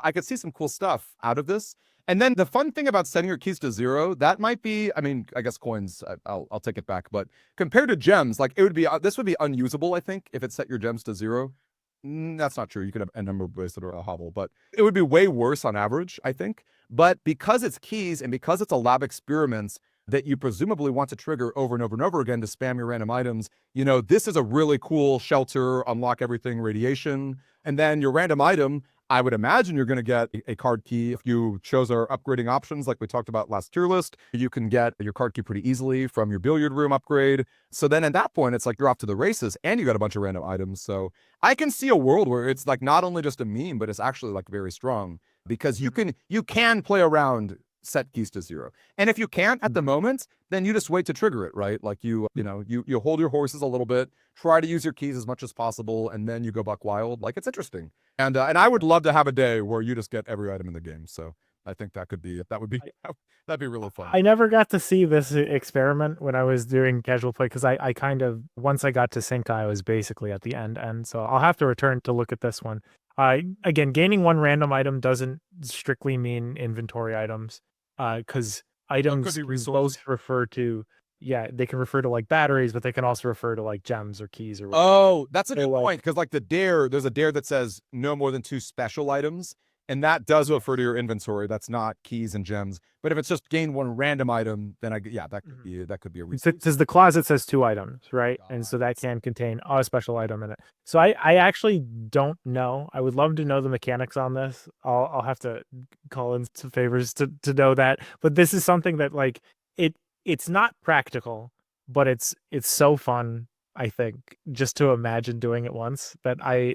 I could see some cool stuff out of this. And then the fun thing about setting your keys to 0, that might be, I mean, I guess coins, I'll take it back, but compared to gems, like this would be unusable, I think, if it set your gems to 0. That's not true. You could have a number of ways that are a hovel, but it would be way worse on average, I think. But because it's keys and because it's a lab experiments that you presumably want to trigger over and over and over again to spam your random items, this is a really cool shelter, unlock everything radiation. And then your random item, I would imagine you're going to get a card key. If you chose our upgrading options, like we talked about last tier list, you can get your card key pretty easily from your billiard room upgrade. So then at that point, it's like you're off to the races and you got a bunch of random items. So I can see a world where it's like not only just a meme, but it's actually like very strong because you can play around set keys to 0. And if you can't at the moment, then you just wait to trigger it, right? Like you hold your horses a little bit, try to use your keys as much as possible, and then you go buck wild. Like, it's interesting. And I would love to have a day where you just get every item in the game. So I think that'd be really fun. I never got to see this experiment when I was doing casual play because I kind of, once I got to Cinca, I was basically at the end. So I'll have to return to look at this one. Again, gaining 1 random item doesn't strictly mean inventory items. Because items both refer to, they can refer to like batteries, but they can also refer to like gems or keys or whatever. Oh, that's a good point. Because like there's a dare that says no more than 2 special items. And that does refer to your inventory. That's not keys and gems. But if it's just gain one random item, then that could be a reason. Because the closet says 2 items, right? And so that can contain a special item in it. So I actually don't know. I would love to know the mechanics on this. I'll have to call in some favors to know that. But this is something that like it's not practical, but it's so fun, I think, just to imagine doing it once, that I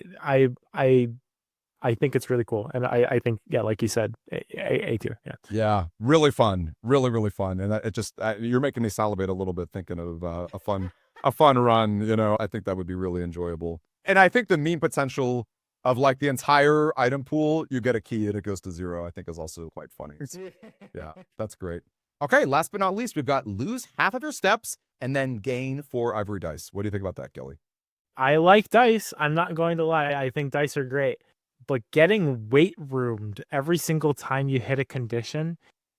think it's really cool. And I think, yeah, like you said, A tier. Yeah. Yeah, really fun, really fun, and it just you're making me salivate a little bit thinking of a fun run. You know, I think that would be really enjoyable, and I think the meme potential of like the entire item pool, you get a key and it goes to 0, I think is also quite funny. Yeah, that's great. Okay, last but not least, we've got lose half of your steps and then gain 4 ivory dice. What do you think about that, Gilly? I like dice. I'm not going to lie. I think dice are great. But getting weight roomed every single time you hit a condition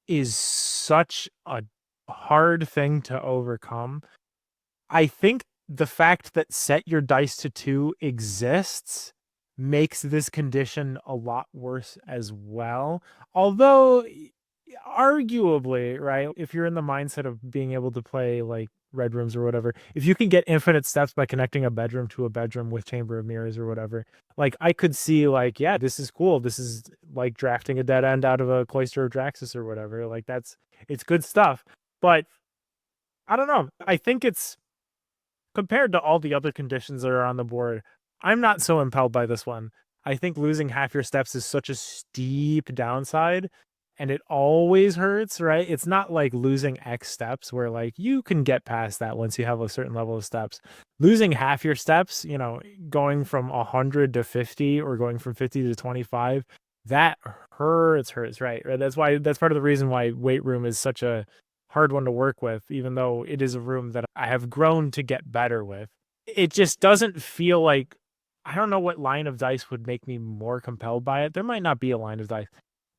is such a hard thing to overcome. I think the fact that set your dice to 2 exists makes this condition a lot worse as well. Although, arguably, right, if you're in the mindset of being able to play like red rooms or whatever, if you can get infinite steps by connecting a bedroom to a bedroom with chamber of mirrors or whatever, like I could see like, yeah, this is cool. This is like drafting a dead end out of a cloister of Draxus or whatever. Like it's good stuff. But I don't know. I think it's, compared to all the other conditions that are on the board, I'm not so impelled by this one. I think losing half your steps is such a steep downside, and it always hurts, right? It's not like losing X steps where like you can get past that once you have a certain level of steps. Losing half your steps, you know, going from 100 to 50 or going from 50 to 25, that hurts, right? That's part of the reason why weight room is such a hard one to work with, even though it is a room that I have grown to get better with. It just doesn't feel like, I don't know what line of dice would make me more compelled by it. There might not be a line of dice,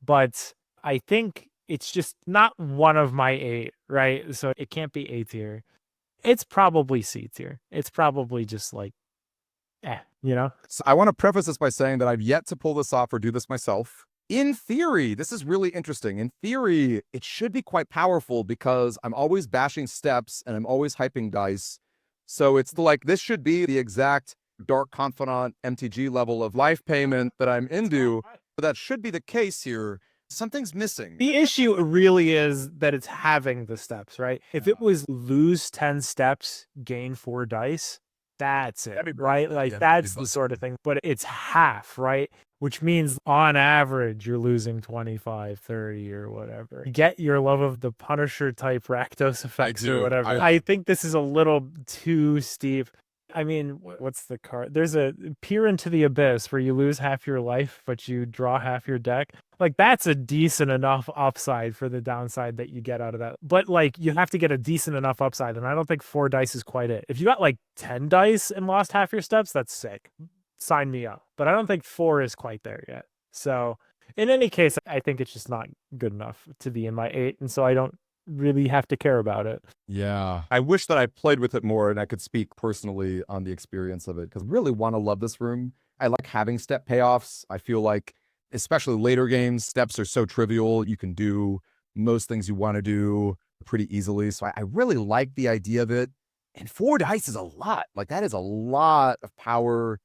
but I think it's just not one of my 8, right? So it can't be A tier. It's probably C tier. It's probably just like, you know? So I want to preface this by saying that I've yet to pull this off or do this myself. In theory, this is really interesting. In theory, it should be quite powerful because I'm always bashing steps and I'm always hyping dice. So it's like, this should be the exact Dark Confidant MTG level of life payment that I'm into. But that should be the case here. Something's missing. The issue really is that it's having the steps, right? If it was lose 10 steps, gain 4 dice, that's it, right? Like that's the sort of thing. But it's half, right? Which means on average, you're losing 25, 30 or whatever. Get your love of the Punisher type Rakdos effects or whatever. I think this is a little too steep. I mean, what's the card? There's a Peer into the Abyss where you lose half your life, but you draw half your deck. Like, that's a decent enough upside for the downside that you get out of that. But, like, you have to get a decent enough upside, and I don't think 4 dice is quite it. If you got, like, 10 dice and lost half your steps, that's sick. Sign me up. But I don't think 4 is quite there yet. So, in any case, I think it's just not good enough to be in my 8, and so I don't really have to care about it. Yeah. I wish that I played with it more and I could speak personally on the experience of it, because I really want to love this room. I like having step payoffs. I feel like, especially later games, steps are so trivial. You can do most things you want to do pretty easily. So I really like the idea of it. And 4 dice is a lot. Like, that is a lot of power.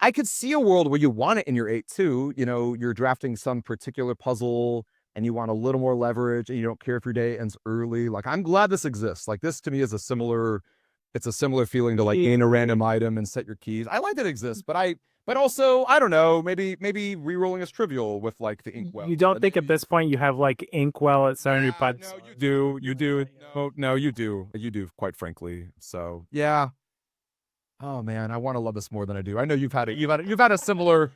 I could see a world where you want it in your 8 too. You know, you're drafting some particular puzzle and you want a little more leverage and you don't care if your day ends early. Like, I'm glad this exists. Like, this to me is it's a similar feeling to like gain a random item and set your keys. I like that it exists, but also, I don't know, maybe re-rolling is trivial with like the inkwell. You don't think at this point you have like inkwell at 70 putts? No, you do. No, you do. You do, quite frankly. So yeah. Oh man, I want to love this more than I do. I know you've had a similar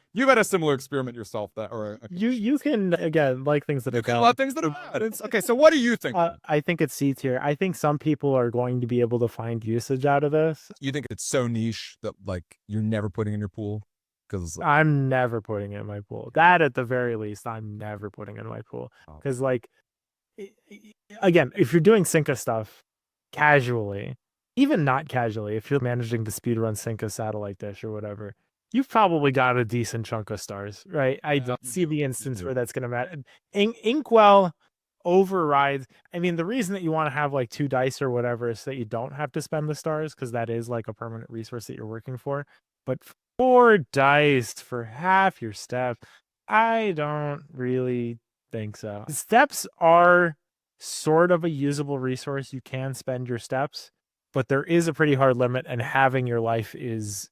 experiment yourself, that or you can, again, like things that are a lot of things that are bad. It's okay. So what do you think? I think it's C tier. I think some people are going to be able to find usage out of this. You think it's so niche that like you're never putting in your pool? Because I'm never putting it in my pool. That at the very least, I'm never putting in my pool. Because like, again, if you're doing Synca stuff casually, even not casually, if you're managing to speedrun Synca Satellite Dish or whatever, you've probably got a decent chunk of stars, right? I Yeah, don't you see do. the You instance do. where that's going to matter. Inkwell overrides. I mean, the reason that you want to have like 2 dice or whatever is so that you don't have to spend the stars because that is like a permanent resource that you're working for. But 4 dice for half your step, I don't really think so. Steps are sort of a usable resource. You can spend your steps, but there is a pretty hard limit, and having your life is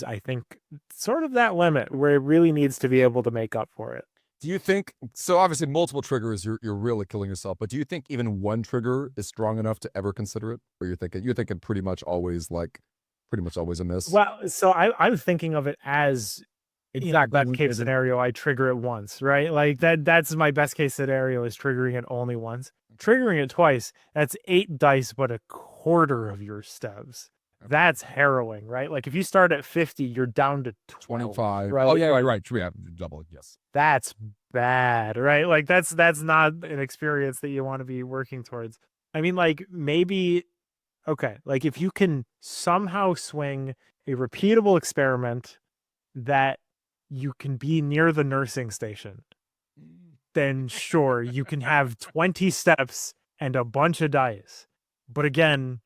I think sort of that limit where it really needs to be able to make up for it. Do you think so? Obviously, multiple triggers, you're really killing yourself. But do you think even one trigger is strong enough to ever consider it, or you're thinking pretty much always a miss? Well, so I'm thinking of it as Exactly. best case scenario, I trigger it once, right? Like that's my best case scenario is triggering it only once. Triggering it twice, that's 8 dice, but a quarter of your steps. That's harrowing, right? Like if you start at 50, you're down to 12, 25. right? Oh yeah, right. True. Yeah, double. Yes. That's bad, right? Like that's not an experience that you want to be working towards. I mean, like maybe okay, like if you can somehow swing a repeatable experiment that you can be near the nursing station, then sure, you can have 20 steps and a bunch of dice. But again,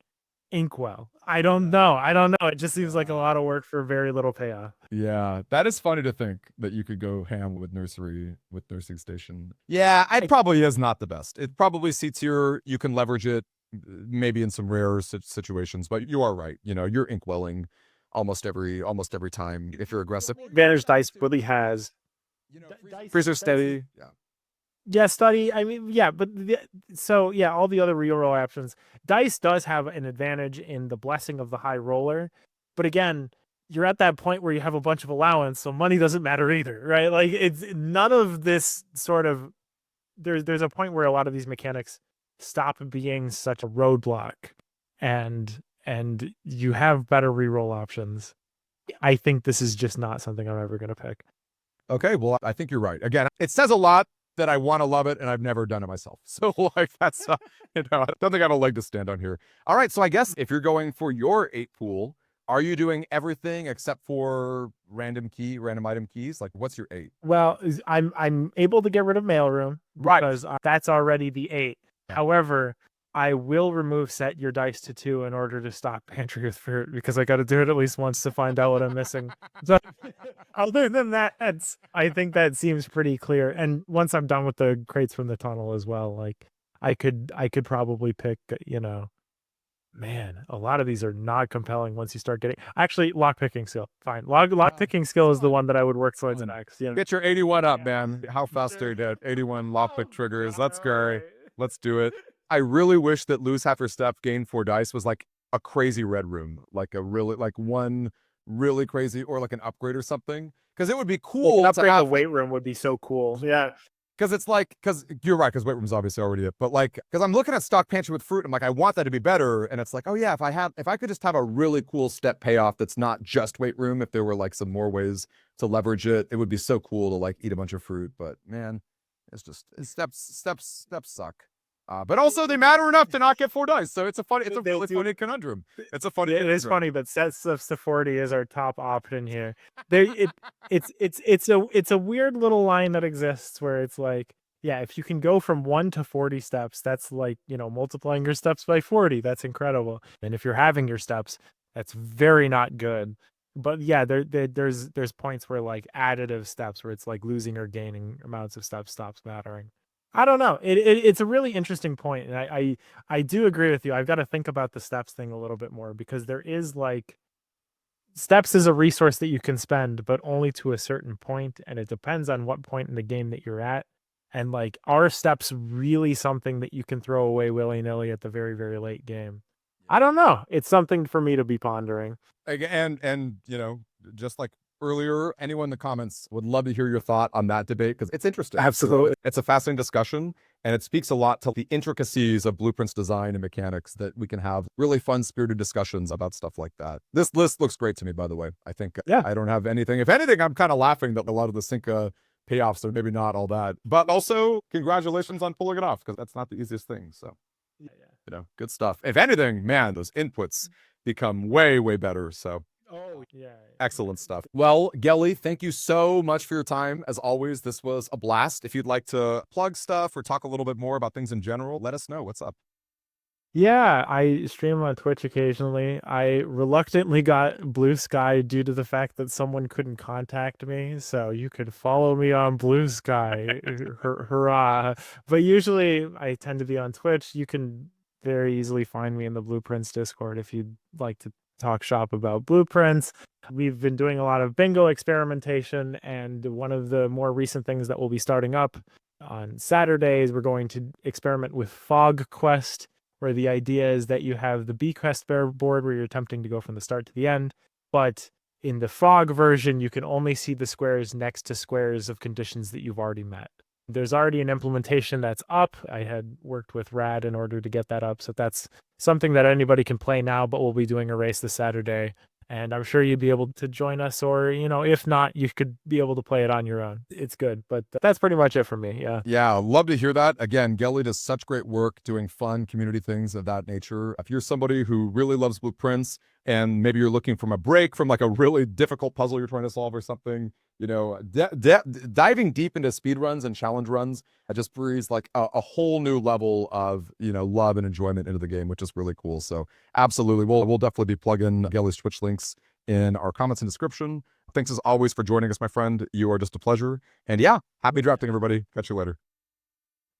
Inkwell. I don't know. I don't know. It just seems like a lot of work for very little payoff. Yeah, that is funny to think that you could go ham with nursing station. Yeah, it probably is not the best. It probably C tier. You can leverage it maybe in some rare situations, but you are right. You're inkwelling almost every time if you're aggressive. Advantage dice really has Freezer steady. Yeah. yeah, study. I mean, yeah, but so yeah, all the other reroll options. Dice does have an advantage in the blessing of the high roller, but again, you're at that point where you have a bunch of allowance, so money doesn't matter either, right? Like it's none of this sort of. There's a point where a lot of these mechanics stop being such a roadblock, and you have better reroll options. I think this is just not something I'm ever gonna pick. Okay, well, I think you're right. Again, it says a lot that I want to love it, and I've never done it myself. So, like, that's, I don't think I have a leg to stand on here. All right, so I guess if you're going for your 8 pool, are you doing everything except for random item keys? Like, what's your 8? Well, I'm able to get rid of mailroom Right. because that's already the 8. Yeah. However, I will remove set your dice to 2 in order to stop pantry with fruit because I got to do it at least once to find out what I'm missing. So, other than that, I think that seems pretty clear. And once I'm done with the crates from the tunnel as well, like I could probably pick, man, a lot of these are not compelling once you start getting actually lock picking skill. Fine. Lock picking skill is the one that I would work towards next. Get your 81 up, man. How fast are you dead? 81 lockpick triggers. Let's go. Let's do it. I really wish that lose half your step, gain 4 dice was like a crazy red room, like a really like one really crazy or like an upgrade or something. Because it would be cool. An upgrade the weight room would be so cool. Yeah. Because you're right, because weight room's obviously already it, but like, because I'm looking at stock pantry with fruit, I'm like, I want that to be better, and it's like, oh yeah, if I could just have a really cool step payoff that's not just weight room, if there were like some more ways to leverage it, it would be so cool to like eat a bunch of fruit. But man, steps suck. But also they matter enough to not get 4 dice, so it's a really funny conundrum. It's a funny. It is funny, but sets of 40 is our top option here. It's a weird little line that exists where it's like, yeah, if you can go from 1 to 40 steps, that's like multiplying your steps by 40. That's incredible. And if you're having your steps, that's very not good. But yeah, there's points where like additive steps where it's like losing or gaining amounts of steps stops mattering. I don't know. It's a really interesting point, and I do agree with you. I've got to think about the steps thing a little bit more because there is like steps is a resource that you can spend, but only to a certain point, and it depends on what point in the game that you're at. And like, are steps really something that you can throw away willy nilly at the very very late game? I don't know. It's something for me to be pondering. And just like earlier, anyone in the comments would love to hear your thought on that debate because it's interesting. Absolutely. It's a fascinating discussion, and it speaks a lot to the intricacies of Blueprint's design and mechanics that we can have really fun, spirited discussions about stuff like that. This list looks great to me, by the way. I think I don't have anything. If anything, I'm kind of laughing that a lot of the Cinca payoffs are maybe not all that. But also, congratulations on pulling it off because that's not the easiest thing. So, good stuff. If anything, man, those inputs become way, way better. So, Oh, yeah. Excellent stuff. Well, Gelly, thank you so much for your time. As always, this was a blast. If you'd like to plug stuff or talk a little bit more about things in general, let us know. What's up? Yeah, I stream on Twitch occasionally. I reluctantly got Blue Sky due to the fact that someone couldn't contact me. So you could follow me on Blue Sky. Hurrah. But usually I tend to be on Twitch. You can very easily find me in the Blueprints Discord if you'd like to talk shop about blueprints. We've been doing a lot of bingo experimentation, and one of the more recent things that will be starting up on Saturdays, we're going to experiment with Fog Quest, where the idea is that you have the B-Quest board where you're attempting to go from the start to the end, but in the fog version, you can only see the squares next to squares of conditions that you've already met. There's already an implementation that's up. I had worked with Rad in order to get that up, so that's something that anybody can play now, but we'll be doing a race this Saturday. And I'm sure you'd be able to join us, or, if not, you could be able to play it on your own. It's good, but that's pretty much it for me. Yeah. Yeah, love to hear that. Again, Gelly does such great work doing fun community things of that nature. If you're somebody who really loves blueprints and maybe you're looking from a break from like a really difficult puzzle you're trying to solve or something, diving deep into speed runs and challenge runs, it just breathes like a whole new level of, love and enjoyment into the game, which is really cool. So absolutely, we'll definitely be plugging Gelly's Twitch links in our comments and description. Thanks as always for joining us, my friend. You are just a pleasure. And yeah, happy drafting, everybody. Catch you later.